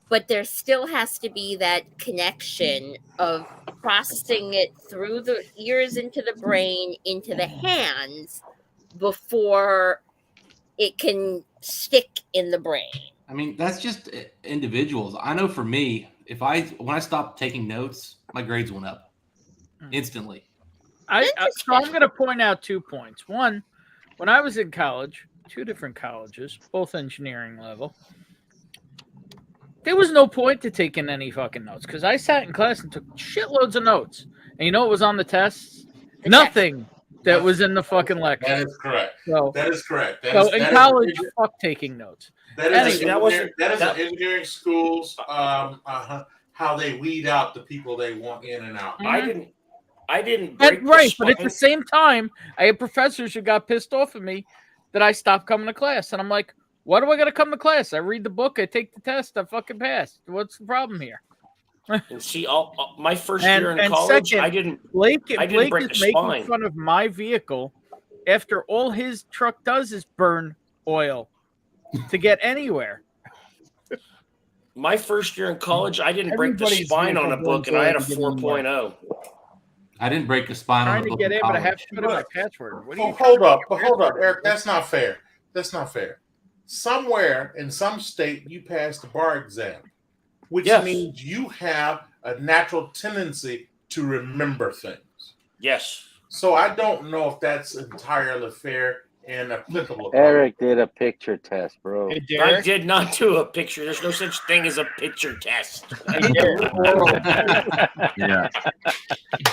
But there still has to be that connection of processing it through the ears into the brain, into the hands, before it can stick in the brain. I mean, that's just individuals. I know for me, when I stopped taking notes, my grades went up instantly. So I'm going to point out 2 points. One, when I was in college, 2 different colleges, both engineering level, there was no point to taking any fucking notes because I sat in class and took shitloads of notes. And you know what was on the tests? Nothing that was in the fucking lecture. That is correct. So, that is correct. In college, fuck taking notes. That is engineering schools. How they weed out the people they want in and out. I didn't. Right, but at the same time, I had professors who got pissed off at me that I stopped coming to class, and I'm like, "Why do I got to come to class? I read the book, I take the test, I fucking passed. What's the problem here?" And see, my first year in college, second, I didn't. Blake break is the spine. making fun of my vehicle after all his truck does is burn oil to get anywhere. My first year in college, I didn't break the spine on a book, and I had a 4.0. I didn't break the spine on a book. Trying to get in, but I have to put in my password. Hold up, Eric. That's not fair. That's not fair. Somewhere in some state, you passed the bar exam, which means you have a natural tendency to remember things. Yes. So I don't know if that's entirely fair and applicable. Eric did a picture test, bro. Hey, I did not do a picture. There's no such thing as a picture test. Yeah.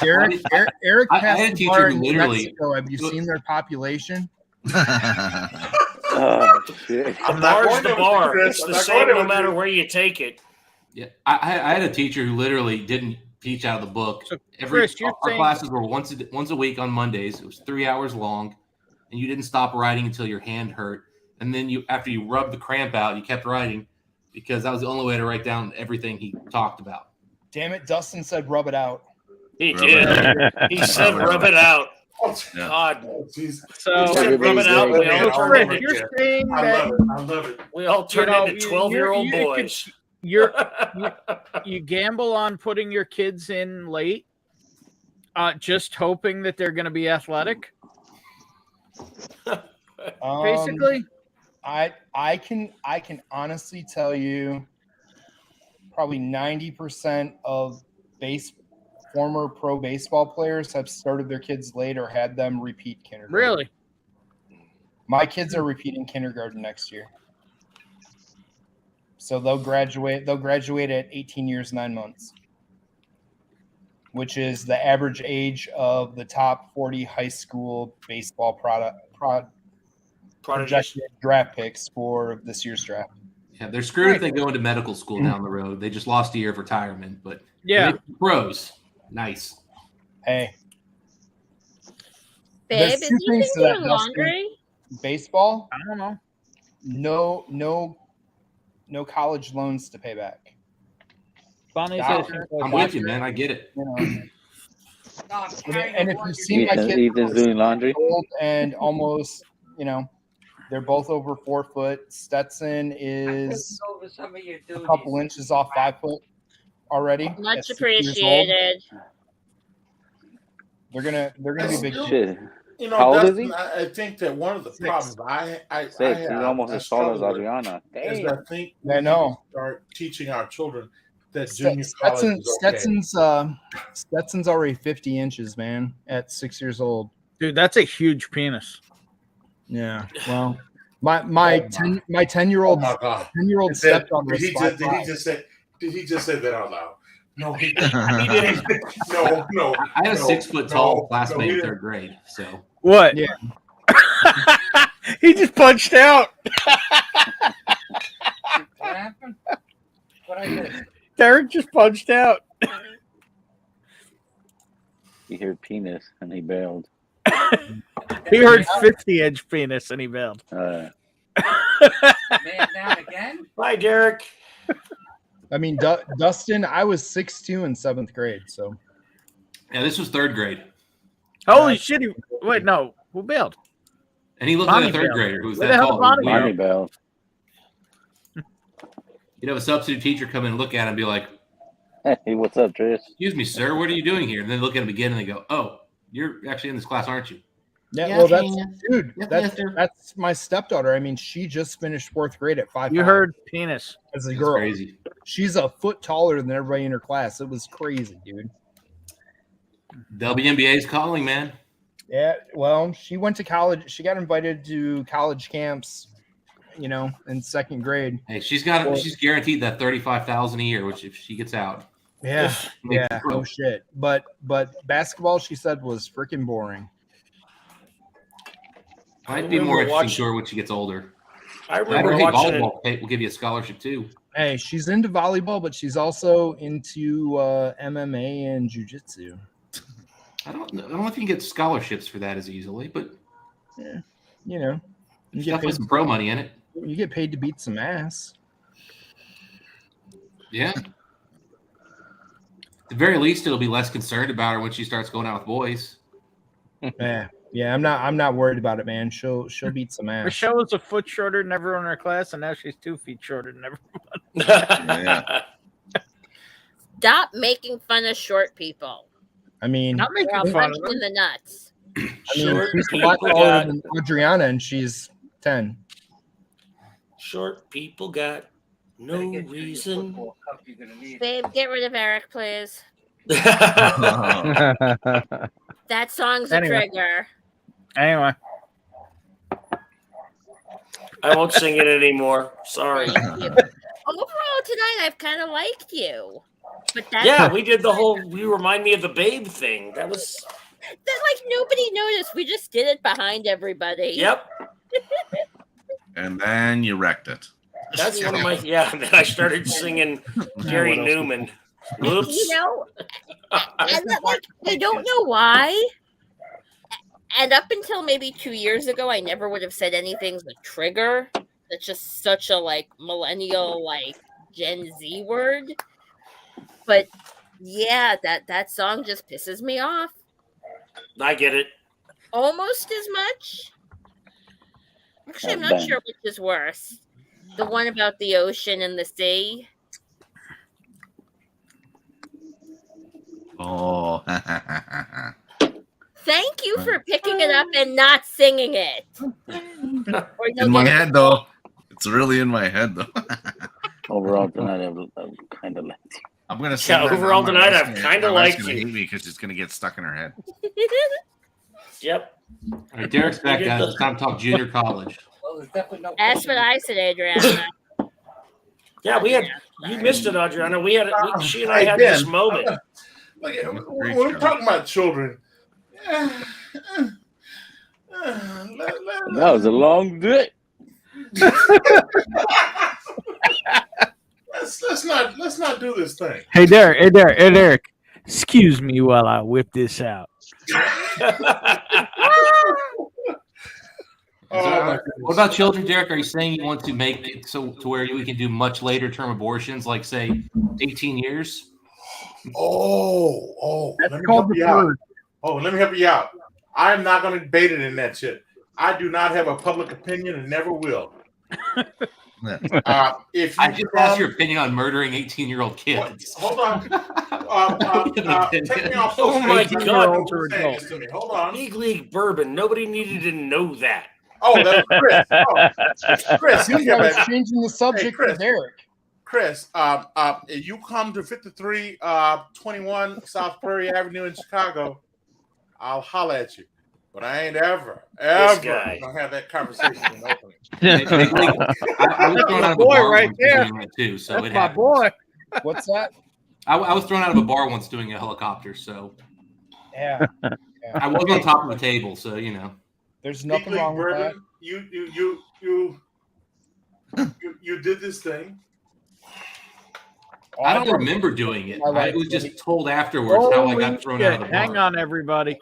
Eric passed the bar in Mexico. Have you seen their population? Oh, shit. The bar's the bar. It's the same no matter where you take it. Yeah, I had a teacher who literally didn't teach out of the book. So, our classes were once a week on Mondays. It was 3 hours long, and you didn't stop writing until your hand hurt. And then after you rubbed the cramp out, you kept writing because that was the only way to write down everything he talked about. Damn it, Dustin said rub it out. He did. He said rub it out. God. So rub it out. You're saying that I love it. We all turned into 12-year-old boys. you gamble on putting your kids in late, just hoping that they're going to be athletic. Basically, I can honestly tell you, probably 90% of former pro baseball players have started their kids late or had them repeat kindergarten. Really? My kids are repeating kindergarten next year. So they'll graduate at 18 years, 9 months, which is the average age of the top 40 high school baseball projected draft picks for this year's draft. Yeah, they're screwed if they go into medical school down the road. They just lost a year of retirement, but yeah, pros. Nice. Hey. Babe, is he doing laundry? Baseball? I don't know. No college loans to pay back. Bonnie's I'm with you, man. I get it. You know. And if you see my kids Ethan's doing laundry and almost, they're both over 4 foot. Stetson is a couple inches off 5 foot already. Much appreciated. They're gonna be big. Shit. How old is he? I think that one of the problems I He's almost as tall as Adriana. Is I think I know. Start teaching our children that junior college is okay. Stetson's already 50 inches, man, at 6 years old. Dude, that's a huge penis. Yeah. Well, my 10-year-old stepdaughter. Did he just say that out loud? No, he didn't. No. I had a 6 foot tall classmate in 3rd grade. So what? Yeah. He just punched out. What happened? What I did? Derek just punched out. He heard penis and he bailed. He heard 50-inch penis and he bailed. Man down again? Bye, Derek. I mean, Dustin, I was 6'2" in 7th grade, so. Yeah, this was 3rd grade. Holy shit! Wait, no, who bailed? And he looked like a 3rd grader who was that tall. Bonnie bailed. You'd have a substitute teacher come in and look at him and be like, "Hey, what's up, Tris? Excuse me, sir. What are you doing here?" And then look at him again and they go, "Oh, you're actually in this class, aren't you?" Yeah, well, that's my stepdaughter. I mean, she just finished 4th grade at 5'5". You heard penis as a girl. Crazy. She's a foot taller than everybody in her class. It was crazy, dude. WNBA's calling, man. Yeah, well, she went to college. She got invited to college camps, in 2nd grade. Hey, she's guaranteed that $35,000 a year, which if she gets out. Yeah, no shit. But basketball, she said, was freaking boring. Might be more interesting to her when she gets older. I remember watching volleyball will give you a scholarship too. Hey, she's into volleyball, but she's also into MMA and jiu-jitsu. I don't know if you can get scholarships for that as easily, but yeah, you get paid some pro money in it. You get paid to beat some ass. Yeah. At the very least, it'll be less concerned about her when she starts going out with boys. Yeah, I'm not worried about it, man. She'll beat some ass. Michelle was a foot shorter than everyone in her class, and now she's 2 feet shorter than everyone. Yeah. Stop making fun of short people. I mean, not making I'll fun punch of you in the nuts. I mean, she's a lot taller than Adriana, and she's 10. Short people got no reason. Babe, get rid of Eric, please. That song's a trigger. Anyway. I won't sing it anymore. Sorry. Overall, tonight, I've kind of liked you. But we did the whole, you remind me of the Babe thing. That was... That, nobody noticed. We just did it behind everybody. Yep. And then you wrecked it. That's one of my... Yeah, and then I started singing Gary Newman. Oops. I don't know why. And up until maybe 2 years ago, I never would have said anything's a trigger. That's just such a millennial Gen Z word. But yeah, that song just pisses me off. I get it. Almost as much. Actually, I'm not sure which is worse. The one about the ocean and the sea. Oh. Thank you for picking it up and not singing it. In my head, though. It's really in my head, though. Overall tonight, I've kind of liked you. I'm gonna say overall tonight, I've kind of liked you. Hate me because it's gonna get stuck in her head. Yep. All right, Derek's back, guys. It's time to talk junior college. Well, there's definitely no. That's what I said, Adriana. Yeah, we had. You missed it, Adriana. She and I had Ben, this moment. When we're talking about children, That was a long day. let's not do this thing. Hey, Derek. Excuse me while I whip this out. What about children, Derek? Are you saying you want to make it so to where we can do much later term abortions, like say 18 years? Let me help you out. Let me help you out. I'm not going to debate it in that shit. I do not have a public opinion and never will. If you I just asked your opinion on murdering 18-year-old kids. Hold on. Take me off. Oh my God! Hold on. Big League Bourbon. Nobody needed to know that. Oh, that's Chris. Chris, I was changing the subject to Derek. Chris, you come to 5321 South Prairie Avenue in Chicago, I'll holler at you. But I ain't ever gonna have that conversation in opening. I was thrown out of a bar right once there. doing that too, so That's it my happens. boy. What's that? I was thrown out of a bar once doing a helicopter, so Yeah. I was on top of the table, so you know. There's nothing wrong with that. You did this thing. I don't remember doing it. I was just told afterwards how I got thrown out of the bar. Hang on, everybody.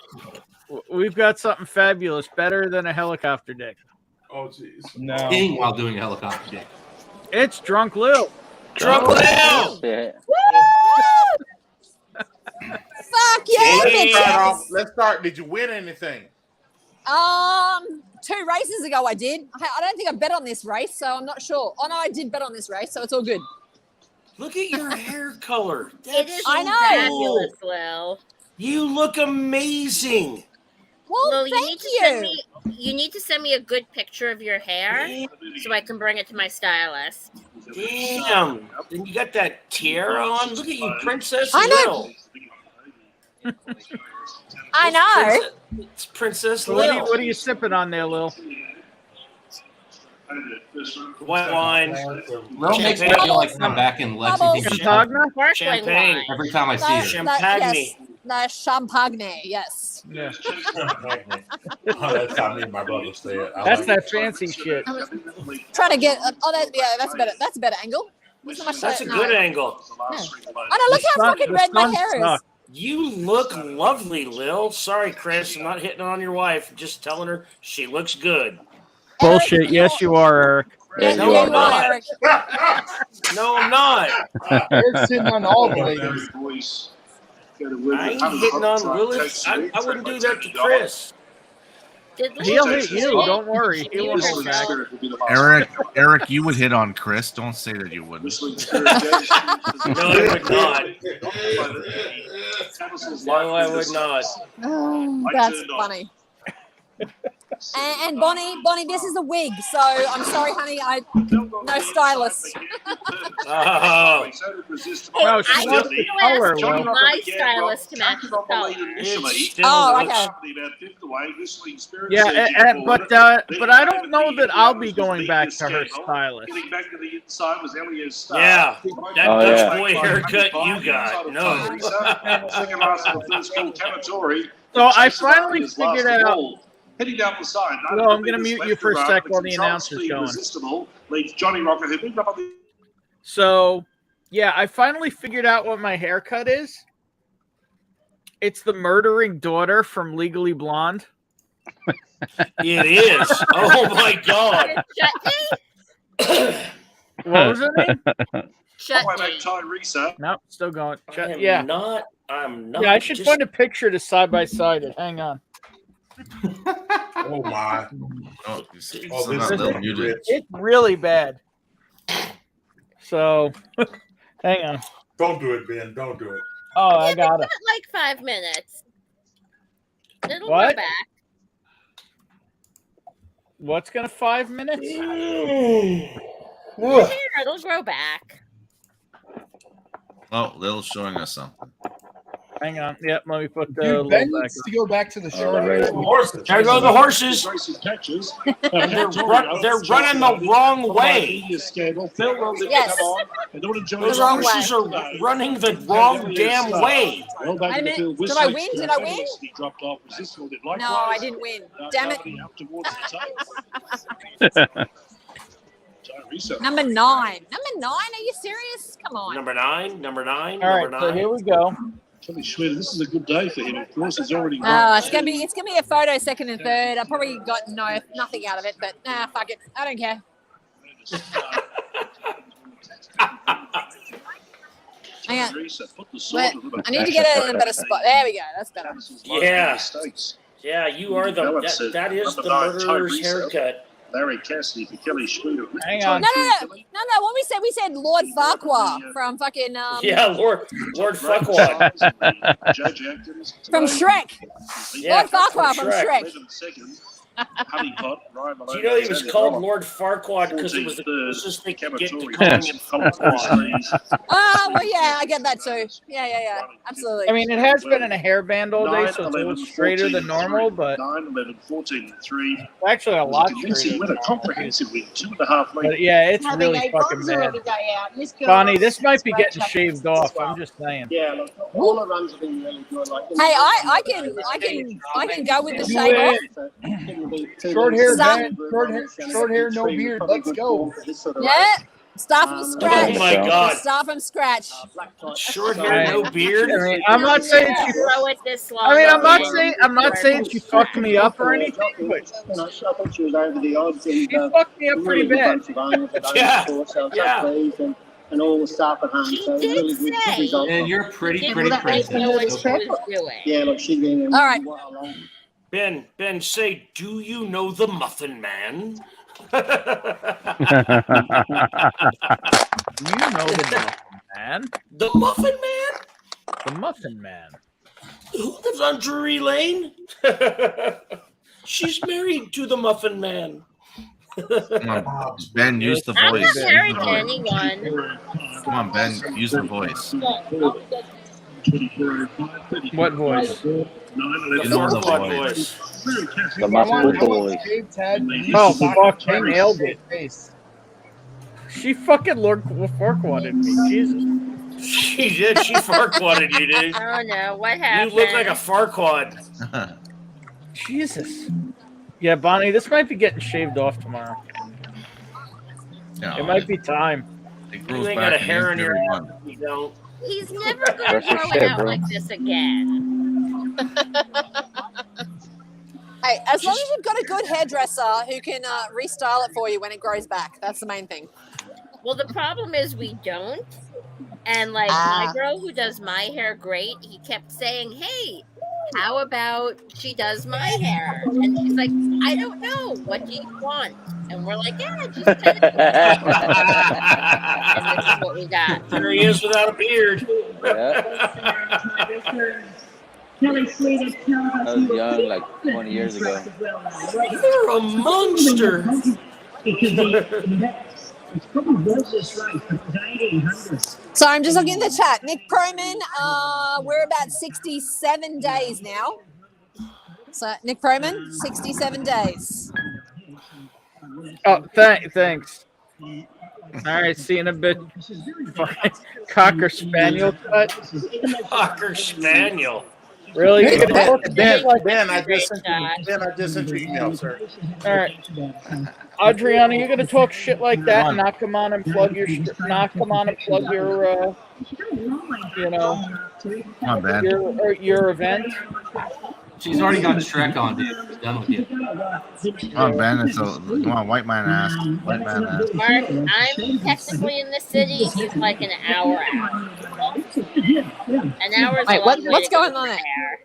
We've got something fabulous, better than a helicopter dick. Oh, jeez. No. King while doing a helicopter dick. It's Drunk Lil. Drunk Lil! Fuck yeah, bitches. Let's start. Did you win anything? 2 races ago I did. I don't think I bet on this race, so I'm not sure. Oh no, I did bet on this race, so it's all good. Look at your hair color. It is I know. fabulous, Will. You look amazing. Well, You thank need you need to send me a good picture of your hair so I can bring it to my stylist. Damn. And you got that tiara on. Look at you, Princess I know. Lil. I know. It's Princess What Lil. are you sipping on there, Lil? White wine. Lil makes me feel like I'm back in Lexington Champagne? Sparkling Champagne. wine. every time I see her. Champagne. Yes, champagne. Yes. Yeah. That's how me and my brother say it. That's that fancy shit. Trying to get. That's better. That's a better angle. That's a good angle. I know. Look how fucking red my hair is. You look lovely, Lil. Sorry, Chris. I'm not hitting on your wife. Just telling her she looks good. Bullshit. Yes, you are, Eric. No, I'm not. No, I'm not. Eric's sitting on all the ladies. I ain't hitting on Lilith. I wouldn't do that to Chris. He'll hit you. Don't worry. He won't hold back. Eric, you would hit on Chris. Don't say that you wouldn't. No, I would not. No, I would not. Oh, that's funny. And Bonnie, this is a wig, so I'm sorry, honey. No stylist. Oh. No, she wants the color, Will. My stylist to match the color. Oh, okay. Yeah, but I don't know that I'll be going back to her stylist. Yeah, that Dutch boy haircut you got. No. So I finally figured out. Heading down the side. No, I'm going to mute you for a sec while the announcer's going. Leads Johnny Rocker, who moved up on the... So, yeah, I finally figured out what my haircut is. It's the murdering daughter from Legally Blonde. It is. Oh my God. What was her name? Nope, still going. I'm not. Yeah, I should find a picture to side by side it. Hang on. Oh my! It's really bad. So, hang on. Don't do it, Ben. Don't do it. Oh, I Yeah, got but it. give it like 5 minutes. It'll What? go back. What's gonna 5 minutes? Your hair, it'll grow back. Oh, Lil's showing us something. Hang on. Yep, let me put the Dude, little Ben back. needs to go back to the short right. hair. There go the horses. Catches. And they're running the wrong way. Yes. Those wrong horses are running the wrong damn way. Well, Wait a minute. Did I win? Did I win? No, I didn't win. Damn it. Number 9. Number 9? Are you serious? Come on. Number 9. All right, so here we go. Kelly Schmidt, this is a good day for him. Of course, he's already. Oh, it's gonna be a photo second and third. I probably got nothing out of it, but fuck it. I don't care. Hang on. Wait, I need to get it in a better spot. There we go. That's better. Yeah. Yeah, you are that is the murderer's haircut. Larry Cassidy for Kelly Schmidt. Hang on. No. What we said Lord Farquhar from fucking Yeah, Lord Farquhar. from Shrek. Yeah, Lord Farquhar from Shrek. Shrek. Honeypot, Ryan Do you know he was called Lord Farquaad because it was the closest they could get to calling him Farquaad? Oh, well, yeah, I get that too. Yeah. Absolutely. I mean, it has been in a hairband all day, so it's a little straighter than normal, but 9, 11, 14, 3. actually a lot Convincing straighter. win, a comprehensive win, 2.5 But yeah, it's really fucking bad. Bonnie, this might be getting shaved off. I'm just saying. Yeah, look, all the runs have been really good. Like, Hey, I can go with the shave off. Short hair, Stop. Ben. Short hair, no beard. Let's go. Yeah. Start from scratch. Oh my God. Start from scratch. Short hair, no beard. I mean, I'm not saying she. Grow it this long. I mean, I'm not saying she fucked me up or anything, but I thought she was over the odds. she fucked me up pretty bad. And all the staff at home. So She really did good say. result. And you're pretty Didn't princess. know what she was doing. Yeah, look, she's been. All right. Ben, say, do you know the Muffin Man? You know the Muffin Man. The Muffin Man? The Muffin Man. Who lives on Drury Lane? She's married to the Muffin Man. Come on, Ben, use the I'm voice. not married to anyone. Come on, Ben, use the voice. What voice? The Farquaad voice. The Masputo voice. Oh, fuck, I nailed it. She fucking Lord Farquaaded me. Jesus. She did. She Farquaaded you, dude. Oh no, what happened? You look like a Farquaad. Jesus. Yeah, Bonnie, this might be getting shaved off tomorrow. No, It might be time. It You grows ain't got a back in hair in your every ass. month. You don't. He's never going to That's your grow it shit, out bro. like this again. Hey, as long as you've got a good hairdresser who can restyle it for you when it grows back. That's the main thing. Well, the problem is we don't. And like my girl who does my hair great, he kept saying, "Hey, how about she does my hair?" And she's like, "I don't know. What do you want?" And we're like, "Yeah, just kind of." And this is what we got. There he is without a beard. I was young, like 20 years ago. You're a monster. So I'm just looking at the chat. Nick Proman, we're about 67 days now. So Nick Proman, 67 days. Oh, thanks. All right, see you in a bit. Fucking Cocker Spaniel cut. Cocker Spaniel. Really? You're gonna talk Ben, I just sent you email, sir. All right, Adriana, you're gonna talk shit like that and not come on and plug your, you know, Come on, Ben. your event. She's already got Shrek on, dude. She's done with you. Come on, Ben. Come on, white man ass. White man ass. Mark, I'm technically in the city. He's like an hour out. An hour's Wait, a long way what's to go going on there. there?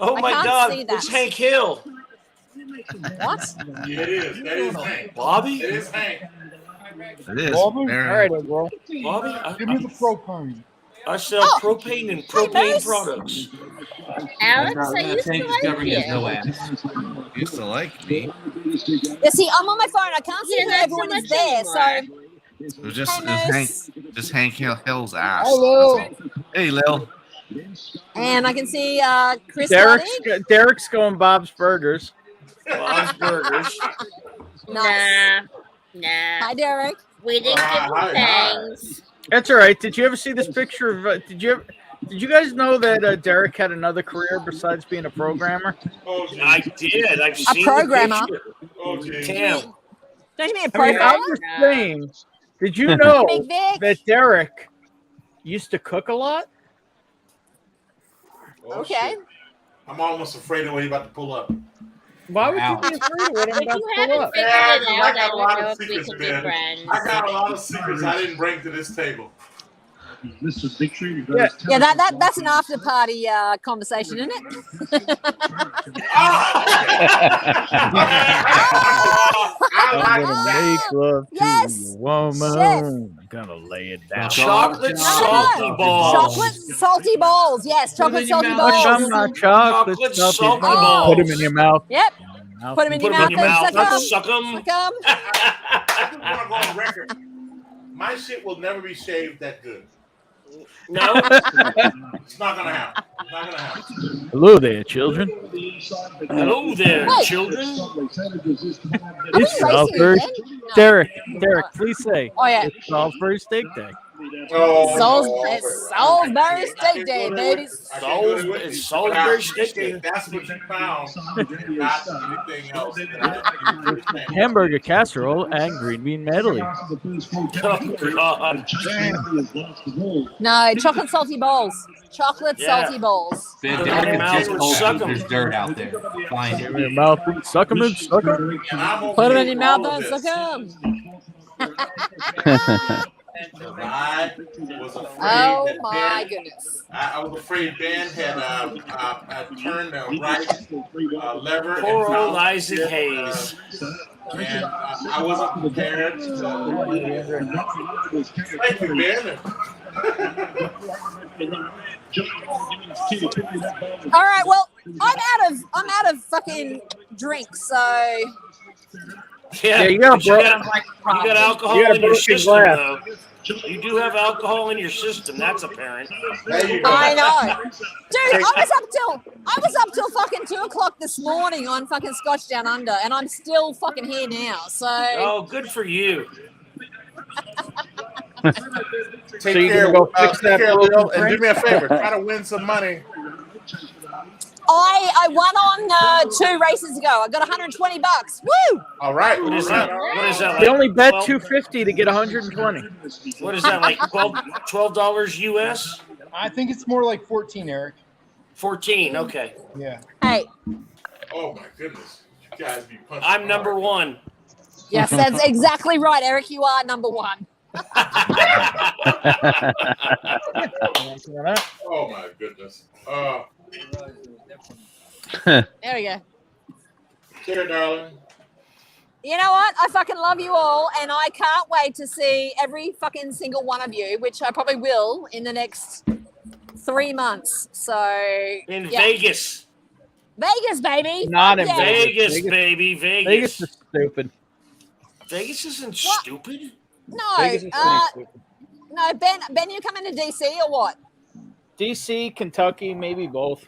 Oh I my can't God! see that. It's Hank Hill. What? It is. That is Hank. Bobby? It is Hank. It is. All Aaron. right, bro. Bobby? Give me the pro card. I sell propane and propane products. Alex, I used to Tank like discovering he has no you. ass. Used to like me. Yeah, see, I'm on my phone. I can't see Yeah, who not so everyone is much there. anymore. It was just, Hey, it was Hank, Moose. just Hank Hill's ass. Hello. That's all. Hey, Lil. And I can see Chris Derek's going Bob's Burgers. Bob's Burgers. Nice. Nah. Hi, Derek. We didn't give him thanks. That's all right. Did you ever see this picture of? Did you guys know that Derek had another career besides being a programmer? I did. I've seen programmer. the picture. Damn. Don't you mean a I mean, programmer? I'm just saying. Did you know Big Vic. that Derek used to cook a lot? Okay. Shit. I'm almost afraid of what he's about to pull up. Why would you be afraid of what I'm If about you to pull haven't up? figured Yeah, it 'cause out, I I got a don't lot know of if we secrets, can be man. friends. I got a lot of secrets I didn't bring to this table. Mr. Victory. Yeah, that's an after party conversation, isn't it? I'm gonna make love to Yes. you, woman. I'm gonna lay it down. Chocolate salty balls. Chocolate salty balls. Yes, chocolate salty Put balls. some chocolate Chocolate salty salty balls. balls. Put them in your mouth. Yep. Mouth. Put them in your Put 'em mouth in your and mouth. suck them. Suck 'em. Suck 'em. I just want to go on record. My shit will never be shaved that good. No. It's not gonna happen. It's not gonna happen. Hello there, children. Hello there, Wait. children. It's racing Salisbury. again? No. Derek, please say. Oh, yeah. It's Salisbury Steak Day. It's Salisbury Steak Day, baby. It's Salisbury Steak Day. That's what you found, not anything else. Hamburger casserole and green bean medley. Oh, God. No, chocolate salty balls. Chocolate Yeah. salty balls. Ben, Put 'em in Derek your has just mouth, told suck you 'em. there's dirt out there. Find In it. your mouth, suck 'em and suck 'em. Put them in your mouth and suck them. I was afraid Oh that my Ben, goodness. I was afraid Ben had turned the right lever. and Poor old found- Isaac Hayes. And I wasn't prepared to. Thank you, Ben. All right, well, I'm out of fucking drinks, so Yeah, you got you got alcohol You got a in your broken system, glass. though. You do have alcohol in your system. That's apparent. I know. Dude, I was up till fucking 2:00 this morning on fucking Scotch Down Under, and I'm still fucking here now. So Oh, good for you. Take So you care, gonna go fix take that care, broken Lil, and do drink? me a favor. Try to win some money. I won on 2 races ago. I got $120. Woo! All right. What is that? What is that? You Like only bet 12 $250 to get 120. What is that? Like $12 US? I think it's more like 14, Eric. 14. Okay. Yeah. Hey, Oh my goodness, you guys be punching. I'm number hard. one. yes, that's exactly right, Eric. You are number one. Oh my goodness. There we go. Here, darling. You know what? I fucking love you all, and I can't wait to see every fucking single one of you, which I probably will in the next 3 months. So In yeah. Vegas. Vegas, baby. Not in Yeah. Vegas, Vegas. baby. Vegas Vegas. is stupid. Vegas isn't stupid. No, Vegas is pretty stupid. no, Ben, you coming to DC or what? DC, Kentucky, maybe both.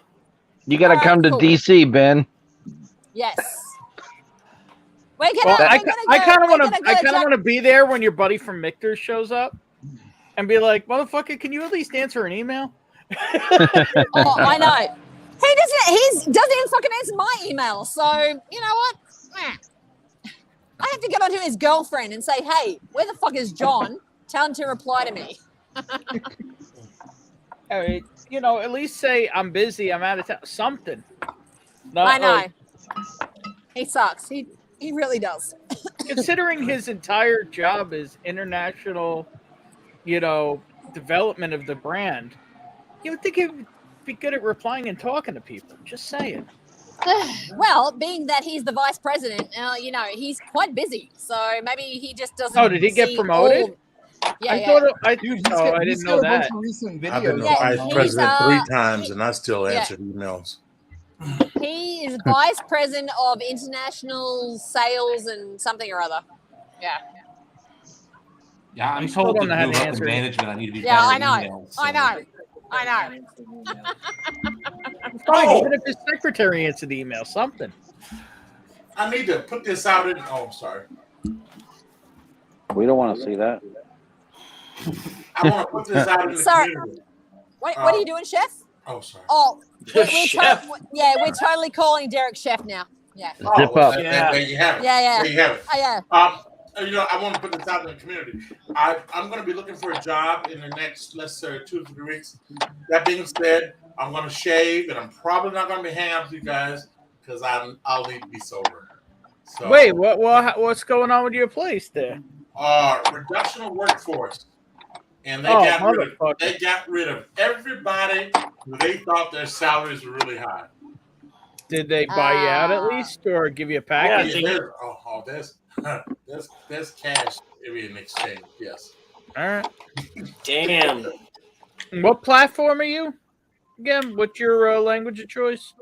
You got to Alright, come to cool. DC, Ben. Yes. We're gonna. Well, we're I gonna kind of we're want to. gonna go I kind of Jack- want to be there when your buddy from Michter shows up, and be like, "Motherfucker, can you at least answer an email?" Oh, I know. He doesn't even fucking answer my email. So you know what? I have to go on to his girlfriend and say, "Hey, where the fuck is John? Tell him to reply to me." I mean, you know, at least say I'm busy. I'm out of town. Something. Not I know. like- He sucks. He really does. considering his entire job is international, you know, development of the brand, you would think he would be good at replying and talking to people. Just saying. Well, being that he's the vice president, you know, he's quite busy. So maybe he just doesn't. Oh, did he get see promoted? Yeah, I thought I, Dude, he's oh, got, I he's didn't got know a bunch that. of recent videos. I've been the Yeah, vice he's, president 3 times, and I still yeah. answer emails. He is vice president of international sales and something or other. Yeah. Yeah, I'm still told to don't know how to move up in answer. management. I need to be Yeah, better I at know. emails. I know. I know. Fine, Oh! even if his secretary answered the email, something. I need to put this out in. Oh, I'm sorry. We don't want to see that. I want to put this out in the Sorry. community. What are you doing, Chef? Oh, sorry. Oh, we're Chef. we're totally calling Derek Chef now. Yeah. Oh, Zip well, up. there you have it. Yeah, yeah. There you have it. Oh, yeah. I want to put this out in the community. I'm going to be looking for a job in the next, let's say, 2 to 3 weeks. That being said, I'm going to shave, and I'm probably not going to be hanging out with you guys because I'll need to be sober. So, Wait, what's going on with your place there? reduction of workforce, and they Oh, got rid of everybody who they thought their salaries were really high. Did they buy you out at least, or give you a package? There's cash in exchange. Yes. All right. Damn. What platform are you? Again, what's your language of choice?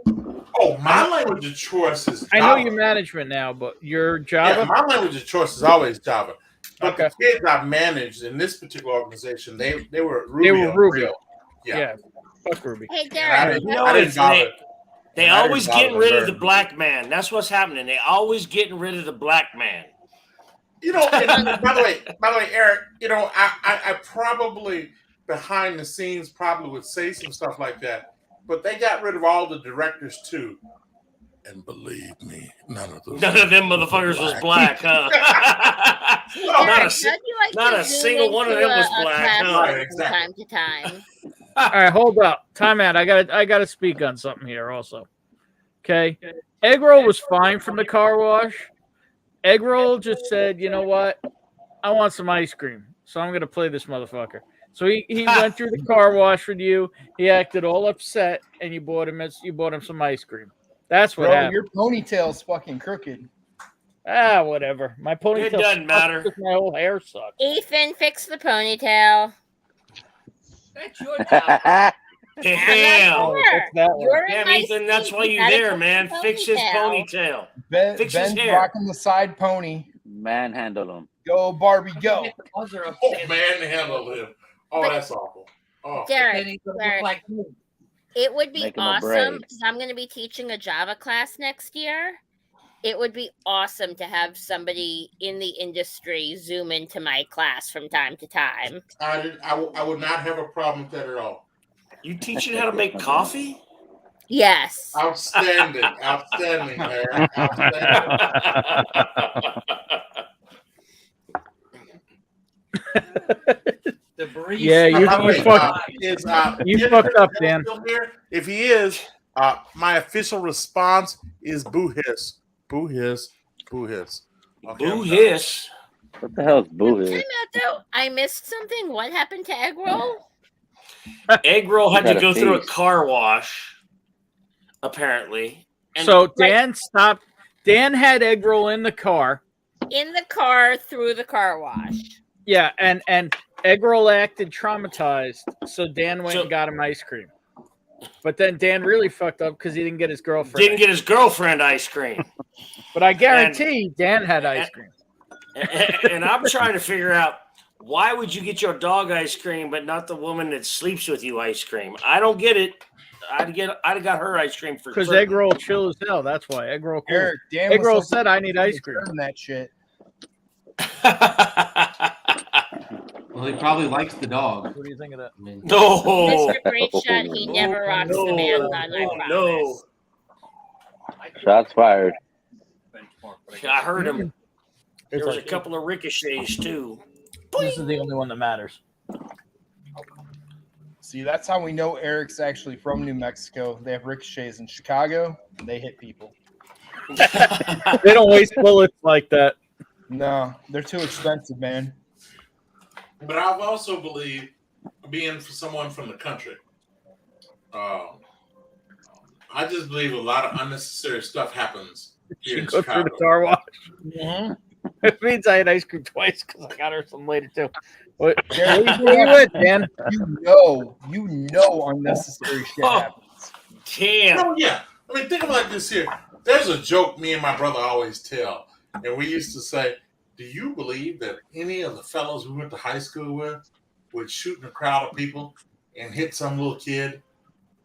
Oh, my language of choice is Java. I know you're management now, but your Java? Yeah, my language of choice is always Java. But the kids I managed in this particular organization, they were Ruby. They were Ruby. Real. Yeah. Fuck Ruby. Hey, I Derek. didn't- You know I didn't it's bother. they I always didn't bother getting to rid of learn. the black man. That's what's happening. They always getting rid of the black man. You know, and by the way, Eric, you know, I probably behind the scenes probably would say some stuff like that, but they got rid of all the directors too. And believe me, none of them motherfuckers was black, huh? Not a single one of them was black, huh? From time to time. All right, hold up. Time out. I gotta speak on something here also. Okay. Egg roll was fine from the car wash. Egg roll just said, you know what? I want some ice cream. So I'm gonna play this motherfucker. So he went through the car wash with you. He acted all upset, and you bought him some ice cream. That's what Bro, happened. your ponytail's fucking crooked. Ah, whatever. My ponytail It doesn't matter. sucks 'cause my whole hair sucks. Ethan, fix the ponytail. That's your job. Damn. Oh, what's that one? You're in Damn, my Ethan, that's seat. why you gotta there, fix man. the Fix his ponytail. ponytail. Fix his Ben's hair. rocking the side pony. Manhandle him. Go, Barbie, go. Get the buzzer up Oh, there. manhandle him. Oh, that's awful. Oh. Derek, Then he's gonna Derek, look like me. it would be Make him a awesome braid. because I'm going to be teaching a Java class next year. It would be awesome to have somebody in the industry zoom into my class from time to time. I would not have a problem with that at all. You teaching how to make coffee? Yes. Outstanding, Eric. Outstanding. The barista. Yeah, you By the way, fucked is fucked up, Dan. still here? If he is, my official response is boo hiss. Boo hiss. Boo hiss. Okay, Boo I'm done. hiss. What the hell is boo Time here? out though. I missed something. What happened to egg roll? Egg roll had You to got a go through a piece. car wash, apparently. And So Dan stopped. Dan had egg roll in the car. In the car through the car wash. Yeah, and egg roll acted traumatized. So Dan went So- and got him ice cream. But then Dan really fucked up because he didn't get his girlfriend. didn't get his girlfriend ice cream. But I guarantee Dan had ice cream. And I'm trying to figure out, why would you get your dog ice cream but not the woman that sleeps with you ice cream? I don't get it. I'd have got her ice cream for Because certain. egg roll chill as hell. That's why egg roll. Cool. Eric, Dan Egg was roll so said, "I need ice cream." That shit. Well, he probably likes the dog. What do you think of that? I mean, No. Mr. Great Shot, he never rocks the man bun, I promise. No. Shots fired. I heard him. It's There was a like- couple of ricochets too. This is the only one that matters. See, that's how we know Eric's actually from New Mexico. They have ricochets in Chicago. They hit people. They don't waste bullets like that. No, they're too expensive, man. But I've also believed, being for someone from the country, I just believe a lot of unnecessary stuff happens here You in go through Chicago. the car wash. Mm-hmm. It means I had ice cream twice because I got her some later too. What are you with, Dan? You know unnecessary shit happens. Damn. Oh yeah. I mean, think about this here. There's a joke me and my brother always tell, and we used to say, "Do you believe that any of the fellows we went to high school with would shoot in a crowd of people and hit some little kid?"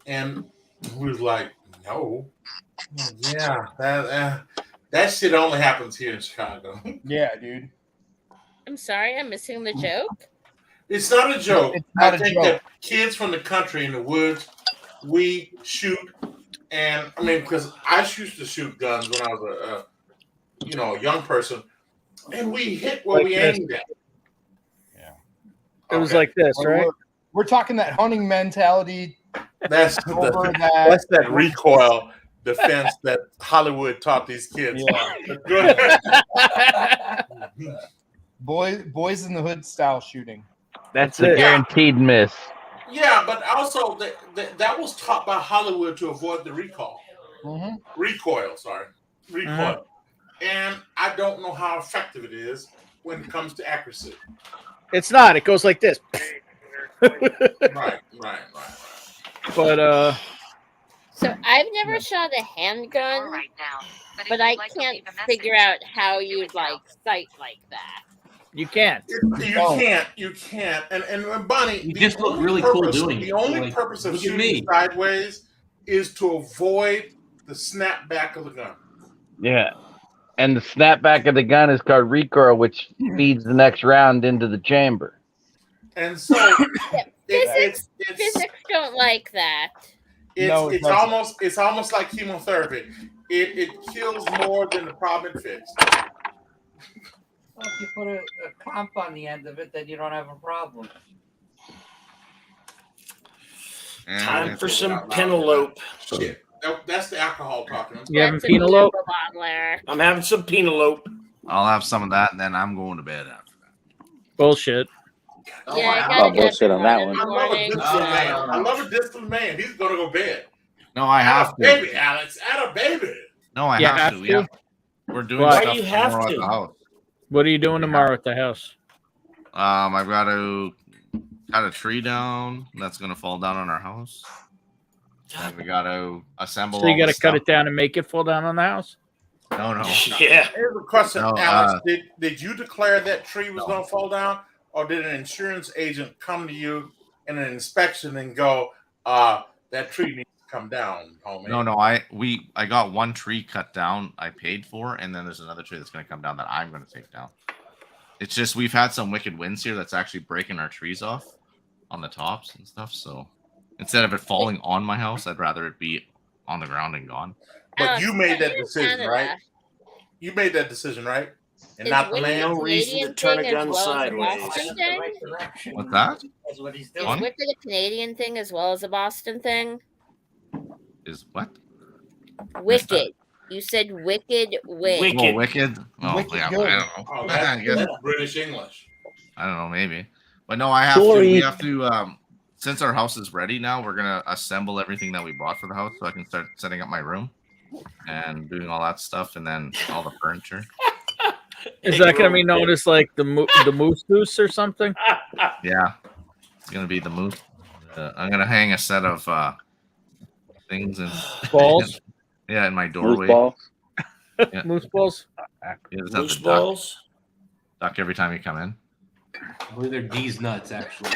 And we was like, "No." Yeah, that shit only happens here in Chicago. Yeah, dude. I'm sorry, I'm missing the joke. It's not a joke. It's not I a think joke. that kids from the country in the woods, we shoot, and I mean, because I used to shoot guns when I was a young person, and we hit where Like we this. aimed at. It was like this, right? We're talking that hunting mentality. That's that recoil defense that Hollywood taught these kids. Boys in the hood style shooting. That's a guaranteed miss. Yeah, but also that was taught by Hollywood to avoid the recoil. Recoil. And I don't know how effective it is when it comes to accuracy. It's not. It goes like this. Right. But So I've never shot a handgun, but I can't figure out how you'd like sight like that. you can't. You can't. And Bonnie, You just look really cool doing it. The only Like, purpose of look at shooting me. sideways is to avoid the snapback of the gun. Yeah. And the snapback of the gun is called recoil, which feeds the next round into the chamber. And so Physics don't like that. it's almost like chemotherapy. It kills more than the problem it fixes. Well, if you put a clump on the end of it, then you don't have a problem. Time for some Penelope. Shit. That's the alcohol talking. You having That's a Penelope? Napa bottler. I'm having some Penelope. I'll have some of that, and then I'm going to bed after. Bullshit. Yeah, I Oh, gotta get bullshit on that one. I love a disciplined man. He's going to go to bed. No, I have to. Baby, Alex. Add a baby. No, I You have have to. to? Yeah. We're doing Why stuff do you have tomorrow to? at the house. What are you doing tomorrow at the house? I've got to cut a tree down that's going to fall down on our house. And we got to assemble. So you all got the to cut stuff. it down and make it fall down on the house? No. Yeah. Here's a question, No, Alex. Did you declare that tree was going to fall down, or did an insurance agent come to you in an inspection and go, that tree needs to come down, homie? No. I got one tree cut down. I paid for, and then there's another tree that's going to come down that I'm going to take down. It's just we've had some wicked winds here that's actually breaking our trees off on the tops and stuff. So instead of it falling on my house, I'd rather it be on the ground and gone. But you made that in decision, Canada. right? You made that decision, right? And Is not the Wicked man. a Canadian thing as well as a Boston thing? What's that? That's what he's Is doing. Wicked a Canadian thing as well as a Boston thing? Is what? Wicked. You said wicked wig. Oh, wicked. Oh, Wicked yeah, good. I don't know. Oh, I guess- that's British English. I don't know, maybe. But no, I have to. Sorry. We have to. Since our house is ready now, we're gonna assemble everything that we bought for the house, so I can start setting up my room and doing all that stuff, and then all the furniture. Is that going to be known as like the moose goose or something? Yeah, it's gonna be the moose. I'm gonna hang a set of things and Balls? yeah, in my Moose doorway. balls. Yeah. Moose balls? You just have Moose to duck balls. every time you come in. I believe they're D's nuts, actually.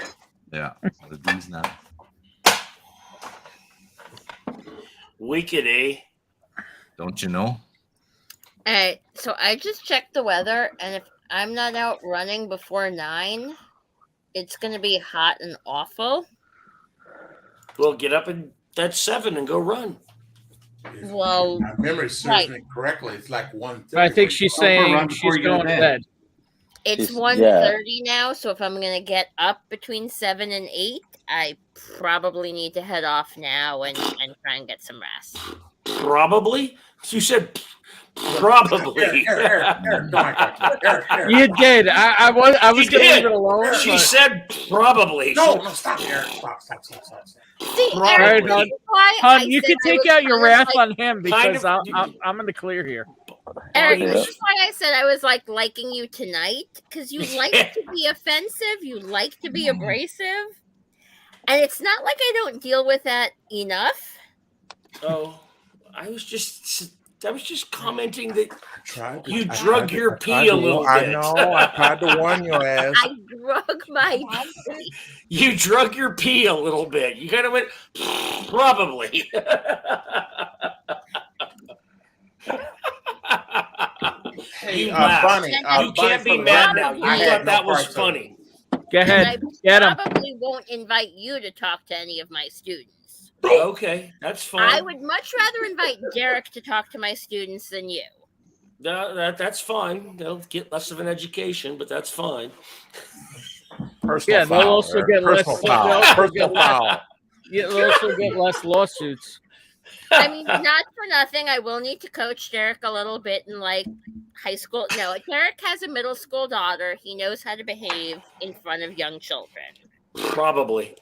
Yeah, the D's now. Wicked, eh? Don't you know? Alright, so I just checked the weather, and if I'm not out running before 9, it's gonna be hot and awful. Well, get up at 7 and go run. Well, My memory serves right. me correctly. It's like 1:30. I think she's Go for a run saying before she's you go to going to bed. bed. It's She's- 1:30 now, so if I'm gonna get up between 7 and 8, I probably need to head off now and try and get some rest. Probably? You said probably. Eric, don't act like that. Eric. You did. I was She going to leave did. it alone. She but- said probably. No, stop, Eric. Stop. See, All right, Eric, hon. this is why I Hon, you said can I take was out your kind of wrath like- on him Kind because of- I'm in the clear here. Eric, Yeah. this is why I said I was like liking you tonight, because you like to be offensive, you like to be abrasive, and it's not like I don't deal with that enough. Oh, I was just commenting that you drug your pee a little bit. I know. I tried to warn your ass. I drug my pee. You drug your pee a little bit. You kind of went, probably. Hey, You laughed. Bunny. You can't be mad now. You thought that was funny. Go ahead. I Get him. probably won't invite you to talk to any of my students. Okay, that's fine. I would much rather invite Derek to talk to my students than you. That's fine. They'll get less of an education, but that's fine. Yeah, they'll also get less. Personal foul. Yeah, they'll also get less lawsuits. I mean, not for nothing, I will need to coach Derek a little bit in like high school. No, Derek has a middle school daughter. He knows how to behave in front of young children. Probably.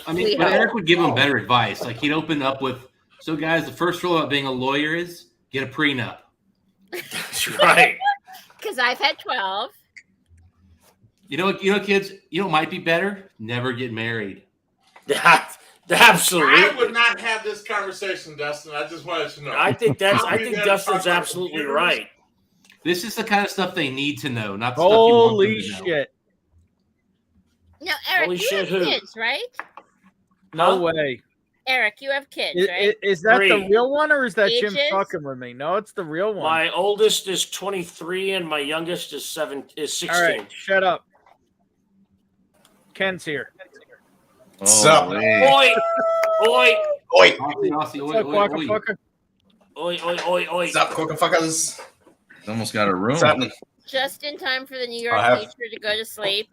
I mean, but Eric would give him better advice. Like he'd open up with, "So guys, the first rule about being a lawyer is get a prenup." That's right. Because I've had 12. You know, kids. You know, what might be better. Never get married. Absolutely. I would not have this conversation, Dustin. I just wanted to know. I think Dustin's absolutely right. This is the kind of stuff they need to know, not the Holy stuff you want them to know. shit! Now, Eric, Holy you shit, have who? kids, right? No way. Eric, you have kids, right? Is that the 3. real one, or is that Jim Ages? fucking with me? No, it's the real one. My oldest is 23 and my youngest is 16. All right, shut up. Ken's here. What's up? Oi! Oi! Oi! What's up, Quacker fucker? Oi, oi, oi, oi. What's up, quacker fuckers? Almost got a room. What's happening? Just in time for the New York I have- teacher to go to sleep.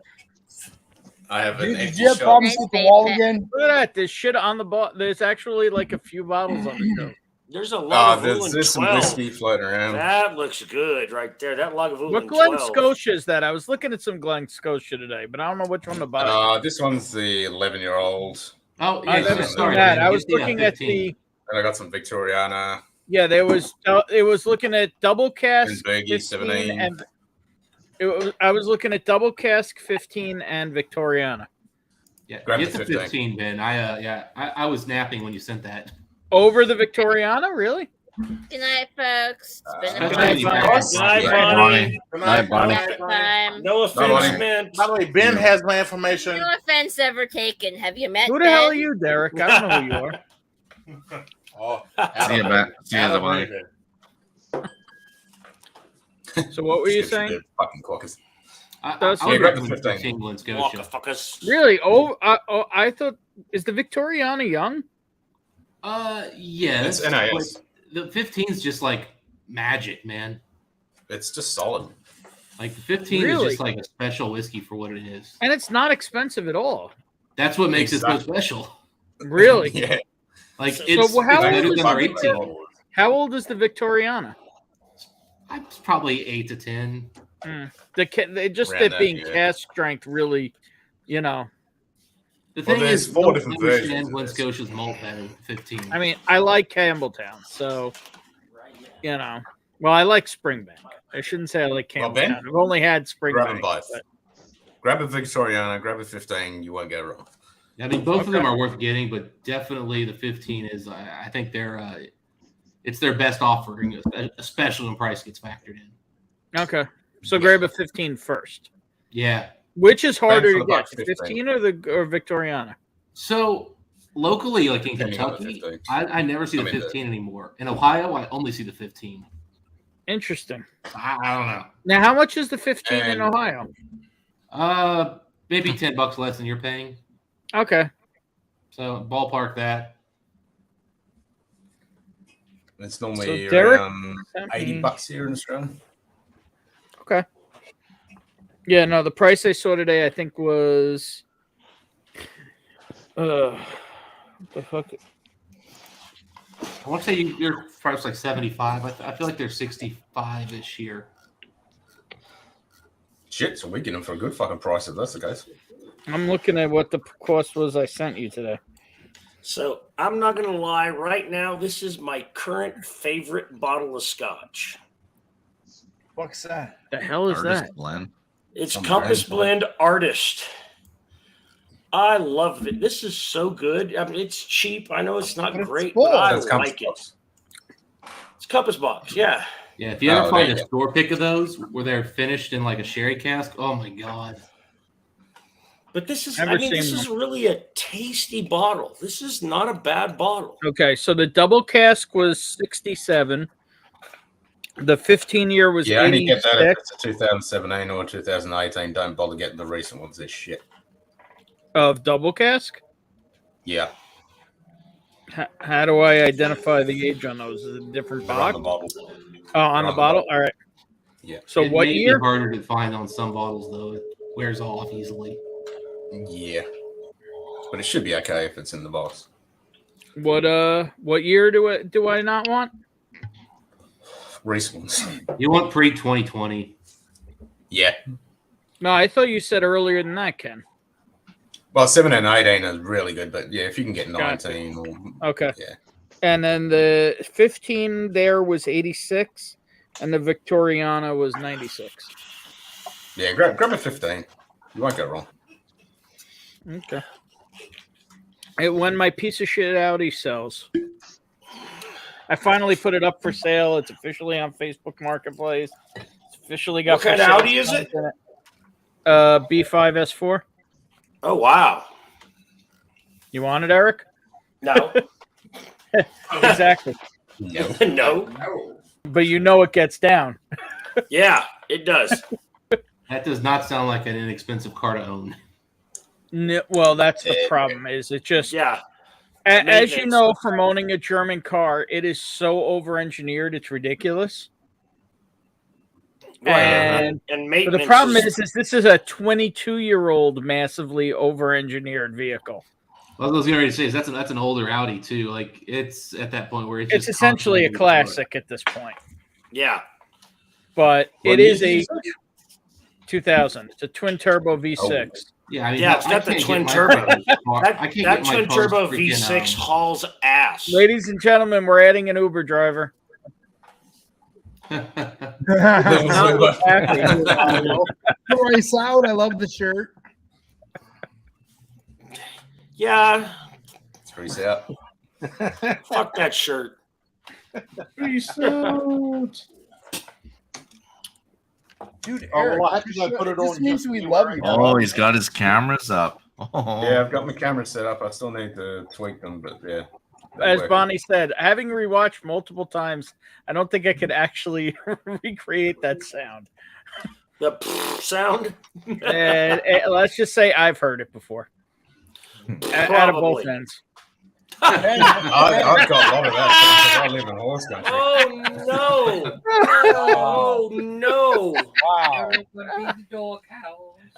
I have an Dude, empty did you have shop. problems with the wall again? Look at that. There's shit on the bottle. There's actually like a few bottles on the shelf. There's a Lagavulin There's some 12. whiskey floating around. That looks good right there. That Lagavulin What Glen 12. Scotia is that? I was looking at some Glen Scotia today, but I don't know which one to buy. This one's the 11-year-old. Oh, I yeah, never sorry, seen that. man. I was Yeah, looking at 15. the. And I got some Victoriana. Yeah, there was. It was looking at double cask Lindbergh, 15 17. and. I was looking at double cask 15 and Victoriana. Yeah, Grab get the the 15, Ben. I was napping when you sent that. Over the Victoriana, really? Good night, folks. It's been a Good night, pleasure. Good night, Bonnie. Good time. No offense, man. By the way, Ben has my information. No offense ever taken. Have you met Who the Ben? hell are you, Derek? I don't know who you are. Oh, See you, Matt. See you, Adam Bonnie. Raven. So what were you saying? Fucking quackers. I Does- would grab the recommend 15. 15 Glen Walker Scotia. fuckers. Really? I thought is the Victoriana young? Yeah. It's that's NIS. like- the 15 is just like magic, man. It's just solid. Like the 15 Really? is just like a special whiskey for what it is. And it's not expensive at all. That's what makes it Exactly. so special. Really? Yeah. Like So it's, how it's old better is than the their Victoria- 18. How old is the Victoriana? It's probably 8 to 10. They just Around it that, being yeah. cask strength really, you know. The Well, thing there's is, 4 don't different understand versions of Glen this. Scotia's malt better than 15. I mean, I like Campbelltown, so you know. Well, I like Springbank. I shouldn't say I like Well, Campbelltown. Ben, I've only had Grab them Springbank. both. but- Grab a Victoriana, grab a 15. You won't go wrong. I mean, both of Okay. them are worth getting, but definitely the 15 is. I think they're. It's their best offering, especially when price gets factored in. Okay, so grab a 15 first. Yeah. Which is harder for to the get, buck, the 15. 15 or Victoriana? So locally, like in Depending on the Kentucky, 15. I never see the I mean, 15 anymore. In Ohio, I only see the 15. Interesting. I don't know. Now, how much is the 15 in And- Ohio? Maybe $10 less than you're paying. Okay. So ballpark that. It's normally So Derek around sent $80 me- here in Australia. Okay. Yeah, no, the price I saw today, I think was, what the fuck? I want to say your price like 75. I feel like they're 65 this year. Shit, so we get them for a good fucking price if that's the case. I'm looking at what the cost was I sent you today. So I'm not gonna lie. Right now, this is my current favorite bottle of scotch. What's that? The hell is Artist that? blend. It's Some Compass brand. Blend Artist. I love it. This is so good. I mean, it's cheap. I know it's not But it's great, full. but I That's Compass like it. Box. It's Compass Box, yeah. Yeah, if you ever Oh, find there a you go. store pick of those where they're finished in like a sherry cask, oh my god. But this is, Never I mean, seen this is really a tasty bottle. This is not a bad bottle. Okay, so the double cask was 67. The 15-year was You only get that if 86 it's a 2017 or 2018. Don't bother getting the recent ones. They're shit. of double cask. Yeah. How do I identify the age on those? Is it a different They're on the box? bottle. Oh, on the bottle? All right. Yeah. So It what may year? be harder to find on some bottles though. It wears off easily. Yeah. But it should be okay if it's in the box. What year do I not want? Recent ones. You want pre 2020. Yeah. No, I thought you said earlier than that, Ken. Well, 7 and 18 is really good, but yeah, if you can get Gotcha. 19 or Okay. yeah. And then the 15 there was 86, and the Victoriana was 96. Yeah, grab a 15. You won't go wrong. Okay. When my piece of shit Audi sells, I finally put it up for sale. It's officially on Facebook Marketplace. It's officially got. What kind of Audi is it? B5 S4. Oh, wow. You want it, Eric? No. Exactly. No. But you know it gets down. Yeah, it does. That does not sound like an inexpensive car to own. Well, that's the problem. Is it just Yeah. as you Maintenance. know from owning a German car, it is so over-engineered, it's ridiculous. Right. And And but maintenance. the problem is this is a 22-year-old massively over-engineered vehicle. Well, I was going to say is that's an older Audi too. Like it's at that point where it's It's just essentially a constantly classic at this point. Yeah. But What it is year a is it? 2000. It's a twin turbo V6. Yeah, I mean, Yeah, it's got the twin turbo. That twin turbo V6 hauls ass. Ladies and gentlemen, we're adding an Uber driver. Royce out. I love the shirt. Yeah. Grease out. Fuck that shirt. Grease out. Dude, Oh, Eric, well, I think I put it this on means just we for you, love right? you. Oh, he's got his cameras up. Oh. Yeah, I've got my camera set up. I still need to tweak them, but yeah. they're As working. Bonnie said, having rewatched multiple times, I don't think I could actually recreate that sound. The sound? And let's just say I've heard it before. Out of both Probably. ends. I've got a lot of that because I live in horse country. Oh no! Oh no! Wow.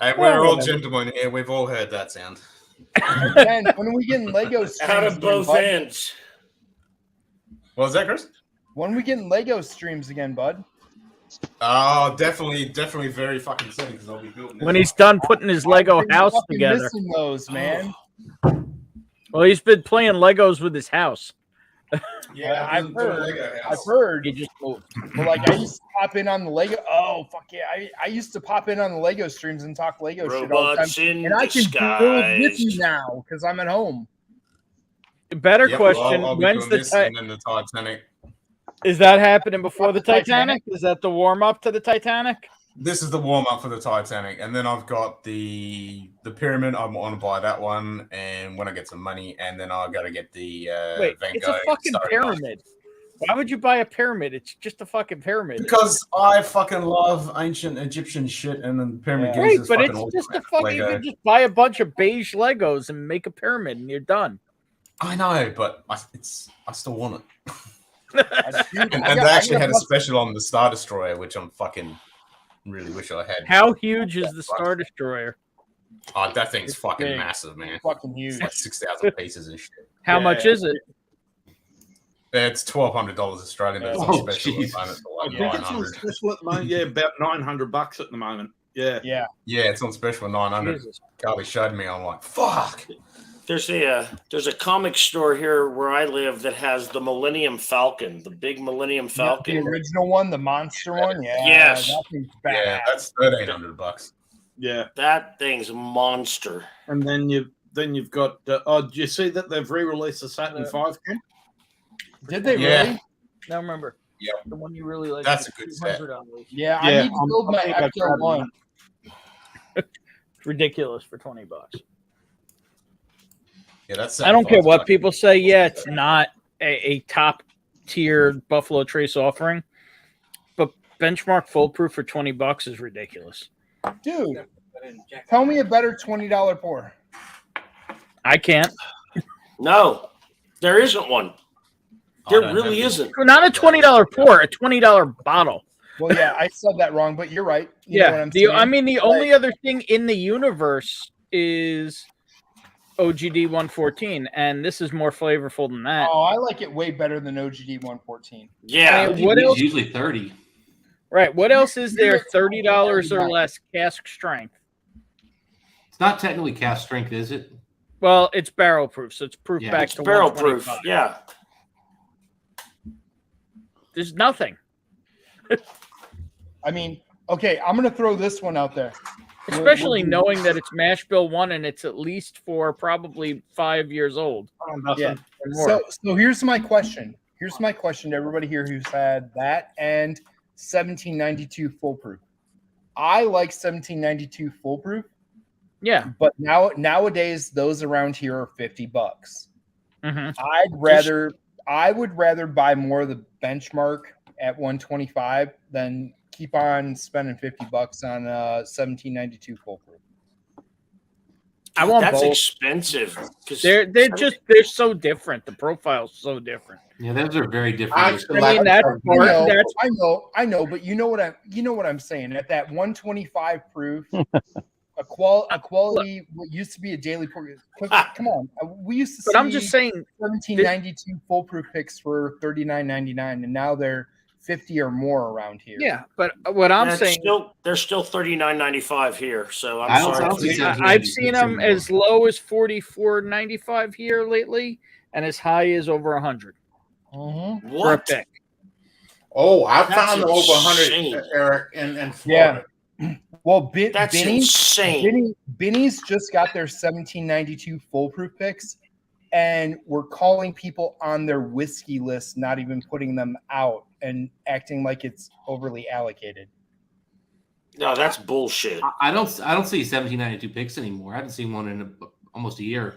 Hey, we're all gentlemen here. We've all heard that sound. Ben, when are we getting Lego streams? Out of again, both bud? ends. What was that, Chris? When are we getting Lego streams again, bud? Oh, definitely very fucking soon because I'll be building. When he's done putting his Lego I've been house fucking together. missing those, man. Well, he's been playing Legos with his house. Yeah, I've heard. He just moved. But like, I used to pop in on the Lego. Oh fuck yeah! I used to pop in on the Lego streams and talk Lego shit all the Robots time. in And I can build with disguise. you now because I'm at home. Better Yep, question: I'll be when's doing the this and then the Titanic? Is that happening before the The Titanic? Titanic? Is that the warm up to the Titanic? This is the warm up for the Titanic, and then I've got the pyramid. I want to buy that one, and when I get some money, and then I got to get the Wait, Van it's Gogh a fucking Starry pyramid. Why would you buy a pyramid? It's just a fucking pyramid. Because I fucking love ancient Egyptian shit, and then the pyramid Great, gives us but fucking it's all just a the fucking. You Lego. can just buy a bunch of beige Legos and make a pyramid, and you're done. I know, but I still want it. Dude, And I they got- I actually got had a fuck- special on the Star Destroyer, which I'm fucking really wish I had. How huge is the Star Destroyer? Oh, that thing's It's fucking big. massive, man. Fucking It's huge. like 6,000 pieces and shit. How much is it? It's $1,200 Australian, but it's on Oh, special at the Jesus. moment for I like think it's on 900. special at the moment. Yeah, about $900 at the moment. Yeah. Yeah. Yeah, it's on special for 900. Jesus. Carly showed me. I'm like, fuck. There's a comic store here where I live that has the Millennium Falcon, the big Millennium Falcon. The original one, the monster one. Yeah. Yes. That thing's Yeah, badass. that's $1,300. Yeah. That thing's a monster. And then you've got. Do you see that they've re-released the Saturn V? Ken? Did they Yeah. really? Now remember, Yep. the one you really like. That's is a good set. $200. Yeah, I need to build my Ecto one. It's ridiculous for $20. Yeah, that's. I don't care what people say. Yeah, it's not a top tier Buffalo Trace offering, but benchmark foolproof for $20 is ridiculous. Dude, tell me a better $20 pour. I can't. No, there isn't one. There really isn't. Not a $20 pour, a $20 bottle. Well, yeah, I said that wrong, but you're right. You know what Yeah, I'm saying? I mean the only other thing in the universe is OGD 114, and this is more flavorful than that. Oh, I like it way better than OGD 114. Yeah, what else? Usually 30. Right. What else is there? $30 or less cask strength. It's not technically cast strength, is it? Well, it's barrel proof, so it's proof Yeah. back It's to barrel proof. 125. Yeah. There's nothing. I mean, okay, I'm going to throw this one out there. Especially knowing that it's Mash Bill 1 and it's at least for probably 5 years old. Yeah. Or more. So here's my question. Here's my question to everybody here who's had that and 1792 foolproof. I like 1792 foolproof. Yeah. But nowadays those around here are $50. Mhm. I would rather buy more of the benchmark at 125 than keep on spending $50 on 1792 foolproof. I want That's both. expensive. 'Cause They're so different. The profile's so different. Yeah, those are very different. I that's I know, but you know what I'm saying. At that 125 proof, a quality what used to be a daily pour. Come on, we used to. But see I'm just saying, 1792 foolproof picks for $39.99, and now they're 50 or more around here. Yeah, but what I'm That's saying, they're still $39.95 here. So I I'm don't- I sorry. don't see that. I've seen them as low as $44.95 here lately, and as high as over 100 for a What? pick. Oh, I That's found them over insane. 100, Eric, in Yeah. Florida. Well, That's Benny's, insane. Benny's just got their 1792 foolproof picks, and we're calling people on their whiskey list, not even putting them out and acting like it's overly allocated. No, that's bullshit. I don't see 1792 picks anymore. I haven't seen one in almost a year.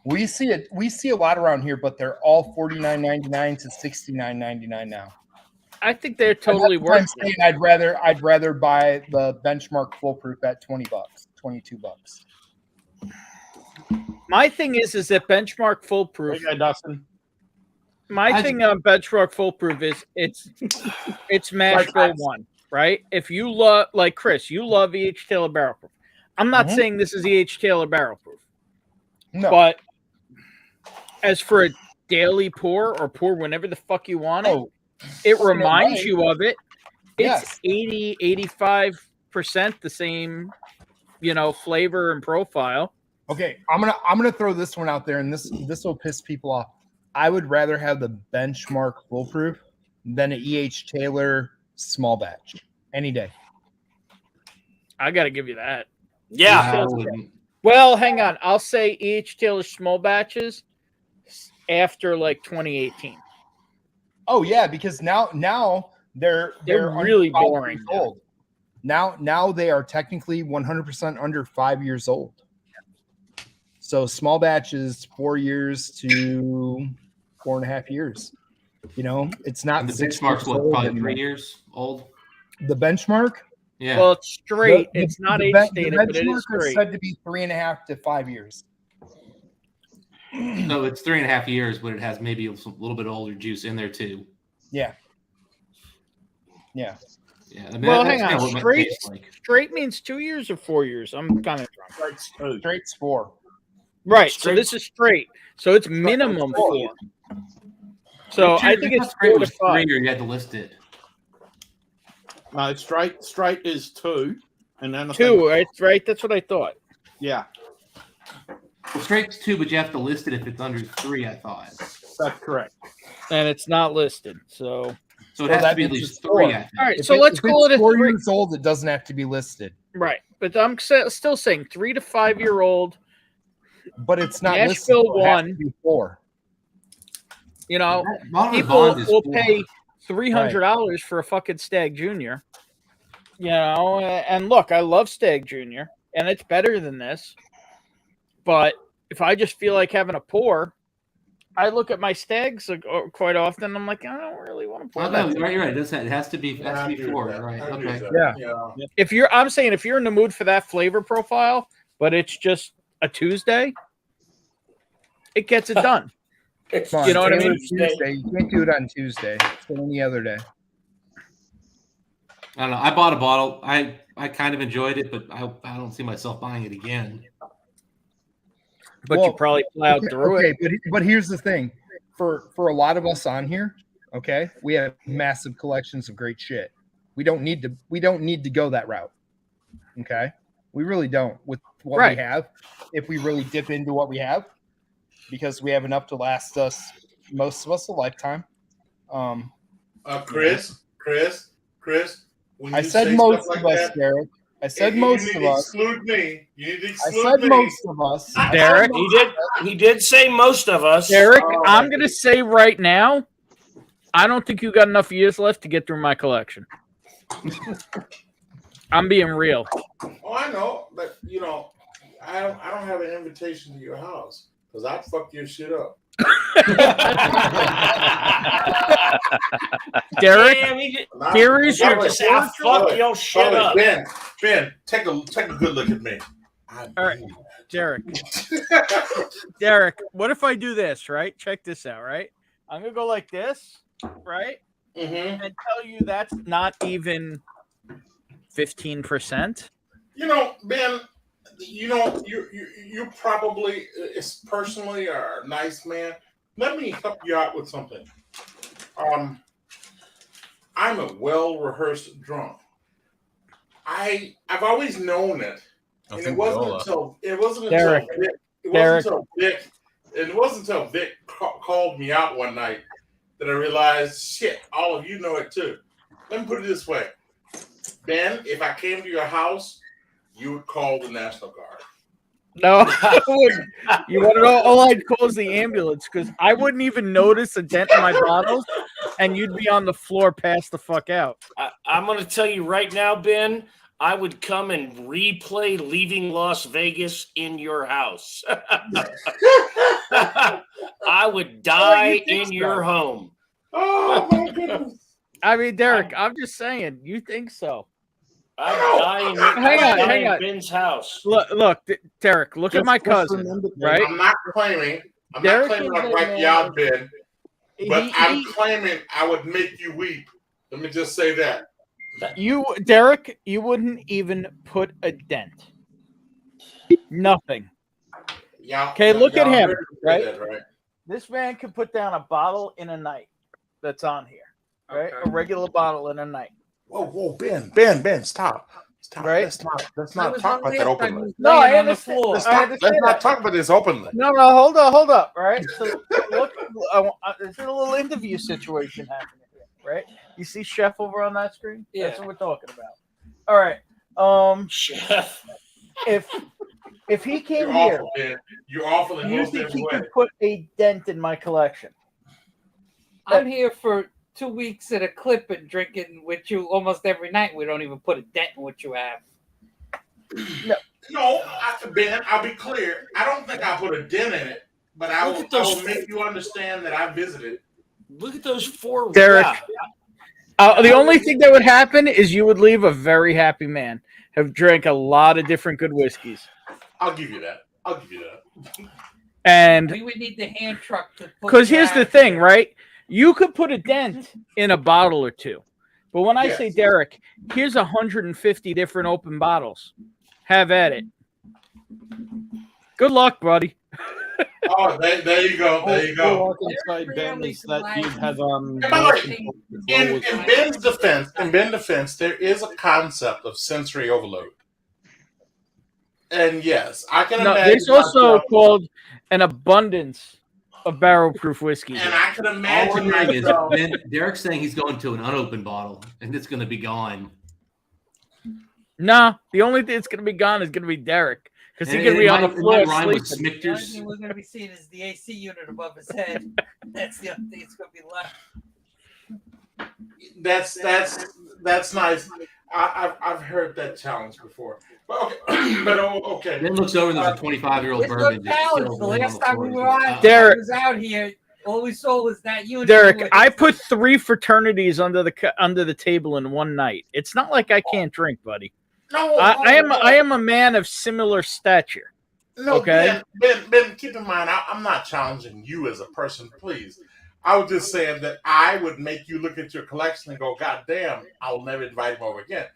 We see it. We see a lot around here, but they're all $49.99 to $69.99 now. I think they're totally And that's what I'm worth saying. it. I'd rather buy the benchmark foolproof at $20, $22. My thing is that benchmark foolproof. Okay, Dustin. My thing on benchmark foolproof is it's Mash Bill 1, right? If you love, like Chris, you love E.H. Taylor barrel proof. I'm not saying this is E.H. Taylor barrel proof. No. But as for a daily pour or pour whenever the fuck you want it, it reminds you of it. It's 80, 85% the same, flavor and profile. Okay, I'm gonna throw this one out there, and this will piss people off. I would rather have the benchmark foolproof than an E.H. Taylor small batch any day. I got to give you that. Yeah. Well, hang on. I'll say E.H. Taylor small batches after like 2018. Oh yeah, because now they're really under 5 boring. years old. Now they are technically 100% under 5 years old. So small batch is 4 years to 4.5 years. It's not. And the 6 benchmark's years what, old probably anymore. 3 years old? The benchmark? Yeah. Well, it's straight. The- it's not the age ben- stated, the but it benchmark is straight. said to be 3.5 to 5 years. So it's 3.5 years, but it has maybe a little bit older juice in there too. Yeah. Yeah. Yeah. I mean, Well, that's hang kinda on. what mine Straight, tastes like. straight means 2 years or 4 years. I'm kind of drunk. Straight's 4. Right. So Straight- this is straight. So it's minimum 4. So I think it's straight 4 to was 5. 3 or you had to list it. No, straight is 2, and then I 2, think- right? Right. That's what I thought. Yeah. Well, straight's 2, but you have to list it if it's under 3. I thought. That's correct. And it's not listed, so it has to be at least 3. I think. All right, If so let's if call it's it a 4 3. years old, it doesn't have to be listed. Right, but I'm still saying 3 to 5 year old. But it's not Nashville listed. So it has to 1. be 4. You know, Bond people is will 4. pay $300 for a fucking Stag Junior. You know, and look, I love Stag Junior, and it's better than this. But if I just feel like having a pour, I look at my Stags quite often. I'm like, I don't really want to pour. Oh, no, you're right. It has to be 4. Right. Okay. Yeah. I'm saying if you're in the mood for that flavor profile, but it's just a Tuesday, it gets it done. Come on, You know what I mean? Tuesday. You can't do it on Tuesday. It's any other day. I don't know. I bought a bottle. I kind of enjoyed it, but I don't see myself buying it again. But you probably plowed through it. But here's the thing: for a lot of us on here, okay, we have massive collections of great shit. We don't need to go that route. Okay, we really don't with what we have. If we really dip into what we have, because we have enough to last us, most of us, a lifetime. Chris. When I you said say most stuff of like us, that, Derek. I said most of us. Exclude me. You need to I exclude said me. most of us. Derek, He did say most of us. Derek, I'm gonna say right now, I don't think you got enough years left to get through my collection. I'm being real. Oh, I know, but you know, I don't have an invitation to your house because I'd fuck your shit up. Derek, here is your just fuck your shit up. Ben, take a good look at me. All right, Derek. Derek, what if I do this, right? Check this out, right? I'm going to go like this, right? Mm-hmm. And tell you that's not even 15%. You know, Ben, you know, you probably is personally a nice man. Let me help you out with something. I'm a well-rehearsed drunk. I've always known it, and it wasn't until Vic called me out one night that I realized, shit, all of you know it too. Let me put it this way, Ben, if I came to your house, you would call the National Guard. No, I wouldn't. You want to know? All I'd call is the ambulance because I wouldn't even notice a dent in my bottles, and you'd be on the floor, passed the fuck out. I'm going to tell you right now, Ben, I would come and replay Leaving Las Vegas in your house. I would die in your home. Oh, my goodness. I mean, Derek, I'm just saying, you think so. I'd die in Ben's house. Look, Derek, look at my cousin, right? I'm not claiming I'd wipe you out, Ben, but I'm claiming I would make you weep. Let me just say that. Derek, you wouldn't even put a dent. Nothing. Yeah. Okay, look at him, right? right? This man can put down a bottle in a night that's on here, right? A regular bottle in a night. Whoa, Ben, stop. Right? Let's not talk about that openly. No, I understand. Let's not talk about this openly. No, hold up, right? So look, there's a little interview situation happening here, right? You see Chef over on that screen? Yeah. That's what we're talking about. All right. Chef. If he came You're here, awful, Ben. You're awful in do you most think every he way. could put a dent in my collection? I'm here for 2 weeks at a clip and drinking with you almost every night. We don't even put a dent in what you have. No, Ben, I'll be clear. I don't think I put a dent in it, but I will make you understand that I visited. Look at those 4. Derek, Yeah. the only thing that would happen is you would leave a very happy man. Have drank a lot of different good whiskeys. I'll give you that. And We would need the hand truck to put because here's the that- thing, right? You could put a dent in a bottle or two. But when I say, Derek, here's 150 different open bottles. Have at it. Good luck, buddy. Oh, there you go. There you go. All I can say, Ben, is that you have And by the way, in Ben's defense, there is a concept of sensory overload. And yes, I can No, imagine. there's also myself- called an abundance of barrel-proof whiskey. and I can All imagine I'm hearing is myself. Derek's saying he's going to an unopened bottle, and it's going to be gone. No, the only thing that's going to be gone is going to be Derek because he's And going to be on the it floor might rhyme with sleeping. The only thing we're going to be seeing is the AC unit above his head. That's the only thing that's going to be left. That's nice. I've heard that challenge before. But okay, okay. Then looks over. There's a 25-year-old It's bourbon. no just challenge. still The laying on last the time floor. we He's were like, on, "Ah." Derek- I was out here. All we saw was that unit. Derek, I put 3 fraternities under the table in one night. It's not like I can't drink, buddy. No, I am a man of similar stature. No, Okay. Ben, keep in mind, I'm not challenging you as a person, please. I was just saying that I would make you look at your collection and go, God damn, I will never invite him over again.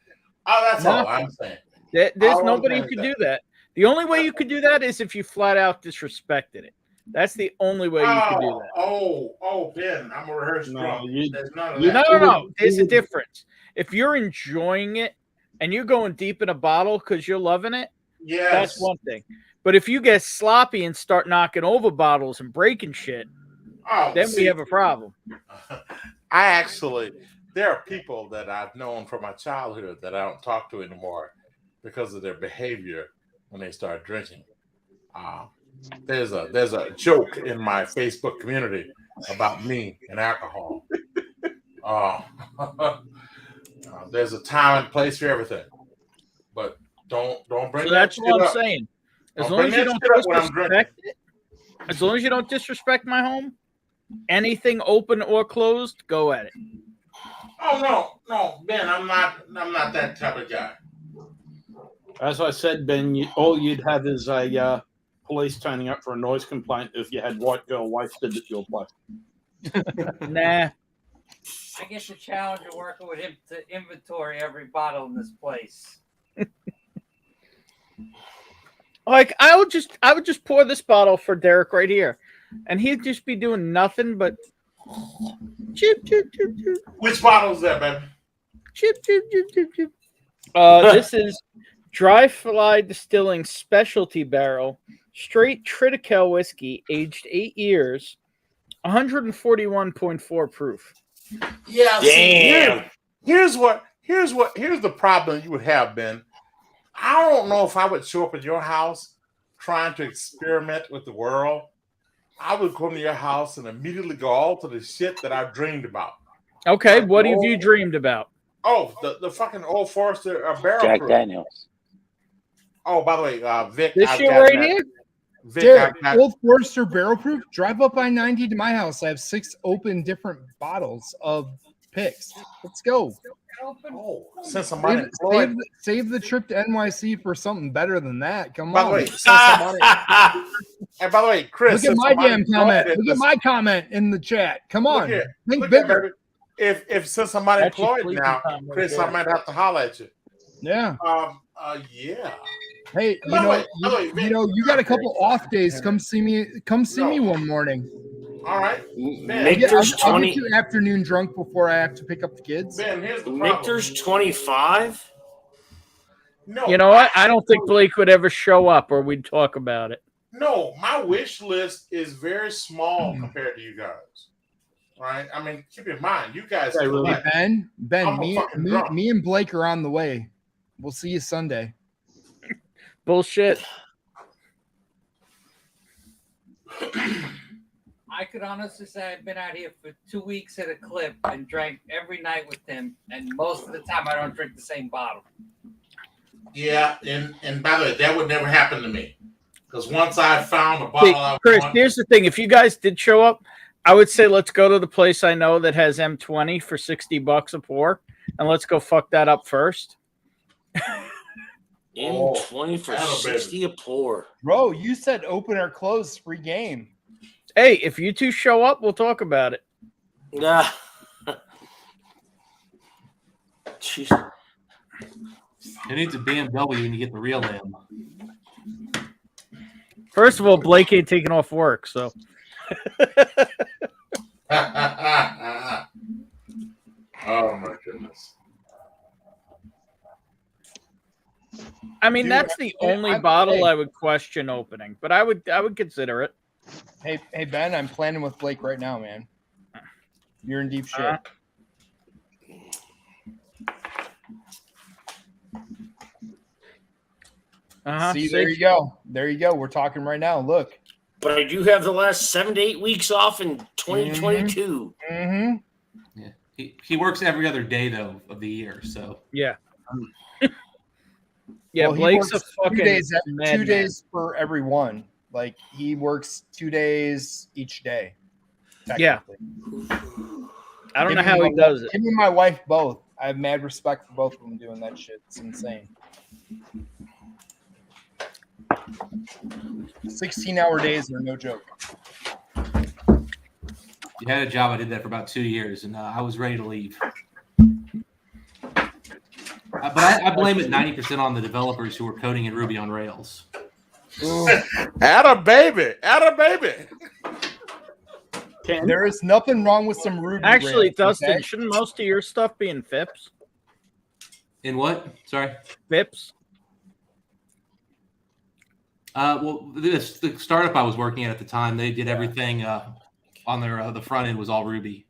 Oh, that's all I'm saying. There's All nobody I'm who saying could is do that. The only way you could do that is if you flat out disrespected it. That's the only way you could do that. Oh, Ben, I'm a rehearsed drunk. There's none of No, that. no. There's a difference. If you're enjoying it and you're going deep in a bottle because you're loving it, Yes. that's one thing. But if you get sloppy and start knocking over bottles and breaking shit, then we have a problem. There are people that I've known from my childhood that I don't talk to anymore because of their behavior when they start drinking. There's a joke in my Facebook community about me and alcohol. There's a time and place for everything, but don't bring. So that's that what shit I'm up. saying. As Don't long bring as you that don't shit up when I'm drinking. disrespect it, as long as you don't disrespect my home, anything open or closed, go at it. Oh no, Ben, I'm not that type of guy. As I said, Ben, all you'd have is a police turning up for a noise complaint if you had white girl wasted at your place. Nah. I get the challenge of working with him to inventory every bottle in this place. Like I would just pour this bottle for Derek right here, and he'd just be doing nothing but chip chip chip chip. Which bottle's that, baby? Chip chip chip chip chip. This is Dry Fly Distilling Specialty Barrel, straight Triticale whiskey, aged 8 years, 141.4 proof. Yeah. Damn. Here's the problem you would have, Ben. I don't know if I would show up at your house trying to experiment with the world. I would come to your house and immediately go all to the shit that I've dreamed about. Okay, what have you dreamed about? Oh, the fucking Old Forester barrel Jack proof. Daniels. Oh, by the way, Vic. This I've shit got right that. here? Vic, Derek, I've got- Old Forester barrel proof. Drive up I-90 to my house. I have 6 open different bottles of picks. Let's go. Oh, since I'm unemployed. Save the trip to NYC for something better than that. Come By on. the way, since I'm and by the way, Chris, Look at since my I'm damn unemployed comment. at Look this- at my comment in the chat. Come on. Look Think at, bigger. baby. If since I'm That's your unemployed sleeping now, time right Chris, there. I might have to holler at you. Yeah. Yeah. Hey, By the way, you got a couple off days. Come see me. Come see me one morning. All right. I'll get you afternoon drunk before I have to pick up the kids. Ben, here's the problem. Victor's 25. No, You know what? I don't think Blake would ever show up or we'd talk about it. No, my wish list is very small compared to you guys. Right? I mean, keep in mind, you guys. Hey, collect. Ben, I'm a me fucking drunk. and Blake are on the way. We'll see you Sunday. Bullshit. I could honestly say I've been out here for 2 weeks at a clip and drank every night with him, and most of the time I don't drink the same bottle. Yeah, and by the way, that would never happen to me. Because once I found a bottle See, I Chris, want, here's the thing. If you guys did show up, I would say let's go to the place I know that has M20 for $60 a pour, and let's go fuck that up first. M20 for 60 a pour. Bro, you said open or close free game. Hey, if you two show up, we'll talk about it. Yeah. Jeez. It needs a BMW when you get the real M. First of all, Blake ain't taking off work, so. Oh my goodness. I mean, Dude, that's the only I'm- bottle hey. I would question opening, but I would consider it. Hey Ben, I'm planning with Blake right now, man. You're in deep shit. See, there you go. There you go. We're talking right now. Look. But I do have the last 7 to 8 weeks off in 2022. Mm-hmm. Yeah, he works every other day though of the year. So yeah, yeah. Well, he Blake's a works fucking 2 madman. days for every one. Like he works 2 days each day. Yeah. technically. I don't Him know and how my he does wife- it. Him and my wife both. I have mad respect for both of them doing that shit. It's insane. 16-hour days are no joke. you had a job. I did that for about 2 years, and I was ready to leave. But I blame it 90% on the developers who were coding in Ruby on Rails. Atta baby. There is nothing wrong with some Ruby. Actually, Rails, Dustin, okay? shouldn't most of your stuff be in FIPS? In what? Sorry. FIPS. Well, the startup I was working at the time, they did everything on their the front end was all Ruby.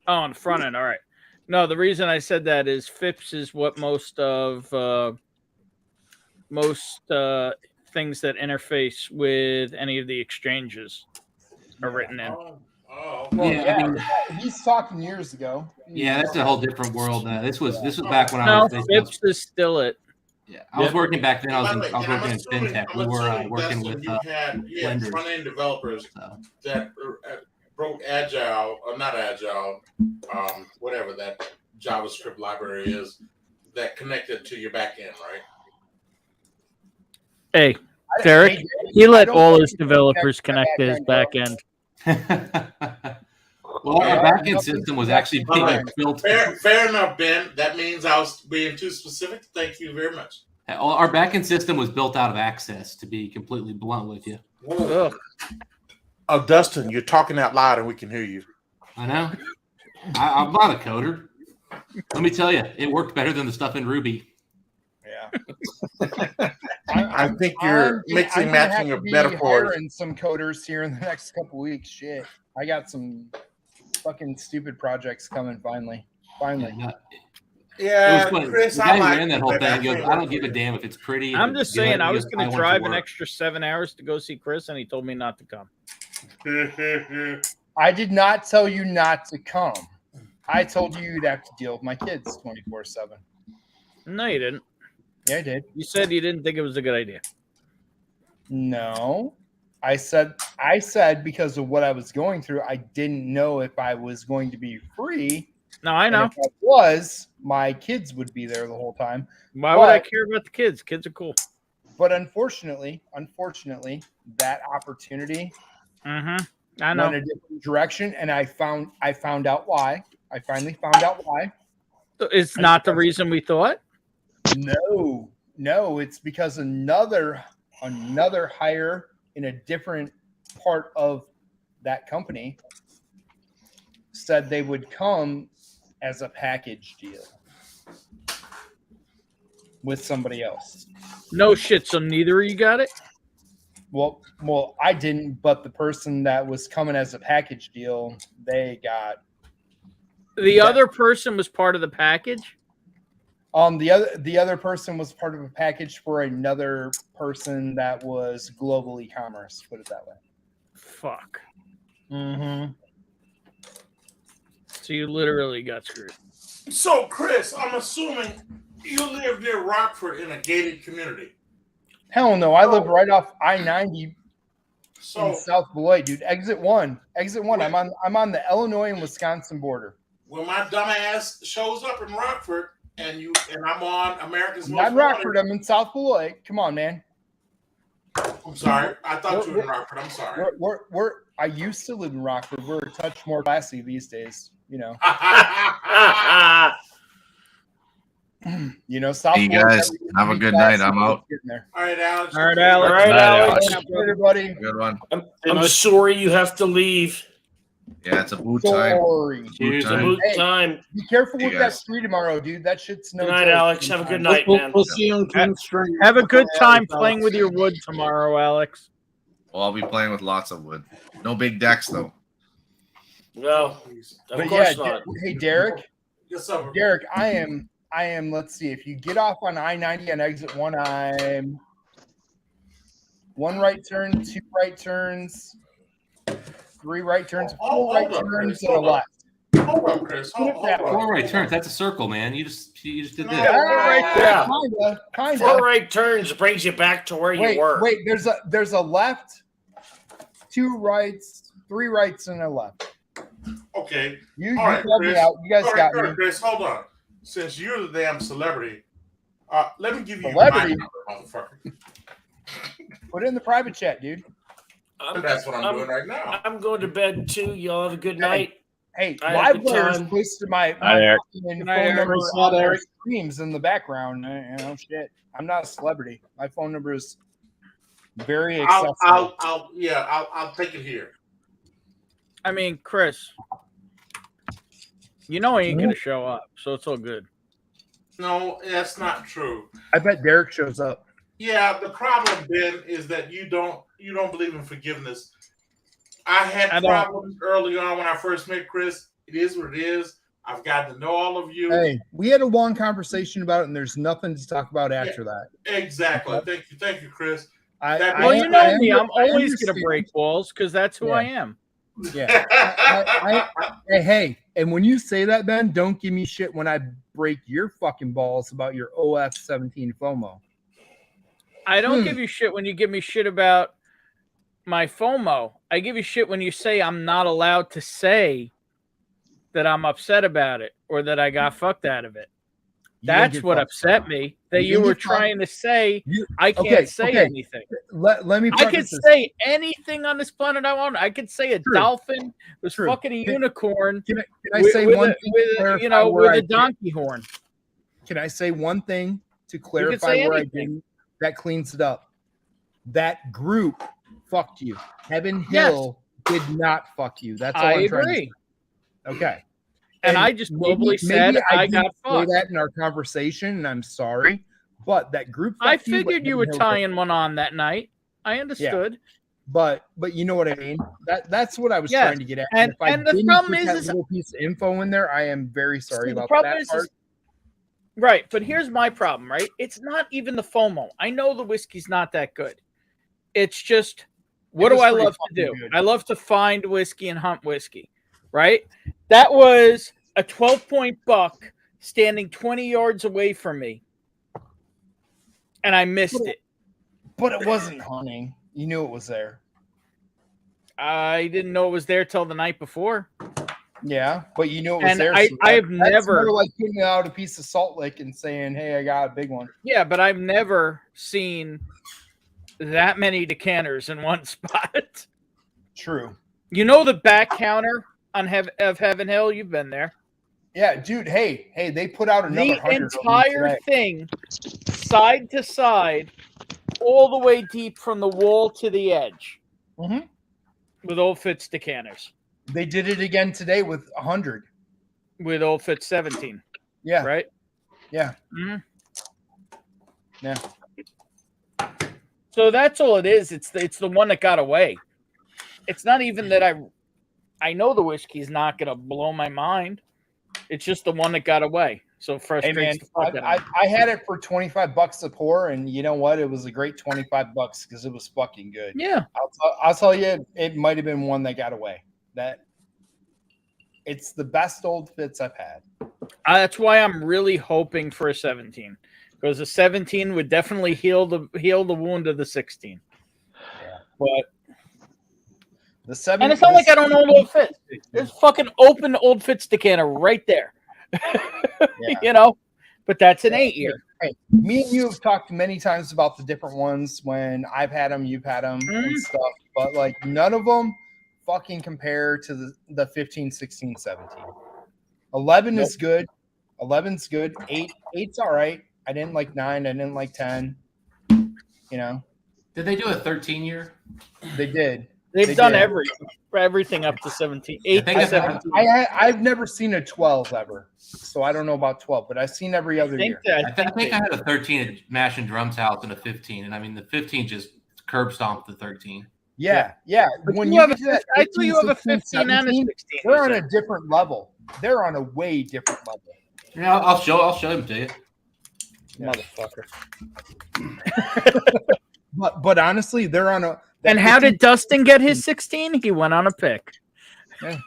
Oh, on the front end. All right. No, the reason I said that is FIPS is what most things that interface with any of the exchanges are written in. Oh, Well, Yeah, I mean- he's talking years ago. Yeah, that's a whole different world. This was back when I No, was FIPS is still it. Yeah, I was working back then. I was And working in assuming- fintech. I'm We were assuming, working Dustin, with you had lenders. front end developers that broke Agile or not Agile, whatever that JavaScript library is that connected to your back end, right? Hey, Derek, he I let don't all think his you developers connect connect to to the his back back end. Well, our Yeah, backend nothing system was to actually that. being built. Fair enough, Ben. That means I was being too specific. Thank you very much. Our backend system was built out of Access. To be completely blunt with you, Ugh. Oh, Dustin, you're talking out loud and we can hear you. I know. I'm not a coder. Let me tell you, it worked better than the stuff in Ruby. Yeah. I think you're mixing matching of metaphors. Hiring some coders here in the next couple weeks. Shit, I got some fucking stupid projects coming. Finally. Yeah, It was funny. Chris, the guy I who like ran that it, whole but thing, I he goes, can't I don't work give for a you. damn if it's pretty. I'm just saying, I was going to went drive work. an extra 7 hours to go see Chris, and he told me not to come. I did not tell you not to come. I told you you'd have to deal with my kids 24/7. No, you didn't. Yeah, I did. You said you didn't think it was a good idea. No, I said because of what I was going through, I didn't know if I was going to be free. No, I know. And if I was, my kids would be there the whole time. Why would I care about the kids? Kids are cool. But unfortunately, that opportunity I went know. a different direction, and I found out why. I finally found out why. It's not the reason we thought. No, it's because another hire in a different part of that company said they would come as a package deal with somebody else. No shit. So neither of you got it. Well, I didn't, but the person that was coming as a package deal, they got. The other person was part of the package. The other person was part of a package for another person that was global e-commerce. Put it that way. Fuck. Mm-hmm. So you literally got screwed. So, Chris, I'm assuming you live near Rockford in a gated community. Hell no, I live right off I-90 So- in South Beloit, dude. Exit one. I'm on the Illinois and Wisconsin border. When my dumb ass shows up in Rockford and I'm on America's Most Not Wanted. Rockford. I'm in South Beloit. Come on, man. I'm sorry. I thought you were in Rockford. I'm sorry. I used to live in Rockford. We're a touch more classy these days, you know. South Hey, Beloit, guys, have a good night. I'm out. All right, Alex. All right, Alex. Good night, Alex. Everybody. Good one. I'm sorry you have to leave. Yeah, it's a boot time. Sorry. Cheers, a boot Hey, time. Be careful See with you that guys. tree tomorrow, dude. That shit's no Good night, joke. Alex. Have a good night, man. We'll see you on King String. Have a good time Alex. playing with your wood tomorrow, Alex. Well, I'll be playing with lots of wood. No big decks though. No, of But course yeah, not. hey Derek. Yes, sir. Derek, I am. Let's see. If you get off on I-90 on exit 1, I'm 1 right turn, 2 right turns, 3 right turns, 4 right turns, and a left. Hold on, Chris. Hold on. 4 right turns. That's a circle, man. You just did this. Yeah. Kinda. 4 right turns brings you back to where you were. Wait. There's a left, 2 rights, 3 rights, and a left. Okay. You All right, help me Chris. out. You guys All got right, me. Chris, hold on. Since you're the damn celebrity, let me give you Celebrity? my number, motherfucker. Put it in the private chat, dude. That's what I'm doing right now. I'm going to bed too. Y'all have a good night. Hey, I had a live good players time. posted my Hi, Eric. fucking Good night, phone Eric. number Good on night, their Eric. streams in the background. Shit. I'm not a celebrity. My phone number is very accessible. I'll take it here. I mean, Chris, you know he ain't gonna show up, so it's all good. No, that's not true. I bet Derek shows up. Yeah, the problem, Ben, is that you don't believe in forgiveness. I had I don't. problems early on when I first met Chris. It is what it is. I've gotten to know all of you. Hey, we had a long conversation about it, and there's nothing to talk about after that. Exactly. Thank you, Chris. Well, you know me. I'm always gonna break walls because that's who I am. Yeah. Hey, and when you say that, Ben, don't give me shit when I break your fucking balls about your OF17 FOMO. I don't give you shit when you give me shit about my FOMO. I give you shit when you say I'm not allowed to say that I'm upset about it or that I got fucked out of it. That's what upset me. That you were trying to say I can't say anything. Let me. I could say anything on this planet I want. I could say a dolphin was fucking a unicorn. Can I say one thing with a donkey horn? Can I say one thing to say clarify where I anything. didn't? That cleans it up. That group fucked you. Heaven Hill did not fuck you. That's all I I'm trying to agree. say. Okay. And I just globally said I got didn't say fucked. that in our conversation, and I'm sorry. But that group I fucked you, but figured you Heaven were Hill tying one on that night. I understood. But you know what I mean. That's what I was Yes. trying to get at. And- if I and the didn't problem put is- that is- little piece of info in there, I am very sorry See, the about problem that is part. Right, but here's my problem, right? It's not even the FOMO. I know the whiskey's not that good. It's just, what It do was I pretty love to fucking do? good. I love to find whiskey and hunt whiskey, right? That was a 12-point buck standing 20 yards away from me, and I missed it. But it wasn't hunting. You knew it was there. I didn't know it was there till the night before. Yeah, but you knew it was And there. I have that's never- more like putting out a piece of Salt Lick and saying, "Hey, I got a big one." Yeah, but I've never seen that many decanters in one spot. True. You know the back counter on of Heaven Hill? You've been there. Yeah, dude. Hey, they put out another The 100 of them entire today. thing, side to side, all the way deep from the wall to the edge, with Old Fitz decanters. They did it again today with 100. With Old Fitz 17. Yeah. Right? Yeah. Mhm. Yeah. So that's all it is. It's the one that got away. It's not even that I know the whiskey's not gonna blow my mind. It's just the one that got away. So Hey frustrates man, the fuck out of me. I had it for $25 a pour, and you know what? It was a great $25 because it was fucking good. Yeah. I'll tell you, it might have been one that got away. That it's the best Old Fitz I've had. That's why I'm really hoping for a 17, because a 17 would definitely heal the wound of the 16. Yeah. But the 7, and it's not like I don't know Old Fitz. There's fucking open Old Fitz decanter right there. You know, but that's an 8-year. Hey, me and you have talked many times about the different ones when I've had them, you've had them, and stuff. But like none of them fucking compare to the 15, 16, 17. 11 is good. 11's good. 8's all right. I didn't like 9. I didn't like 10. You know. Did they do a 13-year? They did. They've done everything up to 17. 8 to 17. I've never seen a 12 ever, so I don't know about 12, but I've seen every other year. I think I had a 13 at Mash and Drum's house and a 15, and I mean the 15 just curb stomped the 13. Yeah. But When you have get to that I thought you have a 15, 15 and a 17, 16. they're on a different level. They're on a way different level. Yeah, I'll show him to you. Motherfucker. But honestly, they're on a. And how did Dustin get his 16? He went on a pick. Yeah.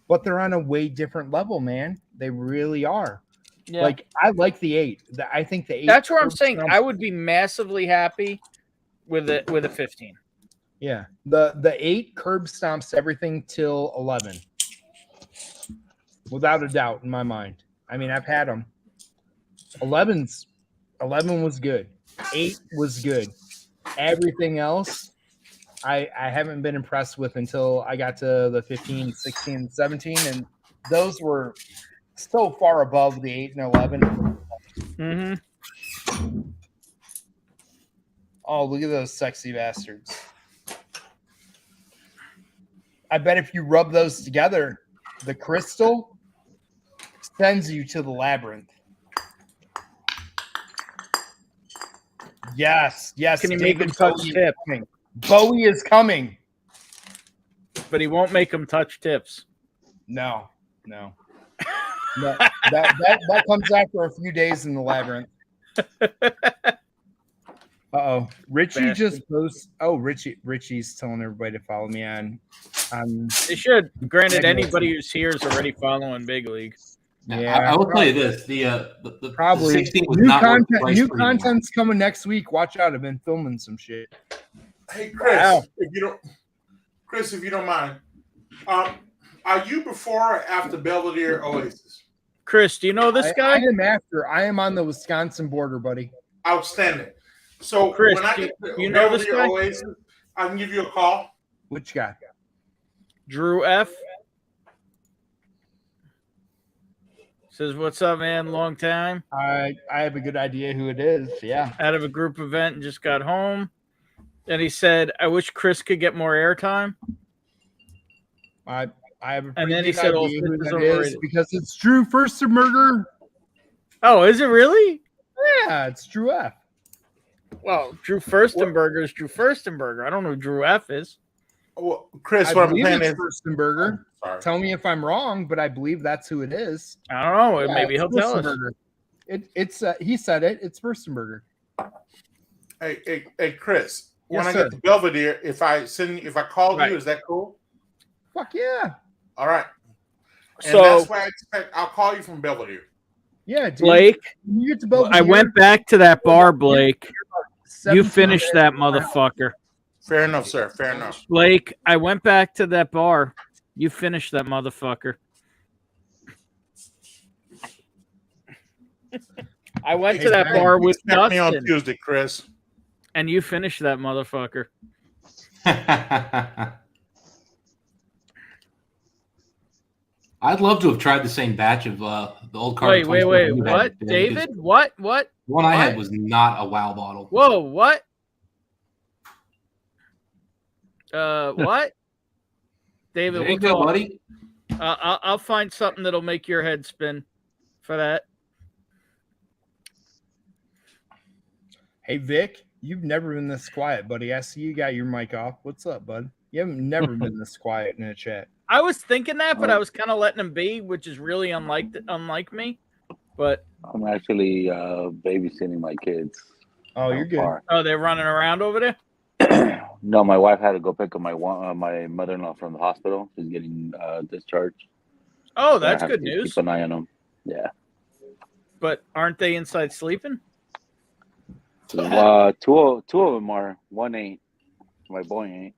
But they're on a way different level, man. They really are. Yeah. Like I like the 8. I think the 8. That's where I'm saying I would be massively happy with a 15. Yeah. The 8 curb stomps everything till 11. Without a doubt in my mind. I mean, I've had them. 11 was good. 8 was good. Everything else, I haven't been impressed with until I got to the 15, 16, 17, and those were so far above the 8 and 11. Mm-hmm. Oh, look at those sexy bastards. I bet if you rub those together, the crystal sends you to the labyrinth. Yes. Can you make him touch tip? Bowie is coming. But he won't make him touch tips. No. That comes after a few days in the labyrinth. Uh-oh. Richie just posts. Oh, Richie's telling everybody to follow me on. They should. Granted, anybody who's here is already following Big League. Yeah, I will tell you this: the probably 16 was new not worth the content. price New per anymore. content's coming next week. Watch out! I've been filming some shit. Hey, Chris, Wow. if you don't mind, are you before or after Belvedere Oasis? Chris, do you know this guy? I am after. I am on the Wisconsin border, buddy. Outstanding. So Chris, when I do get you know this Belvedere guy? Oasis, I can give you a call. Which guy? Drew F. Says, "What's up, man? Long time." I have a good idea who it is. Yeah. Out of a group event and just got home. And he said, "I wish Chris could get more airtime." I have a And then pretty he good said, idea "Oh, who this is that is overrated." because it's Drew Furstenberger. Oh, is it really? Yeah, it's Drew F. Well, Drew Furstenberger is Drew Furstenberger. I don't know who Drew F is. Well, Chris, I what I'm believe saying it's is, Furstenberger. sorry. Tell me if I'm wrong, but I believe that's who it is. I don't know. Yeah, Maybe it's he'll tell us. Furstenberger. It's he said it. It's Furstenberger. Hey, Chris. When Yes, I sir. get to Belvedere, if I call Right. you, is that cool? Fuck yeah. All right. And So- that's why I expect I'll call you from Belvedere. Yeah, dude. Blake, When you get to Belvedere, I went back to that bar, Blake. You 17 finished that motherfucker. Fair enough, sir. Fair enough. Blake, I went back to that bar. You finished that motherfucker. I went to that bar with Expect me on Dustin, Tuesday, Chris. and you finished that motherfucker. I'd love to have tried the same batch of the old card. Wait. What? David? What? The one I had What? was not a WoW bottle. Whoa, what? What? David, There you we'll go, talk. buddy. I'll find something that'll make your head spin for that. Hey Vic, you've never been this quiet, buddy. I see you got your mic off. What's up, bud? You haven't never been this quiet in a chat. I was thinking that, but I was kind of letting him be, which is really unlike me. But I'm actually babysitting my kids. Oh, you're good. Far. oh, they're running around over there. No, my wife had to go pick up my mother-in-law from the hospital. She's getting discharged. Oh, So I that's have good to news. Keep an eye on them. Yeah. But aren't they inside sleeping? Two of them are. One ain't. My boy ain't.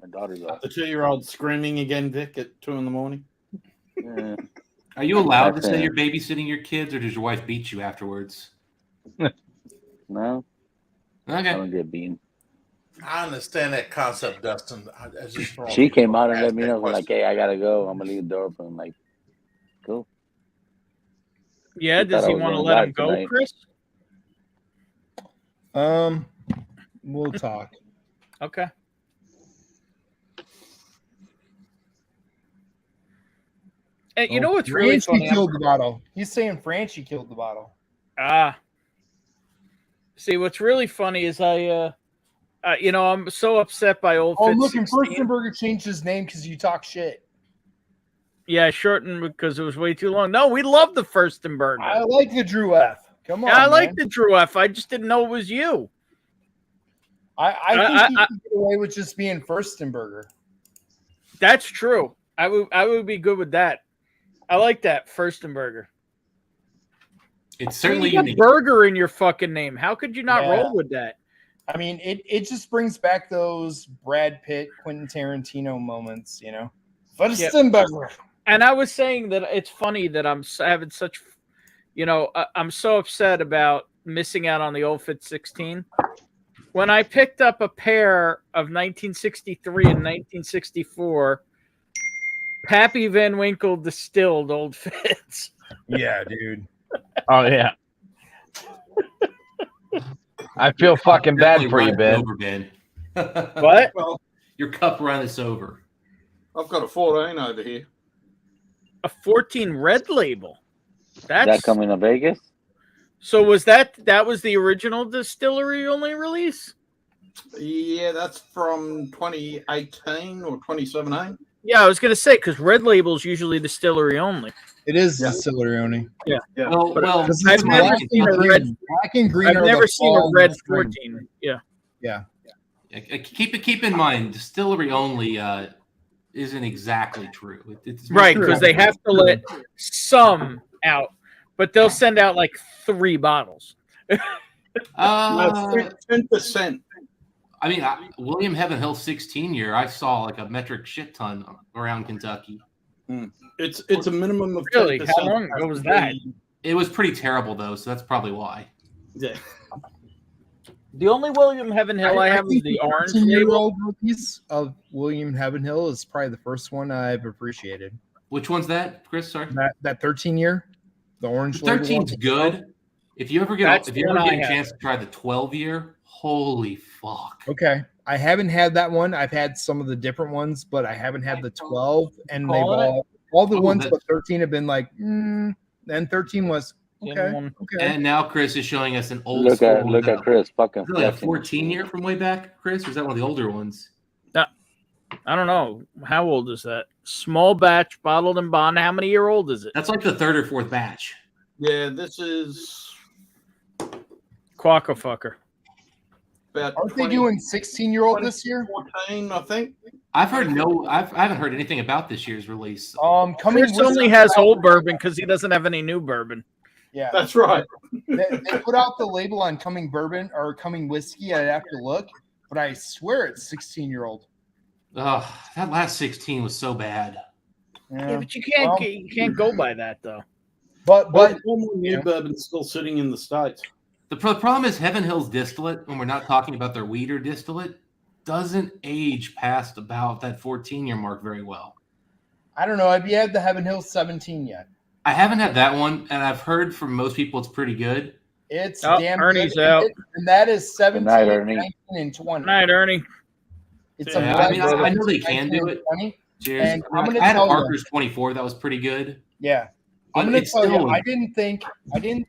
My daughter's up. The 2-year-old screaming again, Vic, at 2 a.m. Yeah. Are you allowed to That's say it. you're babysitting your kids, or does your wife beat you afterwards? No, I Okay. don't get beaten. I understand that concept, Dustin. I just don't She came out and ask let me that know, like, question. hey, I gotta go. I'm gonna leave the door open. I'm like, cool. Yeah. She Does thought I he was want to going let him live go, tonight. Chris? We'll talk. Okay. And you know what's really Franchi funny? killed the bottle. He's saying Franchi killed the bottle. See, what's really funny is I'm so upset by old. Oh, Fit look, and 16. Furstenberger changed his name because you talk shit. Yeah, I shortened because it was way too long. No, we love the Furstenberger. I like the Drew F. Come on, I like man. the Drew F. I just didn't know it was you. I think he could get away with just being Furstenberger. That's true. I would be good with that. I like that Furstenberger. It's certainly you got unique. burger in your fucking name. How could you not Yeah. roll with that? I mean, it just brings back those Brad Pitt, Quentin Tarantino moments, you know? Furstenberger. And I was saying that it's funny that I'm having such, I'm so upset about missing out on the old Fit 16. When I picked up a pair of 1963 and 1964 Pappy Van Winkle distilled old Fits. Yeah, dude. Oh yeah. I feel fucking bad for you, Ben. Over, Ben. What? Well, your cup run is over. I've got a 14 over here. A 14 red label. That's That coming to Vegas? So was that was the original distillery only release? Yeah, that's from 2018 or 2017. Yeah, I was gonna say because red label's usually distillery only. It is distillery only. Yeah. Well, Because I've it's never black seen a and red. green. Black and green. I've are the never seen fall a red and spring. 14. Yeah. Yeah. Keep in mind, distillery only isn't exactly true. It's Right, because they have to let some out, but they'll send out like 3 bottles. 10%. I mean, William Heaven Hill 16 year, I saw like a metric shit ton around Kentucky. It's a minimum of 10%. Really? How long ago was that? It was pretty terrible though, so that's probably why. Yeah. The only William Heaven Hill I have is think the orange 13-year-old release of William Heaven Hill is probably the first one I've appreciated. Which one's that, Chris? Sorry. That 13-year, the orange. The 13's good. If you ever get a chance to try the 12 year, holy fuck. Okay, I haven't had that one. I've had some of the different ones, but I haven't had the 12, and they've all the ones but 13 have been like, and 13 was okay. And now Chris is showing us an old Look school. at Chris fucking Really a flexing. 14 year from way back, Chris? Or is that one of the older ones? I don't know. How old is that? Small batch, bottled and bond. How many year old is it? That's like the 3rd or 4th batch. Yeah, this is Quacka fucker. about Aren't they doing 16-year-old this year? 14, I think. I've heard I haven't heard anything about this year's release. Chris only has old bourbon because he doesn't have any new bourbon. Yeah, That's right. they put out the label on coming bourbon or coming whiskey. I'd have to look, but I swear it's 16-year-old. Ugh, that last 16 was so bad. Yeah, but you can't go by that though. But more new bourbon still sitting in the States. The problem is Heaven Hill's distillate, when we're not talking about their weeder distillate, doesn't age past about that 14-year mark very well. I don't know. Have you had the Heaven Hill 17 yet? I haven't had that one, and I've heard from most people it's pretty good. It's damn Ernie's good. out. And that is 17, Good night, Ernie. 19, and 20. Good night, Ernie. It's Yeah, I mean, I know they can do it. 20. Cheers. And I'm going to I had a tell Parker's 24 that was pretty good. Yeah. But I'm going to it's tell you, still- I didn't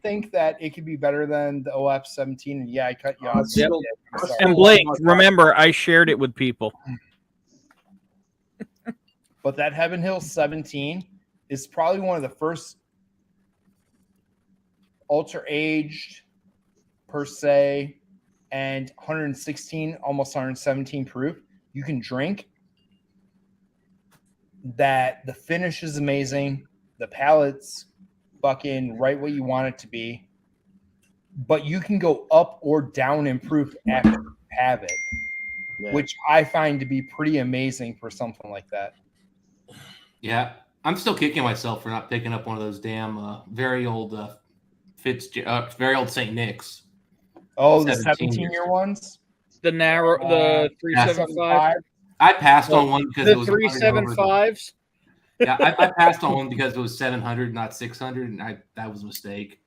think that it could be better than the OF 17. And yeah, I cut you off. Yep. I'm sorry. And Blake, remember, I shared it with people. But that Heaven Hill 17 is probably one of the first ultra aged per se and 116, almost 117 proof you can drink. That the finish is amazing. The palate's fucking right what you want it to be. But you can go up or down in proof after you have it, which I find to be pretty amazing for something like that. Yeah, I'm still kicking myself for not picking up one of those damn very old very old St. Nick's. Oh, the 17 17-year ones? The narrow, the 375. I passed on one because the it was 375s. Yeah, I passed on one because it was 700, not 600, and that was a mistake.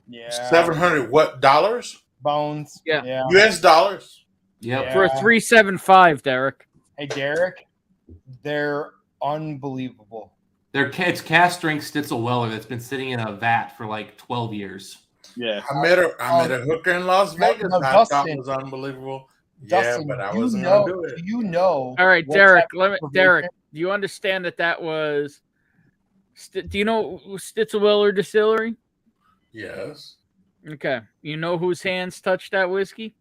Yeah, 700 what dollars? Bones. Yeah. U.S. dollars. Yep. For a 375, Derek. Hey, Derek, they're unbelievable. It's cast strength Stitzel Weller that's been sitting in a vat for like 12 years. Yeah. I met a hooker in Las Vegas. no, I thought Dustin. was unbelievable. Dustin, yeah, but I do wasn't you gonna know? do it. Do you know? All right, what Derek. type of Derek, information- do you understand that was? Do you know Stitzelweller Distillery? Yes. Okay. You know whose hands touched that whiskey?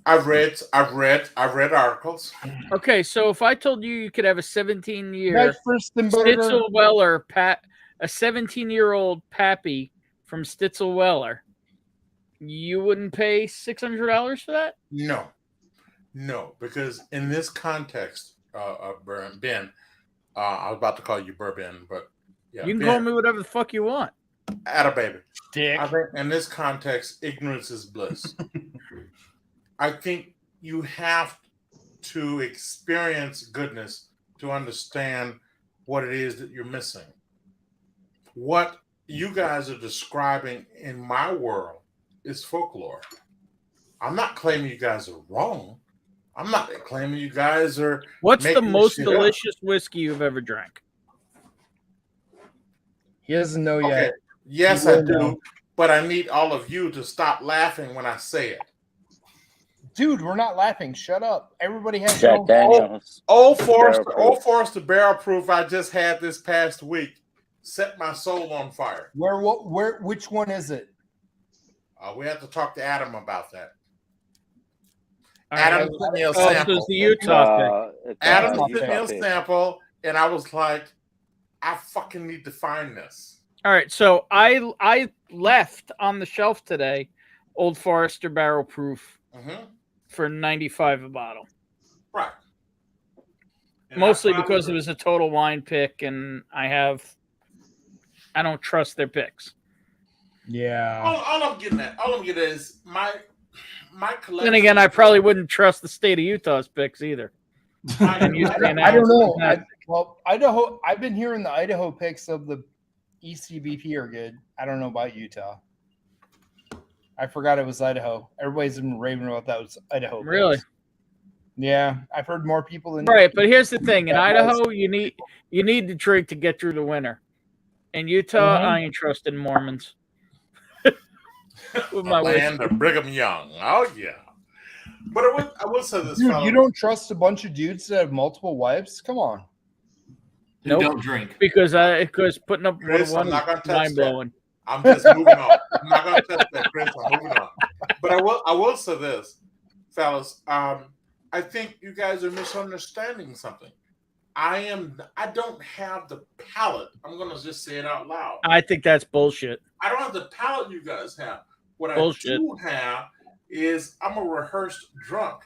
I've read articles. Okay, so if I told you could have a 17-year Right, Furstenberger. Stitzelweller a 17-year-old pappy from Stitzelweller, you wouldn't pay $600 for that? No, because in this context, Ben, I was about to call you Bourbon, but yeah, You can Ben, call me whatever the fuck you want. Atta baby. Dick. I think in this context, ignorance is bliss. I think you have to experience goodness to understand what it is that you're missing. What you guys are describing in my world is folklore. I'm not claiming you guys are wrong. I'm not claiming you guys are. What's the making most shit up. delicious whiskey you've ever drank? He doesn't know Okay. yet. Yes, He I will do, know. but I need all of you to stop laughing when I say it. Dude, we're not laughing. Shut up. Everybody has Jack their own- Daniels. Old Barrel Forester Barrel Proof I just had this past week set my soul on fire. Which one is it? We have to talk to Adam about that. All right, Adam sent me a oh, so sample. it's the Utah pick. Adam sent me a sample, and I was like, I fucking need to find this. All right, so I left on the shelf today Old Forester Barrel Proof for $95 a bottle. Right. And Mostly I because it was a Total Wine pick, and I don't trust their picks. Yeah. all I'm getting at is my collection. Then again, I probably wouldn't trust the state of Utah's picks either. I don't know. Idaho. I've been hearing the Idaho picks of the ECBP are good. I don't know about Utah. I forgot it was Idaho. Everybody's been raving about that was Idaho. picks. Really? Yeah, I've heard more people than Right, but here's the thing: in That Idaho, was- you need to drink to get through the winter. In Utah, Mhm. I ain't trusting Mormons. With The my land whiskey. of Brigham Young. Oh yeah. But I will say this, Dude, fellas. you don't trust a bunch of dudes that have multiple wives? Come on. Nope. Don't drink. Because putting up Chris, one I'm not gonna touch mind blowing. I'm just moving on. I'm not gonna touch that, Chris. I'm moving on. But I will say this, fellas. I think you guys are misunderstanding something. I don't have the palate. I'm gonna just say it out loud. I think that's bullshit. I don't have the palate you guys have. What Bullshit. I do have is I'm a rehearsed drunk,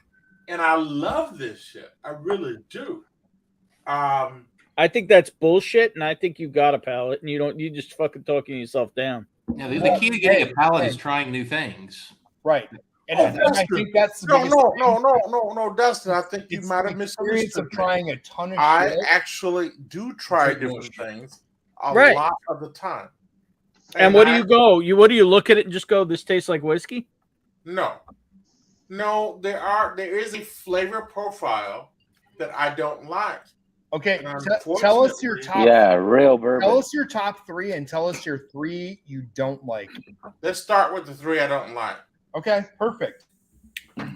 and I love this shit. I really do. I think that's bullshit, and I think you got a palate, and you just fucking talking yourself down. Yeah, the key to getting a palate is trying new things. Right. And I think that's the biggest no, Dustin. I think you might have experience misunderstood. of trying a ton of I shit. actually do try different things a Right. lot of the time. And what do you go? What do you look at it and just go, "This tastes like whiskey"? No, there is a flavor profile that I don't like. Okay, And tell us your top. Yeah, real bourbon. Tell us your top three, and tell us your three you don't like. Let's start with the three I don't like. Okay, perfect.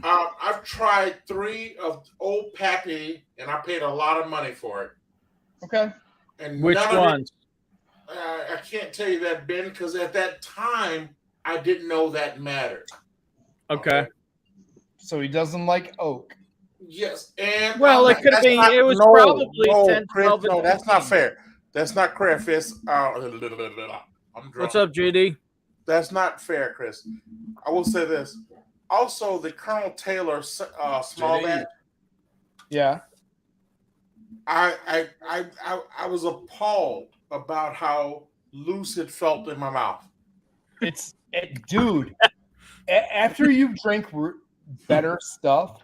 I've tried 3 of Old Pappy, and I paid a lot of money for it. Okay. And Which none of it- ones? I can't tell you that, Ben, because at that time I didn't know that mattered. Okay. So he doesn't like oak. Yes, and Well, it could that's be. not- It was no, probably no, 10, Chris, 12. no, that's not fair. That's not fair, Chris. I'm drunk. What's up, JD? That's not fair, Chris. I will say this. Also, the Colonel Taylor small JD. batch. Yeah. I was appalled about how loose it felt in my mouth. Dude. After you drink better stuff,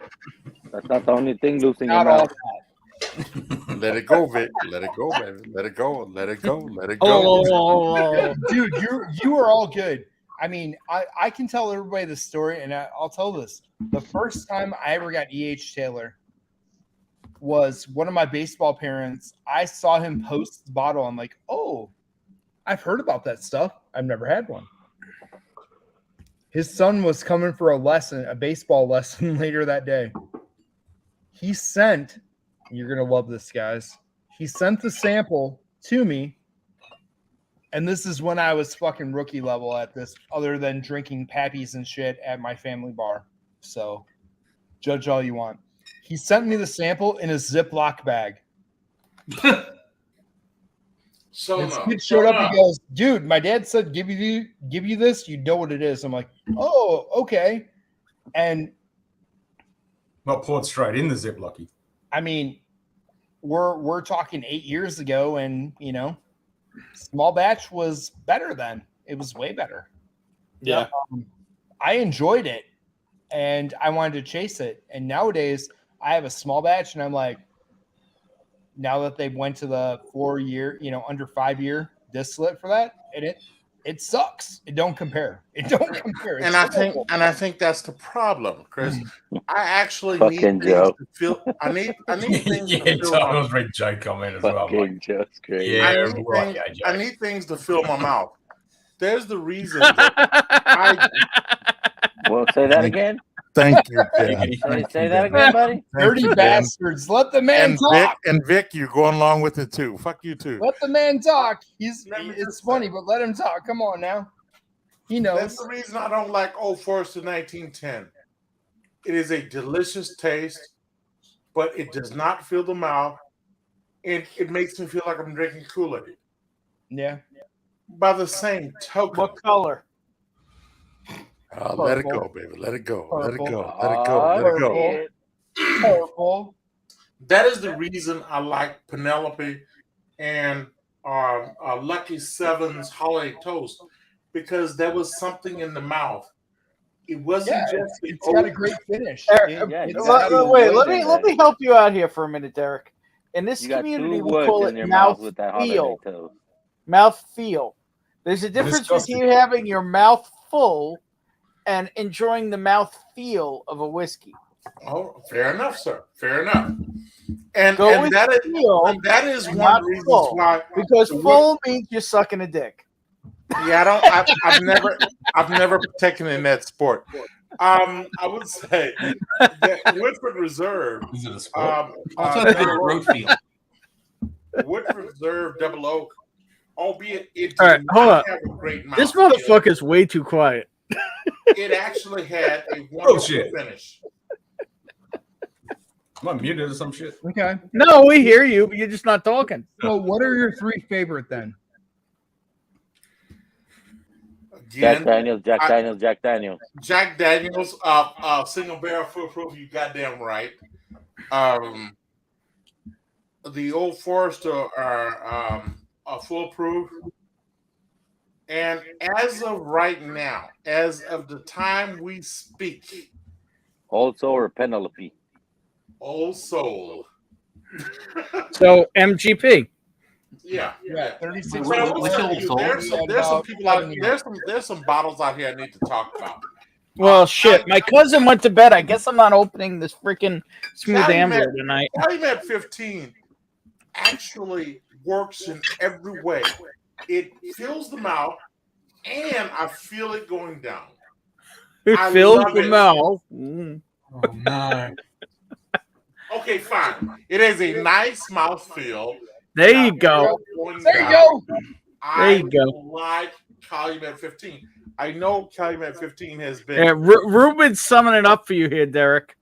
That's not the only thing losing your not all mouth. that. Let it go, Vic. Let it go, baby. Let it go. Let it go. Let it go. Oh, Dude, you are all good. I mean, I can tell everybody the story, and I'll tell this. The first time I ever got E.H. Taylor, was one of my baseball parents. I saw him post the bottle. I'm like, oh, I've heard about that stuff. I've never had one. His son was coming for a baseball lesson later that day. He sent, you're going to love this, guys. He sent the sample to me. And this is when I was fucking rookie level at this, other than drinking pappies and shit at my family bar. So judge all you want. He sent me the sample in a Ziploc bag. So His kid showed up. He goes, dude, my dad said, give you this. You know what it is. I'm like, oh, okay. And not poured straight in the Ziplocky. I mean, we're talking 8 years ago, and small batch was better then. It was way better. Yeah. I enjoyed it, and I wanted to chase it. And nowadays, I have a small batch, and I'm like, now that they went to the 4 year, under 5 year distillate for that, and it sucks. It don't compare. It don't compare. And I think that's the problem, Chris. I actually need things to feel. I need things to feel. That was a great joke comment as well. Joke's great. Yeah, I need things to fill my mouth. There's the reason. That Well, say that again. Thank you, Ben. Say that again, buddy. Dirty bastards. Let the man talk. Vic, you're going along with it too. Fuck you too. Let the man talk. It's funny, but let him talk. Come on now. He knows. That's the reason I don't like Old Forester 1910. It is a delicious taste, but it does not fill the mouth, and it makes me feel like I'm drinking Kool-Aid. Yeah. By the same token. What color? Let it go, baby. Let it go. Let it go. Let it go. Let it go. Purple. That is the reason I like Penelope and Lucky Seven's holiday toast, because there was something in the mouth. It wasn't just. It's got a great finish. Wait, let me help you out here for a minute, Derek. In this community, we call it mouth feel. Mouth feel. There's a difference between having your mouth full and enjoying the mouth feel of a whiskey. Oh, fair enough, sir. Fair enough. And that is one of the reasons why. Because full means you're sucking a dick. Yeah, I've never taken in that sport. I would say that Woodford Reserve. Is it a sport? Woodford Reserve Double Oak, albeit it all right, hold on. have a great mouth This feel. motherfucker's way too quiet. It actually had a wonderful finish. Am I muted or some shit? Okay. No, we hear you, but you're just not talking. So, what are your three favorite then? Jack Daniels. Jack Daniels, single barrel full proof. You goddamn right. The Old Forester are full proof. And as of right now, as of the time we speak, Old Soul or Penelope? Old Soul. So MGP. Yeah. 36. But I will tell you, there's some people out there's some bottles out here I need to talk about. Well, shit. My cousin went to bed. I guess I'm not opening this freaking smooth amber tonight. Calumet 15 actually works in every way. It fills the mouth, and I feel it going down. It fills the mouth. Mm. Oh, no. Okay, fine. It is a nice mouthfeel. There you go. There you go. There you go. Like Calumet 15. I know Calumet 15 has been. Yeah, Ruben's summing it up for you here, Derek.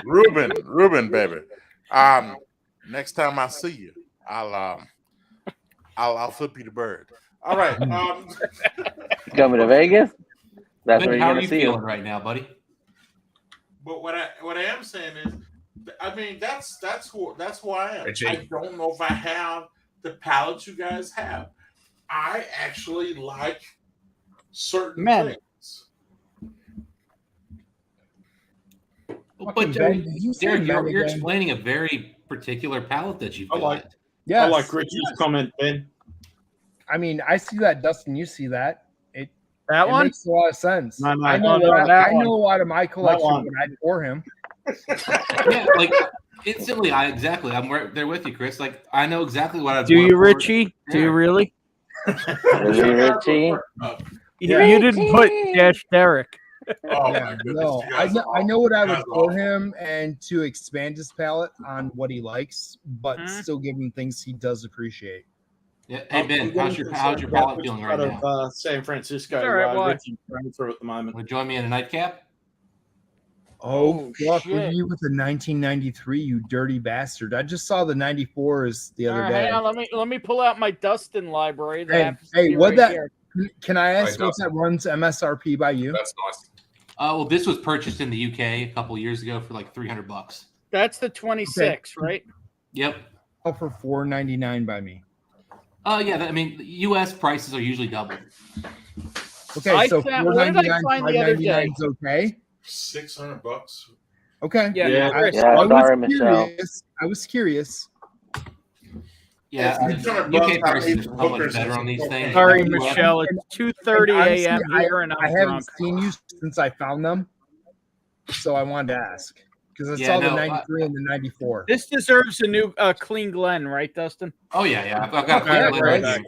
Ruben, baby. Next time I see you, I'll flip you the bird. All right. Coming to Vegas? That's Ben, where you're how gonna are you see feeling him right now, buddy? But what I am saying is, I mean, that's who I am. Richie. I don't know if I have the palate you guys have. I actually like certain things. But Derek, you're explaining a very particular palate that you've got. Yes. I like Richie's comment, Ben. I mean, I see that, Dustin. You see that? That one makes a lot of sense. No, I know. I know out of my collection one. when I pour him. Yeah, like instantly. I'm right there with you, Chris. Like I know exactly what I do. You, Richie? Do you really? Really, Richie? You didn't put Dash Derek. Yeah, no, I know what I would pour him, and to expand his palate on what he likes, but still give him things he does appreciate. Yeah. Hey Ben, how's your palate feeling right now? San Francisco. All right, why? Richie running through at the moment. Want to join me in a nightcap? Oh, fuck! Look shit. at you with the 1993, you dirty bastard! I just saw the 94s the other day. Hang on, let me pull out my Dustin library. That Hey, happens to be what right that? here. Can I ask Right, what that runs MSRP by you? That's nice. Well, this was purchased in the UK a couple years ago for like $300. That's the 26, right? Yep. For $4.99 by me. Yeah. I mean, US prices are usually double. Okay, so what did I $4.99, find the other day? $5.99 is okay. $600. Okay. Yeah, I was curious. Yeah, UK prices are so much better on these things. Sorry, Michelle. It's 2:30 Honestly, a.m. here, and I I'm haven't drunk. seen you since I found them, so I wanted to ask because I Yeah, saw the no, 93 and the 94. This deserves a new clean Glen, right, Dustin? Oh yeah. I've got Yeah, a right here.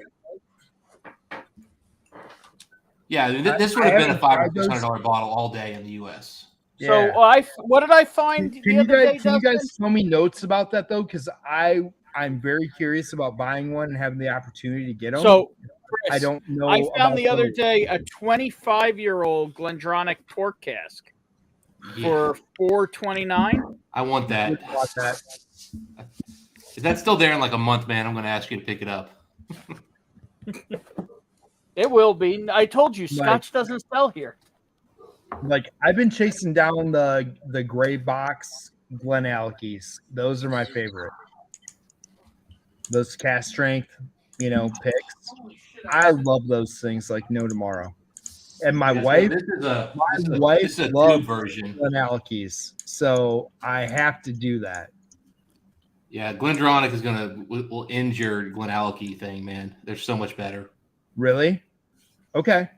Yeah, this would have been a $500 bottle all day in the US. So what did I find the other day, Can you guys Dustin? tell me notes about that though? Because I'm very curious about buying one and having the opportunity to get them. So, I Chris, don't know. I found about the other those. day a 25-year-old Glendronach pork cask for $4.29. I want that. If that's still there in like a month, man, I'm going to ask you to pick it up. It will be. I told you, Scotch doesn't sell here. Like I've been chasing down the gray box Glenallachys. Those are my favorite. Those cast strength, picks. I love those things like no tomorrow. And my wife, this is a loves tube version. Glenallachys, so I have to do that. Yeah, Glendronach is will end your Glenallachie thing, man. They're so much better. Really? Okay.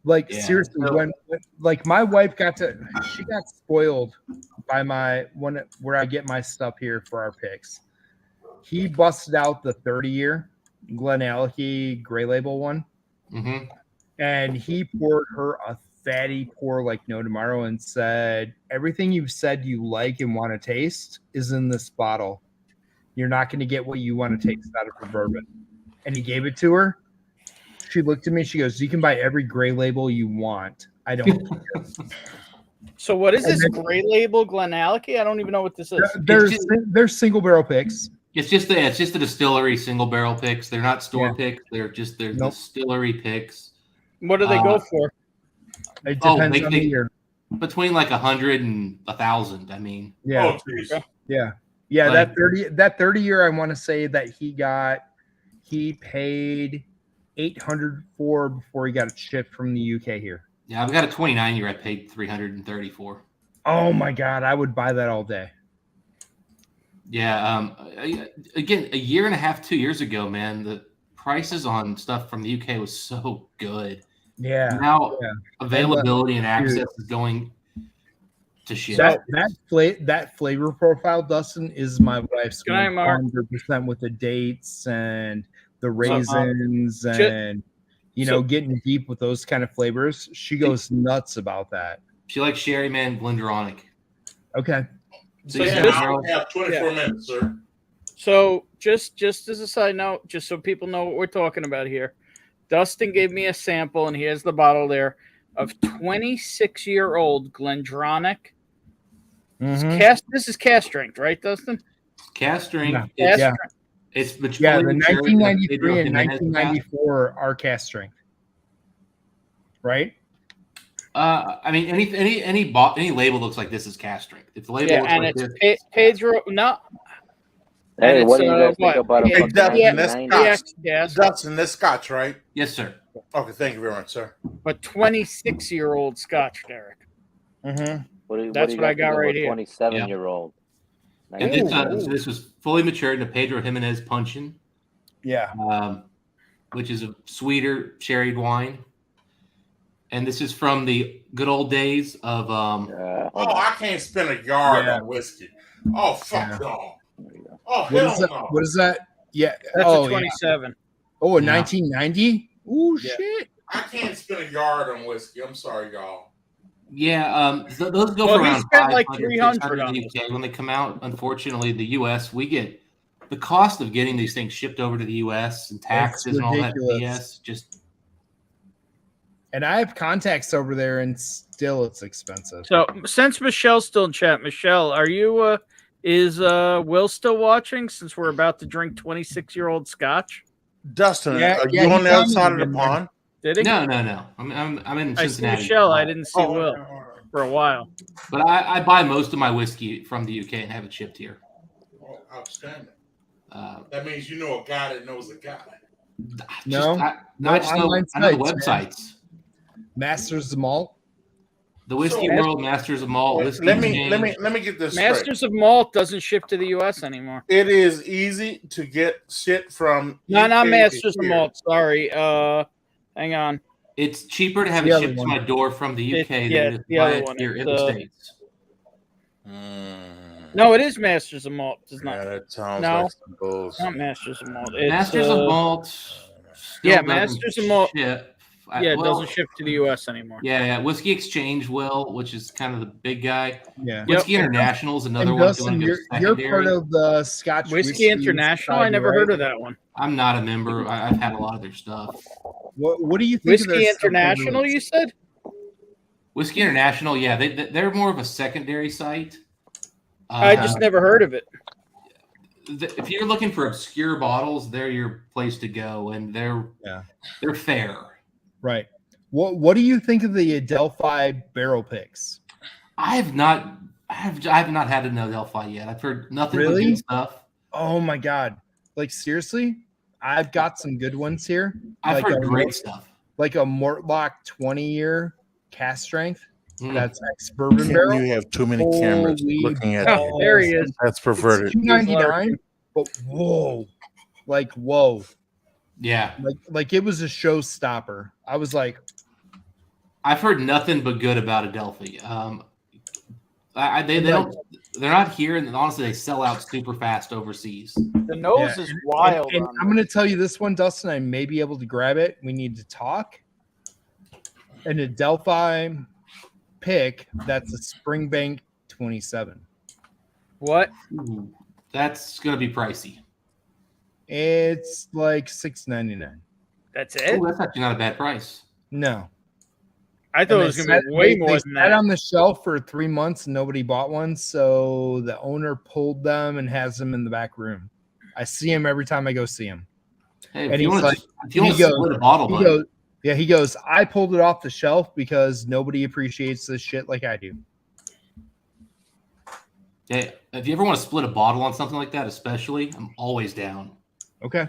Like seriously, when like my wife she got spoiled by my one where I get my stuff here for our picks. He busted out the 30-year Glenallachie Gray Label one, and he poured her a fatty pour like no tomorrow and said, "Everything you've said you like and want to taste is in this bottle. You're not going to get what you want to taste out of a bourbon." And he gave it to her. She looked at me. She goes, "You can buy every Gray Label you want. I don't care." So what is this Gray Label Glenallachie? I don't even know what this is. They're single barrel picks. It's just the distillery single barrel picks. They're not store picks. They're distillery picks. What do they go for? It depends on the year. Between like 100 and 1,000. I mean, yeah, Like- that 30 year. I want to say that he paid $800 for before he got it shipped from the UK here. Yeah, I've got a 29-year. I paid $330 for. Oh my god, I would buy that all day. Yeah. Again, a year and a half, 2 years ago, man, the prices on stuff from the UK was so good. Yeah. Now availability and access is going to shit. That flavor profile, Dustin, is my wife's Good night, Mark. 100% with the dates and the raisins and getting deep with those kind of flavors. She goes nuts about that. She likes sherry, man, Glendronach. Okay. So you have 24 minutes, sir. So just as a side note, just so people know what we're talking about here, Dustin gave me a sample, and here's the bottle there of 26-year-old Glendronach. This is cast strength, right, Dustin? Cast strength. Yeah. It's the 1993 and 1994 are cast strength, right? I mean, any label looks like this is cast strength. If the label looks and like it's this, Pedro. No. Hey, what do you guys think about Hey, Yes. Dustin, this Scotch, right? Yes, sir. Okay, thank you very much, sir. But 26-year-old Scotch, Derek. That's what I got right here. 27-year-old. And this was fully matured in a Pedro Jimenez Punchin. Yeah. Which is a sweeter sherried wine. And this is from the good old days of I can't spend a yard on whiskey. Oh fuck no. Oh What hell is that? no. What is that? Yeah. That's oh, a 27. Yeah. Oh, a Yeah. 1990? Ooh, shit. I can't spend a yard on whiskey. I'm sorry, y'all. Yeah, those go Well, for he around spent like 500, 300 600 in the UK when they come out. Unfortunately, the US, we get the cost of getting these things shipped over to the US and taxes and all that BS. Just And I have contacts over there, and still it's expensive. So since Michelle's still in chat, Michelle, are you? Is Will still watching? Since we're about to drink 26-year-old scotch. Dustin, are you on the other side of the pond? Did he? No. I'm in I see Cincinnati. Michelle. I didn't see Will for a while. But I buy most of my whiskey from the UK and have it shipped here. Oh, outstanding. That means you know a guy that knows a guy. I just know the websites. Masters of Malt. The Whiskey World, Masters of Malt. Whiskey Let me get this Masters straight. of Malt doesn't ship to the U.S. anymore. It is easy to get shit from. No, not UK Masters to of here. Malt. Sorry. Hang on. It's cheaper to have The it other shipped to one. my door from the UK than Yeah, it is the to buy other it one. here It's, in the States. No, it is Masters of Malt. It's not. Yeah, that sounds No, like some bullshit. not Masters of Malt. It's, Masters of Malt. still Yeah, doesn't Masters of Malt. ship. Yeah, it doesn't ship to the U.S. anymore. Yeah, Whiskey Exchange will, which is kind of the big guy. Yeah. Whiskey Yep. International is another And one. Dustin, doing you're secondary. part of the Scotch Whiskey International? I Society, never right? heard of that one. I'm not a member. I've had a lot of their stuff. What do you think of Whiskey their stuff International, overall? you said? Whiskey International, yeah, they're more of a secondary site. I just never heard of it. If you're looking for obscure bottles, they're your place to go, and they're fair. Right. What do you think of the Adelphi barrel picks? I have not had an Adelphi yet. I've heard nothing but Really? good stuff. Oh my god! Like seriously, I've got some good ones here. I've like heard great stuff. Like a Mortlock 20-year cast strength. Mm. That's ex bourbon Ken, barrel. you have too many cameras Holy looking at balls. you. There he is. That's perverted. $2.99, but whoa, like whoa, Yeah, like it was a showstopper. I was like, I've heard nothing but good about Adelphi. They don't. They're not here, and honestly, they sell out super fast overseas. The nose is wild. And on I'm going to tell you this one, Dustin. I may be able to grab it. We need to talk. An Adelphi pick. That's a Springbank 27. What? Ooh, that's gonna be pricey. It's like $6.99. That's it? Oh, that's actually not a bad price. No. I thought it was going to be way more than They sat that. on the shelf for 3 months and nobody bought one, so the owner pulled them and has them in the back room. I see him every time I go see him. Hey, if And you he's want like, to split a bottle, he bud. goes, yeah, he goes, I pulled it off the shelf because nobody appreciates this shit like I do. Yeah, if you ever want to split a bottle on something like that, especially, I'm always down. Okay.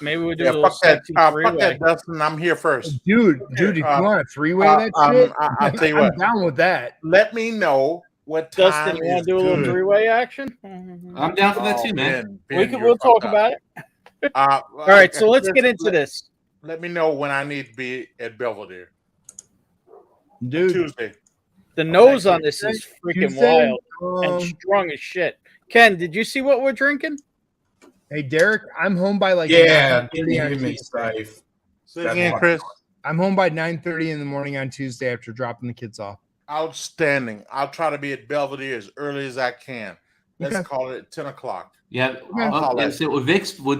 Maybe we'll do Yeah, a little fuck that. sexy Fuck three-way. that, Dustin. I'm here first. Dude, if you want a three-way that shit, I'll tell you I'm what. down with that. Let me know what time Dustin, you want is to do a little good. three-way action? I'm down for that too, man. We'll talk about it. All right, so let's get into this. Let me know when I need to be at Belvedere. Dude, Tuesday. The nose on this is freaking Tuesday, wild and strong as shit. Ken, did you see what we're drinking? Hey, Derek, I'm home by like Yeah, 9:30 on give me Tuesday. safe. Say again, Chris. I'm home by 9:30 in the morning on Tuesday after dropping the kids off. Outstanding. I'll try to be at Belvedere as early as I can. Let's Okay. call it at 10 o'clock. Yeah, I'll so with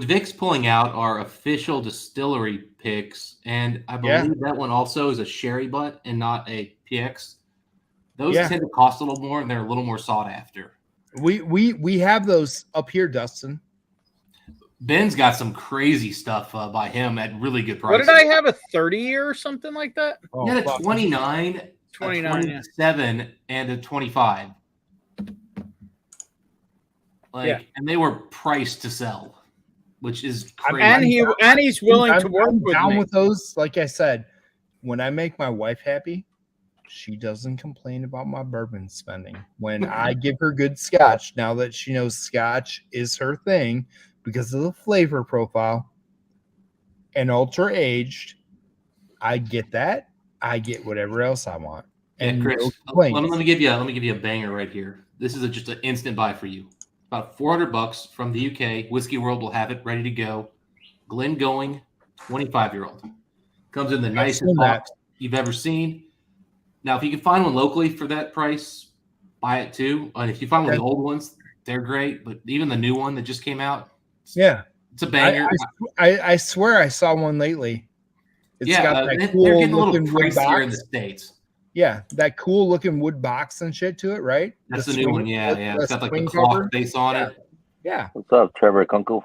Vic's pulling out our official distillery picks, and I believe that one also is a sherry butt and not a PX. Those Yeah. tend to cost a little more, and they're a little more sought after. We have those up here, Dustin. Ben's got some crazy stuff by him at really good What prices. did I have? A 30-year or something like that? Oh, He had a 29, 29, a 27, and a 25. And they were priced to sell, which is crazy. And he's willing to work I'm with down me. with those. Like I said, when I make my wife happy, she doesn't complain about my bourbon spending. When I give her good scotch, now that she knows scotch is her thing because of the flavor profile and ultra aged, I get that. I get whatever else I want. Yeah, And Chris, no let complaints. me give you a banger right here. This is just an instant buy for you. About $400 from the UK. Whiskey World will have it ready to go. Glengoyne, 25-year-old. Comes in the nicest seen that. box you've ever seen. Now, if you can find one locally for that price, buy it too. And if you find one of the old ones, they're great. But even the new one that just came out, Yeah, it's a banger. I swear I saw one lately. It's got that they're cool getting a little looking wood pricier in the box. States. Yeah, that cool looking wood box and shit to it, right? That's the swing- new one. Yeah, yeah. It's got like the swing cloth cover. face on it. Yeah. What's up, Trevor Kunkel?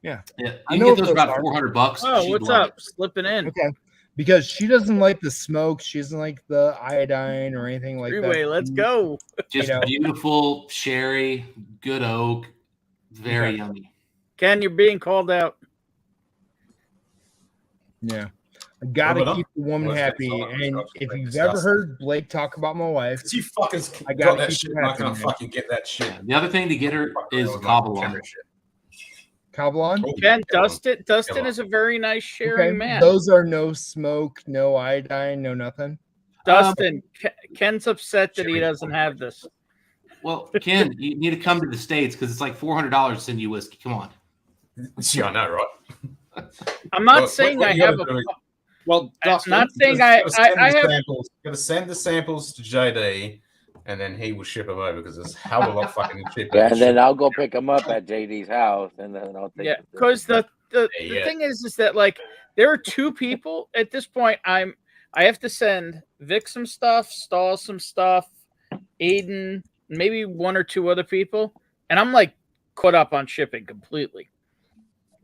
Yeah. Yeah, I you know can get those what about those are. $400. Oh, She'd what's love up? Slipping in. Okay. Because she doesn't like the smoke. She doesn't like the iodine or anything like Freeway, that. let's go. Just beautiful sherry, good oak, very yummy. Ken, you're being called out. Yeah. I gotta keep the woman happy. And if you've ever heard Blake talk about my wife, She fucking I got gotta that keep shit. her I'm not happy. gonna man. fucking get that shit. The other thing to get her is Kabbalah. Kabbalah? Ken, Dustin is a very nice sharing Okay. man. Those are no smoke, no iodine, no nothing. Dustin, Ken's upset that he doesn't have this. Well, Ken, you need to come to the States because it's like $400 to send you whiskey. Come on. Yeah, I know, right? I'm not saying I have a. Well, Dustin, I'm not saying I have. Gotta send the samples to JD, and then he will ship them over because it's hell of a lot fucking cheaper. Yeah, and then I'll go pick them up at JD's house, and then I'll take. Yeah, because the Yeah. thing is that like there are two people at this point. I have to send Vic some stuff, Stahl some stuff, Aiden, maybe one or two other people, and I'm like caught up on shipping completely.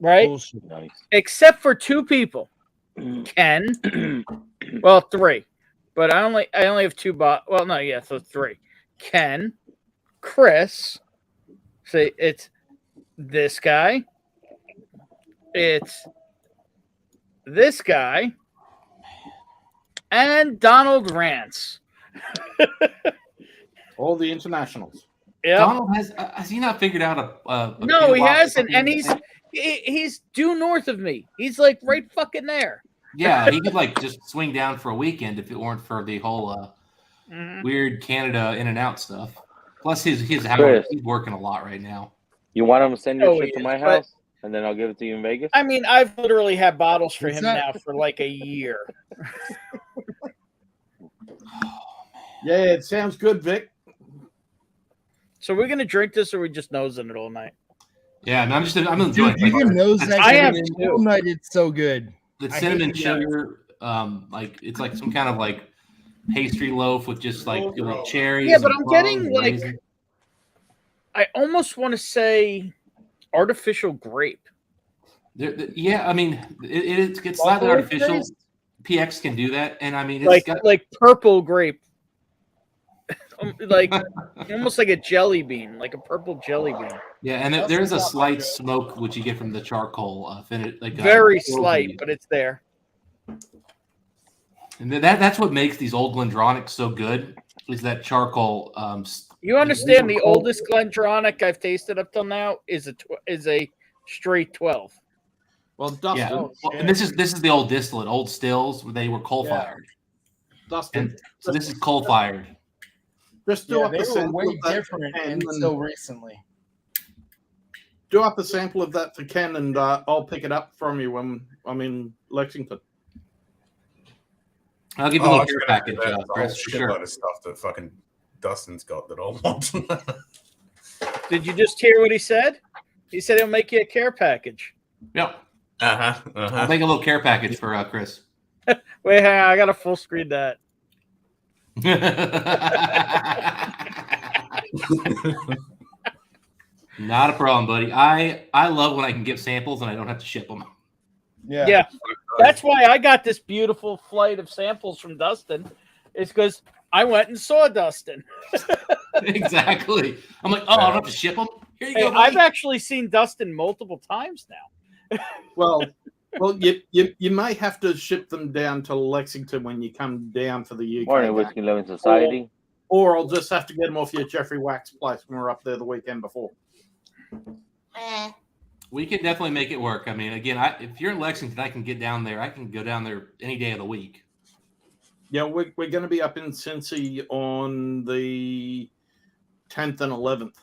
Right? Nice. Except for two people. Ken. Well, three. But I only have two well, no, yeah, so three. Ken, Chris. Say it's this guy. It's this guy. And Donald Rance. All the internationals. Yeah. Donald has he not figured out a No, he mailbox hasn't, or and something? he's due north of me. He's like right fucking there. Yeah, he could like just swing down for a weekend if it weren't for the whole weird Canada in and out stuff. Plus, he's working a lot right now. You want him to send your Oh, shit he to is, my but- house, and then I'll give it to you in Vegas? I mean, I've literally had bottles for What's him that? now for like a year. Yeah, it sounds good, Vic. So we're gonna drink this, or we just nosing it all night? Yeah, I'm enjoying Dude, even knows that I am cinnamon too. nut, it's so good. the I hate cinnamon the sugar. Like it's like some kind of like pastry loaf with just like cherries. Yeah, but and I'm plums getting and like raisins. I almost want to say artificial grape. Yeah, I mean it's slightly Buffalo artificial. taste? PX can do that, and I mean it's Like purple grape, like almost like a jelly bean, like a purple jelly bean. yeah, and there is a slight smoke which you get from the charcoal finish, like Very slight, but it's there. And that's what makes these old Glendronics so good. Is that charcoal? You understand the oldest Glendronic I've tasted up till now is a straight 12. Well, Dustin. Yeah, well, and this is the old distillate, old stills where they were coal fired. Dustin. And so this is coal fired. Just do Yeah, up they the were sample way of that different for Ken until and recently. do up the sample of that for Ken, and I'll pick it up from you when I'm in Lexington. I'll give you a little care package, Chris, for sure. Shitload of stuff that fucking Dustin's got that I want. Did you just hear what he said? He said he'll make you a care package. Yep. Uh-huh. I'll make a little care package for Chris. Wait, hang on, I gotta full screen that. Not a problem, buddy. I love when I can give samples and I don't have to ship them. Yeah. That's why I got this beautiful flight of samples from Dustin. It's because I went and saw Dustin. Exactly. I'm like, oh, I don't have to ship them. Here you Hey, go. I've buddy. actually seen Dustin multiple times now. Well, you may have to ship them down to Lexington when you come down for the UK. Morning, Whiskey Loving Society. Or I'll just have to get them off your Jeffrey Wax place when we're up there the weekend before. We could definitely make it work. I mean, again, if you're in Lexington, I can get down there. I can go down there any day of the week. Yeah, we're going to be up in Cincy on the 10th and 11th.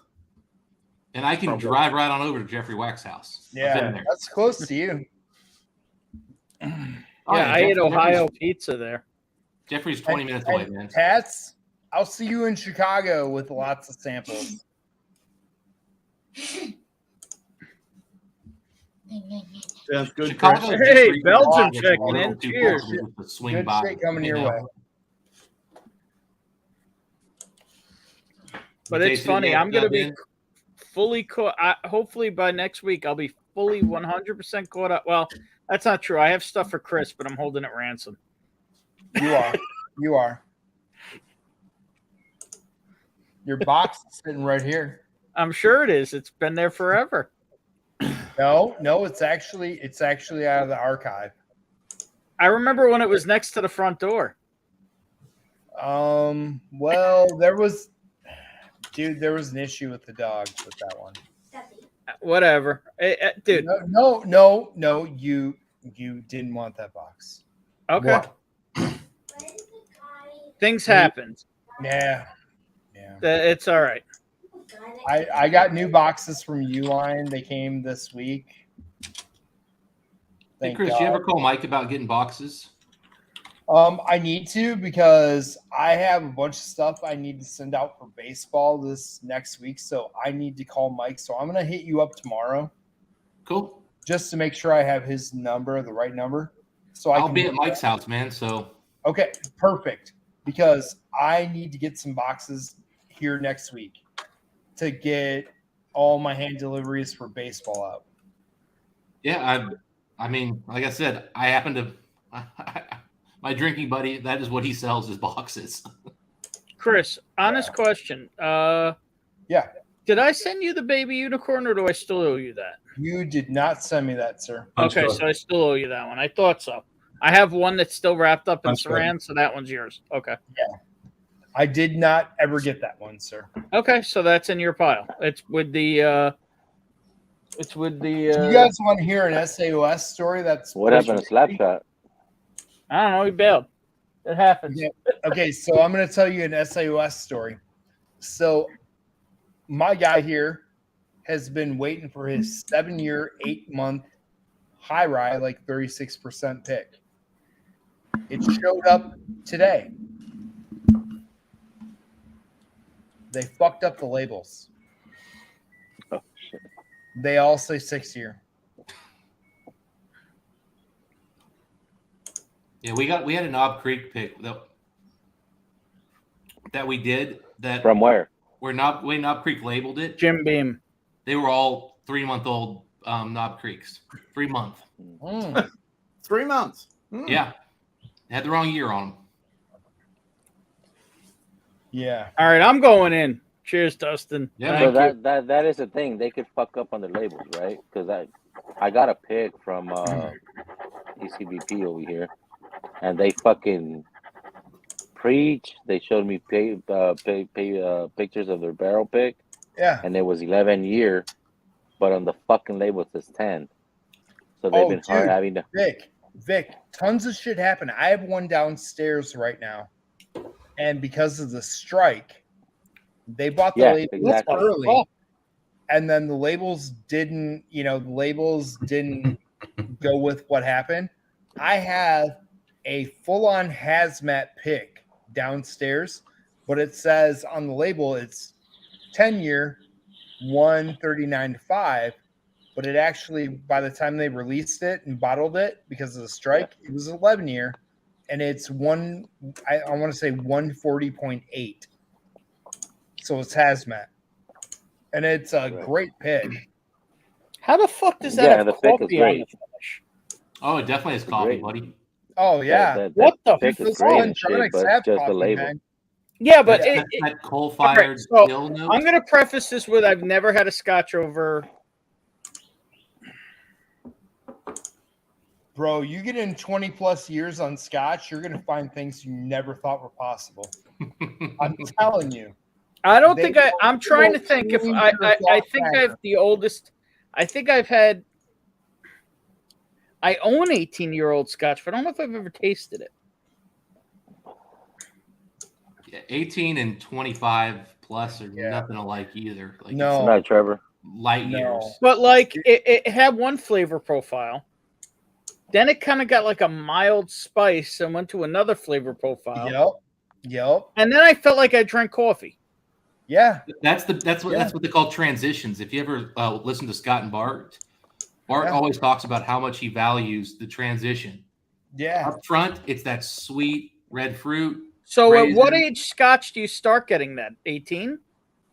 And I can drive right on over to Jeffrey Wack's house. I've Yeah, been there. that's close to you. Yeah, I ate Ohio pizza there. Jeffrey's 20 minutes away, man. Tats, I'll see you in Chicago with lots of samples. Sounds good. Chicago, Hey, Belgium checking in. Cheers. Swing Good by, shit coming you your know? way. But it's Jason, funny. yeah, I'm going to dug be in? fully caught. Hopefully by next week, I'll be fully 100% caught up. Well, that's not true. I have stuff for Chris, but I'm holding it ransom. You are. You are. Your box is sitting right here. I'm sure it is. It's been there forever. No, it's actually out of the archive. I remember when it was next to the front door. Well, there was an issue with the dogs with that one. Whatever. Dude. No, you didn't want that box. Okay. What? Things happened. Yeah. It's all right. I got new boxes from Uline. They came this week. Hey, Chris, you ever call Mike about getting boxes? I need to because I have a bunch of stuff I need to send out for baseball this next week. So I need to call Mike. So I'm going to hit you up tomorrow. Cool. Just to make sure I have his number, the right number. So I'll be at Mike's house, man. So okay, perfect. Because I need to get some boxes here next week to get all my hand deliveries for baseball out. yeah, I mean, like I said, I happen to my drinking buddy. That is what he sells is boxes. Chris, honest question. Yeah. Did I send you the baby unicorn, or do I still owe you that? You did not send me that, sir. Okay, so I still owe you that one. I thought so. I have one that's still wrapped up in saran, so that one's yours. Okay. Yeah. I did not ever get that one, sir. Okay, so that's in your pile. It's with the Do you guys want to hear an SAOS story? That's What happened to Slapshot? I don't know. He bailed. It happens. Yeah. Okay, so I'm going to tell you an SAOS story. So my guy here has been waiting for his 7-year, 8-month high ride, like 36% pick. It showed up today. They fucked up the labels. Oh, shit. They all say 6-year. Yeah, we had a Knob Creek pick that we did. That From where? Where Knob Creek labeled it. Jim Beam. They were all 3-month-old Knob Creeks. 3 month. 3 months. Yeah, they had the wrong year on them. Yeah. All right, I'm going in. Cheers, Dustin. Yeah, So that is the thing. They could fuck up on the labels, right? Because I got a pick from ECBP over here, and they fucking preach. They showed me pictures of their barrel pick. Yeah. And it was 11 year, but on the fucking label it says 10. So they've been hard having to. Vic, tons of shit happened. I have one downstairs right now, and because of the strike, they bought the labels early, and then the labels didn't. The labels didn't go with what happened. I have a full-on hazmat pick downstairs, but it says on the label it's 10-year, 139.5. But it actually, by the time they released it and bottled it because of the strike, it was 11-year, and it's I want to say 140.8. So it's hazmat, and it's a great pick. How the fuck does that have the pick is coffee on great. the finish? Oh, it definitely has coffee, buddy. Oh yeah, That What the pick fuck? is great and shit, but just the coffee, label. man. Yeah, but that coal-fired right, so still note. I'm going to preface this with I've never had a scotch over. Bro, you get in 20 plus years on scotch, you're gonna find things you never thought were possible. I'm telling you. I don't think I'm trying to think if I think I have the oldest. I think I've had. I own 18-year-old scotch, but I don't know if I've ever tasted it. Yeah, 18 and 25 plus are nothing alike either. Like No. Good night, Trevor. Light years. But like it had one flavor profile. Then it kind of got like a mild spice and went to another flavor profile. Yep. And then I felt like I drank coffee. Yeah. That's what they call transitions. If you ever listen to Scott and Bart always talks about how much he values the transition. Yeah. Up front, it's that sweet red fruit. So raisin. at what age scotch do you start getting that? 18?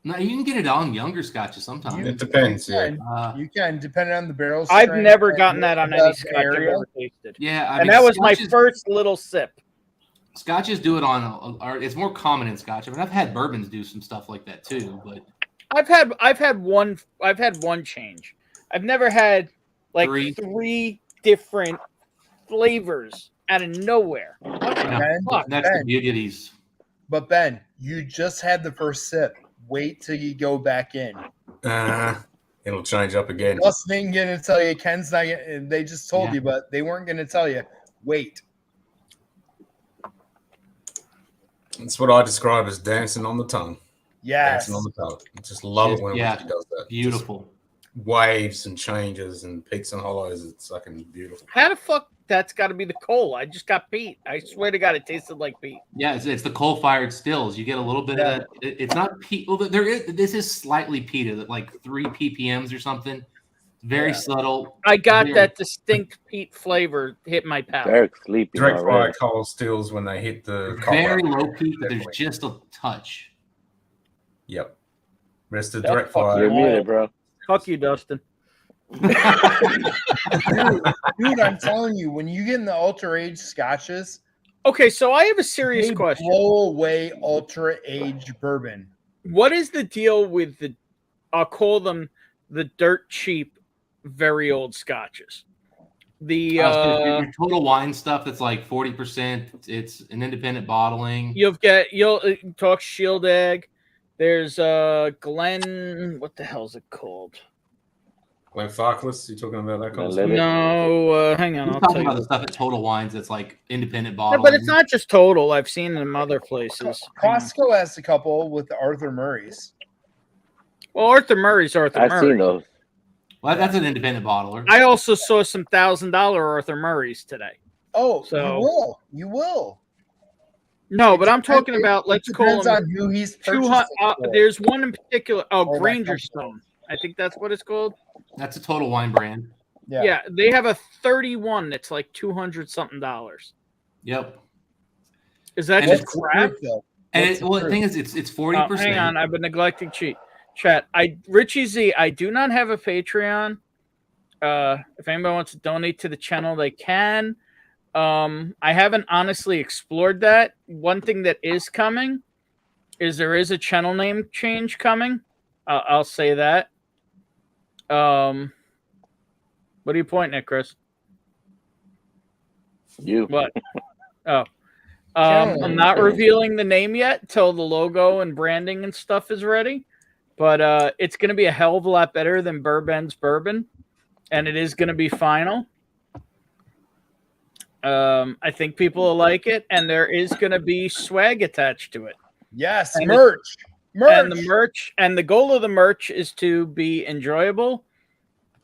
No, you can get it on younger scotches sometimes. It depends. You can, depending on the barrel. I've strength never and gotten that on the any scotch I've area. ever tasted. Yeah, I and mean, that was my scotches- first little sip. Scotches do it on, it's more common in Scotch. I mean, I've had bourbons do some stuff like that too, but I've had one change. I've never had like three different flavors out of nowhere. What the fuck? that's the beauty of these. But Ben, you just had the first sip. Wait till you go back in. It'll change up again. Justin ain't gonna tell you. Ken's not. They just told you, but they weren't gonna tell you. Wait. That's what I describe as dancing on the tongue. Yes. Dancing on the tongue. I just love it when Yeah, whiskey does that. beautiful. Just waves and changes and peaks and hollows. It's fucking beautiful. How the fuck? That's got to be the coal. I just got peat. I swear to God, it tasted like peat. Yeah, it's the coal-fired stills. You get a little bit of that. It's not peat. Well, this is slightly peated, like 3 ppms or something. Very subtle. I got that distinct peat flavor hit my palate. Derek's sleepy. Direct already. fire coal stills when they hit the Very copper. low peat, but there's just a touch. Yep. Rest of Yeah, direct fuck fire. You're muted, bro. Fuck you, Dustin. Dude, I'm telling you, when you get in the ultra age scotches, Okay, so I have a serious they question. blow away ultra age bourbon. What is the deal with the? I'll call them the dirt cheap, very old scotches. The Your total wine stuff that's like 40%. It's an independent bottling. you'll talk Shield Egg. There's Glen. What the hell is it called? Glen Farkless, you talking about that kind of stuff? No, hang on. I'm I'll talking tell about the you. stuff at Total Wines that's like independent No, bottling. but it's not just Total. I've seen them other places. Costco has a couple with the Arthur Murray's. Well, Arthur Murray's Arthur I've Murray. seen those. Well, that's an independent bottler. I also saw some $1,000 Arthur Murray's today. Oh, So- you will. No, but I'm talking about. Let's it call depends them on who he's 200. purchasing for. There's one in particular. Oh, Or that Granger company. Stone. I think that's what it's called. That's a Total Wine brand. Yeah, they have a 31 that's like $200 something. Yep. Is that And just it's crap? And the thing is, it's 40%. Hang on, I've been neglecting chat. Richie Z, I do not have a Patreon. If anybody wants to donate to the channel, they can. I haven't honestly explored that. One thing that is coming is there is a channel name change coming. I'll say that. What are you pointing at, Chris? You. What? Oh. I'm not revealing the name yet till the logo and branding and stuff is ready. But it's going to be a hell of a lot better than Bourbon's Bourbon. And it is going to be final. I think people will like it. And there is going to be swag attached to it. Yes, And merch. And the merch. And the goal of the merch is to be enjoyable,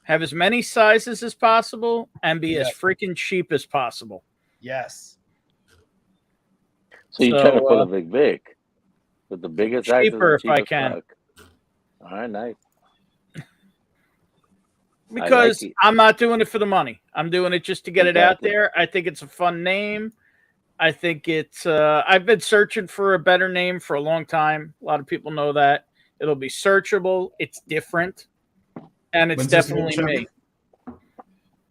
have as many sizes as possible, and be as freaking cheap as possible. Yes. So you're trying to pull a Big Vic with the biggest cheaper axes and if I cheapest can. fuck. All right, nice. Because it. I'm not doing it for the money. I'm doing it just to get it out Exactly. there. I think it's a fun name. I think it's I've been searching for a better name for a long time. A lot of people know that. It'll be searchable. It's different. And it's When's this definitely launch me.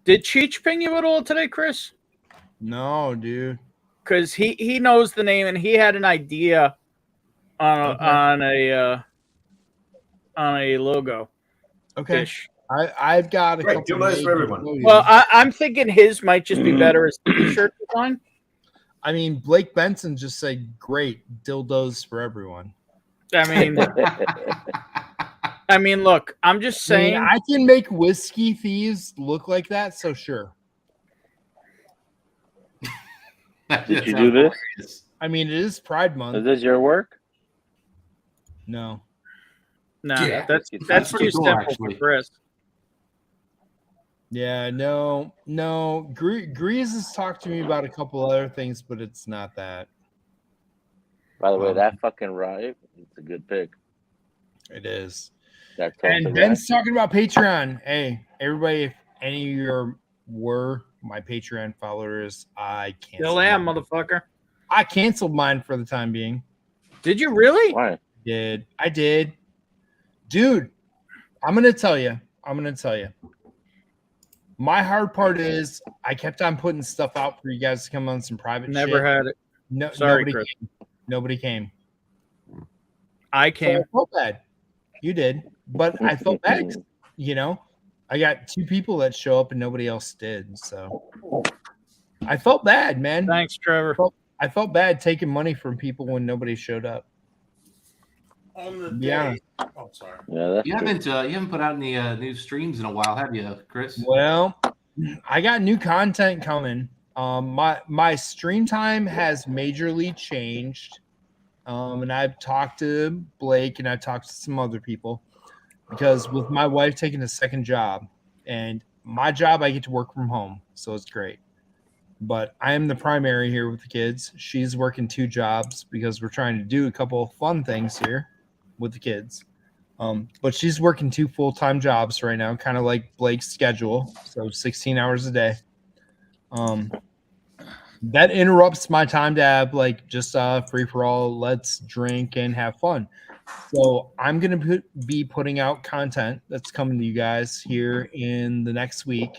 Did Cheech ping you at all today, Chris? No, dude. Because he knows the name and he had an idea on a logo. Okay. Ish. I've got a Great, couple. do those for names everyone. to show you. Well, I'm thinking his might just be better as t-shirt design. I mean, Blake Benson just said, "Great dildos for everyone." I mean, look, I'm just saying. I can make whiskey thieves look like that, so sure. Did you do this? I mean, it is Pride Month. Is this your work? No. No, Yeah, that's that's too pretty cool, simple actually. for Chris. Yeah, no. Grease has talked to me about a couple other things, but it's not that. By the way, that fucking ride, it's a good pick. It is. That And Ben's talking about Patreon. Hey, everybody, if any of you were my Patreon followers, I canceled. Still am, motherfucker. I canceled mine for the time being. Did you really? Why? I did. Dude, I'm gonna tell you. My hard part is I kept on putting stuff out for you guys to come on some private Never shit. had it. No, Sorry, nobody Chris. came. Nobody came. I So came. I felt bad. You did, but I felt bad. You know, I got 2 people that show up and nobody else did. So I felt bad, man. Thanks, Trevor. I felt bad taking money from people when nobody showed up. On the Yeah. day. Oh, sorry. Yeah, that's You haven't put out any new streams in a while, have you, Chris? Well, I got new content coming. My stream time has majorly changed. And I've talked to Blake and I've talked to some other people because with my wife taking a second job and my job, I get to work from home. So it's great. But I am the primary here with the kids. She's working 2 jobs because we're trying to do a couple of fun things here with the kids. But she's working 2 full-time jobs right now, kind of like Blake's schedule. So 16 hours a day. That interrupts my time to have like just free for all, let's drink and have fun. So I'm going to be putting out content that's coming to you guys here in the next week.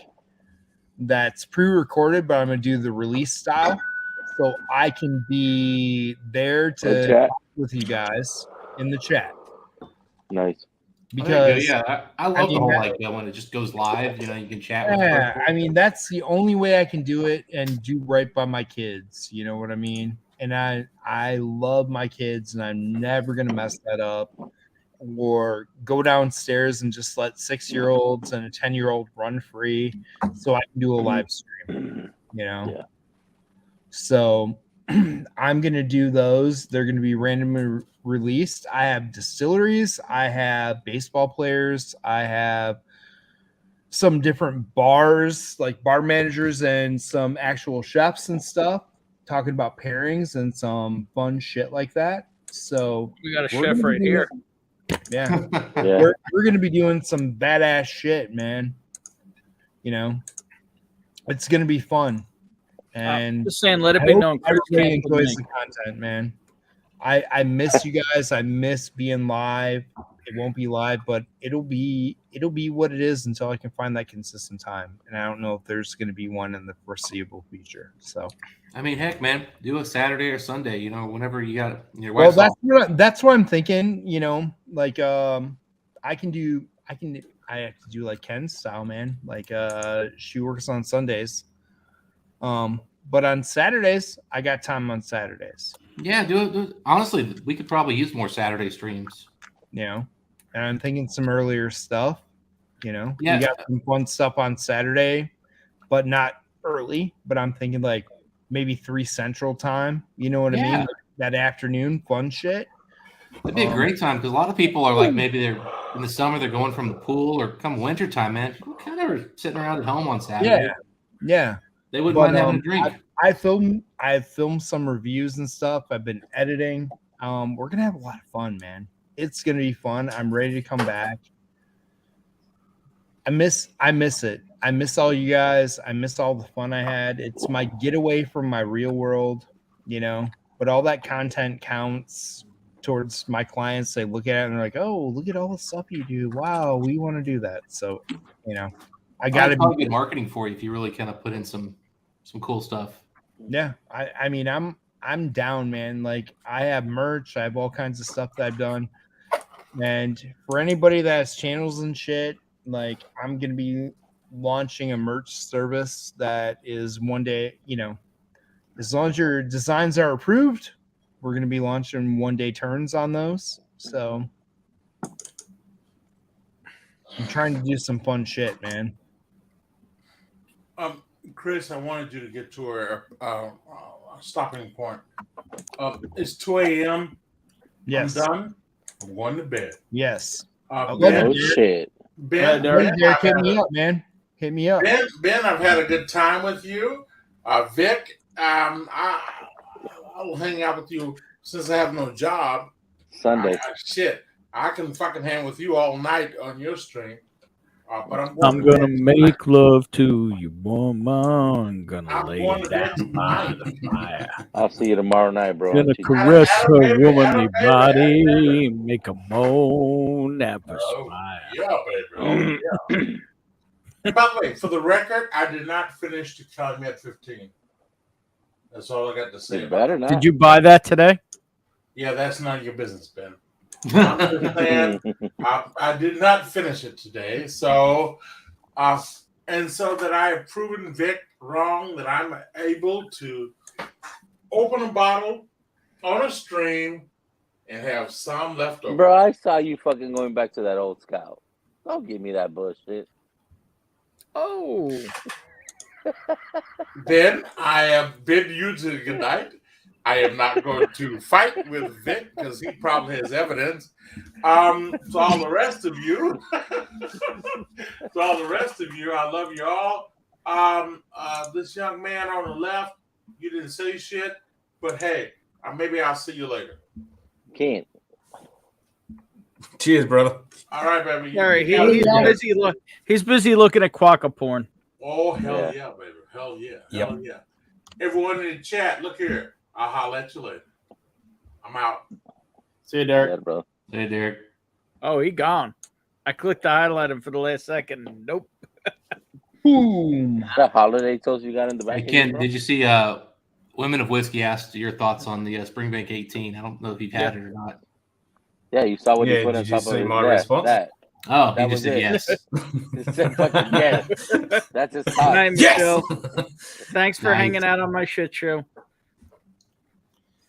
That's pre-recorded, but I'm going to do the release style. So I can be there to talk with you guys in the chat. Nice. Because I love the whole like when it just goes live. You know, you can chat. Yeah, with I mean that's the only way I can do it and do right by my kids. You know what I mean? And I love my kids, and I'm never gonna mess that up or go downstairs and just let 6-year-olds and a 10-year-old run free so I can do a live stream. You know. Yeah. So I'm gonna do those. They're gonna be randomly released. I have distilleries, I have baseball players, I have some different bars, like bar managers and some actual chefs and stuff, talking about pairings and some fun shit like that. So We got a we're chef gonna right be here. Yeah. Yeah. We're gonna be doing some badass shit, man. You know, it's gonna be fun. And Just saying, let it be known, Chris everybody canceled enjoys me. the content, man. I miss you guys. I miss being live. It won't be live, but it'll be what it is until I can find that consistent time. And I don't know if there's going to be one in the foreseeable future. So, I mean, heck, man, do a Saturday or Sunday. You know, whenever you got your well, wife's that's what I'm thinking. You know, like I have to do like Ken's style, man. Like she works on Sundays. But on Saturdays, I got time on Saturdays. Yeah, do it. Honestly, we could probably use more Saturday streams. You know, and I'm thinking some earlier stuff. You know, Yeah. we got some fun stuff on Saturday, but not early. But I'm thinking like maybe 3 Central time. You know what I Yeah. mean? Like that afternoon fun shit. It'd be a great time because a lot of people are like maybe they're in the summer they're going from the pool or come wintertime, man. People kind of are sitting around at home on Saturday. Yeah. They wouldn't mind having a drink. I've filmed some reviews and stuff. I've been editing. We're gonna have a lot of fun, man. It's gonna be fun. I'm ready to come back. I miss it. I miss all you guys. I miss all the fun I had. It's my getaway from my real world, you know. But all that content counts towards my clients. They look at it and they're like, "Oh, look at all the stuff you do. Wow, we want to do that." So, you know, I got to be good marketing for you if you really kind of put in some cool stuff. Yeah, I mean, I'm down, man. Like I have merch, I have all kinds of stuff that I've done. And for anybody that has channels and shit, like I'm gonna be launching a merch service that is one day, you know, as long as your designs are approved, we're gonna be launching 1-day turns on those. So I'm trying to do some fun shit, man. Chris, I wanted you to get to a stopping point. It's 2 a.m. Yes. I'm done. I'm going to bed. Yes. Ben, shit. Ben, Derek, hit me up, man. Hit me up. Ben, I've had a good time with you. Vic, I will hang out with you since I have no job. Sunday. Shit, I can fucking hang with you all night on your stream. But I'm gonna make love to you, woman. Gonna lay it down by the fire. I'll see you tomorrow night, bro. Gonna caress her womanly body, make a moan, have a smile. Yeah, baby. Oh, yeah. And by the way, for the record, I did not finish the Calumet 15. That's all I got to say. Better not. Did you buy that today? Yeah, that's none of your business, Ben. I'm just saying, I did not finish it today, so and so that I have proven Vic wrong, that I'm able to open a bottle on a stream and have some left over. Bro, I saw you fucking going back to that old scout. Don't give me that bullshit. Oh. Ben, I have bid you to good night. I am not going to fight with Vic because he probably has evidence. To all the rest of you, I love you all. This young man on the left, you didn't say shit, but hey, maybe I'll see you later. Can't. Cheers, brother. All right, baby. All right, he's busy looking at quokka porn. Oh, hell yeah, baby. Hell yeah. Yep. Hell yeah. Everyone in the chat, look here. I'll holler at you later. I'm out. See you, Derek. Yeah, bro. Hey, Derek. Oh, he gone. I clicked to highlight him for the last second. Nope. Boom. The holiday toast you got in the back. Hey, Ken, did you see Women of Whiskey asked your thoughts on the Springbank 18? I don't know if you've had it or not. Yeah, you saw what Yeah, you put on did you top of see it. my response? Oh, That he just was said it. yes. It said fucking yes. That's his Good top. night, Michelle. Thanks for Nice. hanging out on my shit show.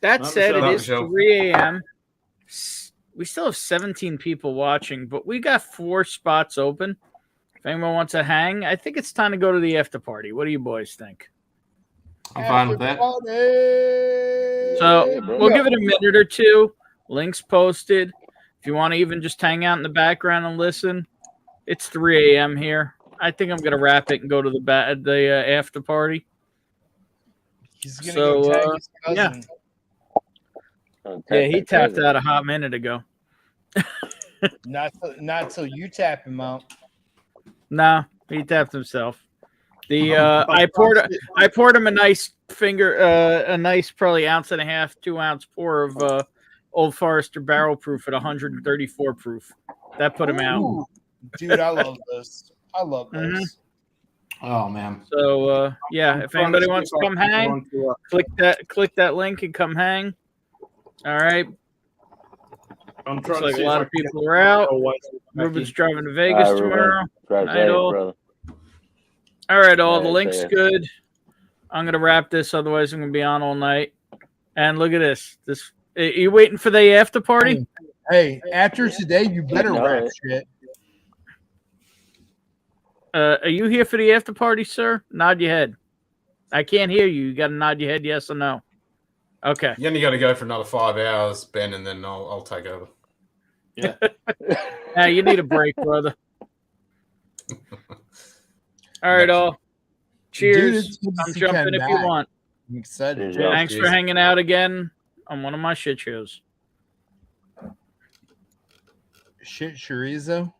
That Not said, Michelle, it not is Michelle. 3 a.m. We still have 17 people watching, but we got 4 spots open. If anyone wants to hang, I think it's time to go to the after party. What do you boys think? I'm fine with that. So we'll give it a minute or two. Links posted. If you want to even just hang out in the background and listen, it's 3 a.m. here. I think I'm going to wrap it and go to the after party. He's gonna go tag his cousin. Yeah, he tapped out a hot minute ago. Not till you tap him out. No, he tapped himself. I poured him a nice probably 1.5 ounce, 2 ounce pour of Old Forester barrel proof at 134 proof. That put him out. Ooh, dude, I love this. I love this. Mhm. Oh man. So yeah, if anybody wants to come hang, click that link and come hang. All right. I'm Looks trying like to a lot of people are out. Ruben's driving to Vegas tomorrow. Drive Night, safe, all. brother. All right, all. The Drive link's safe. good. I'm gonna wrap this, otherwise I'm gonna be on all night. And look at this. Are you waiting for the after party? Hey, after today, you better No, rap it- shit. Are you here for the after party, sir? Nod your head. I can't hear you. You got to nod your head, yes or no. Okay. You only got to go for another 5 hours, Ben, and then I'll take over. Yeah. Now you need a break, brother. All right, all. Cheers. it's good to I'm see jumping Ken if back. you want. I'm excited. Yeah. Thanks for cheers. hanging out again on one of my shit shows. Shit chorizo.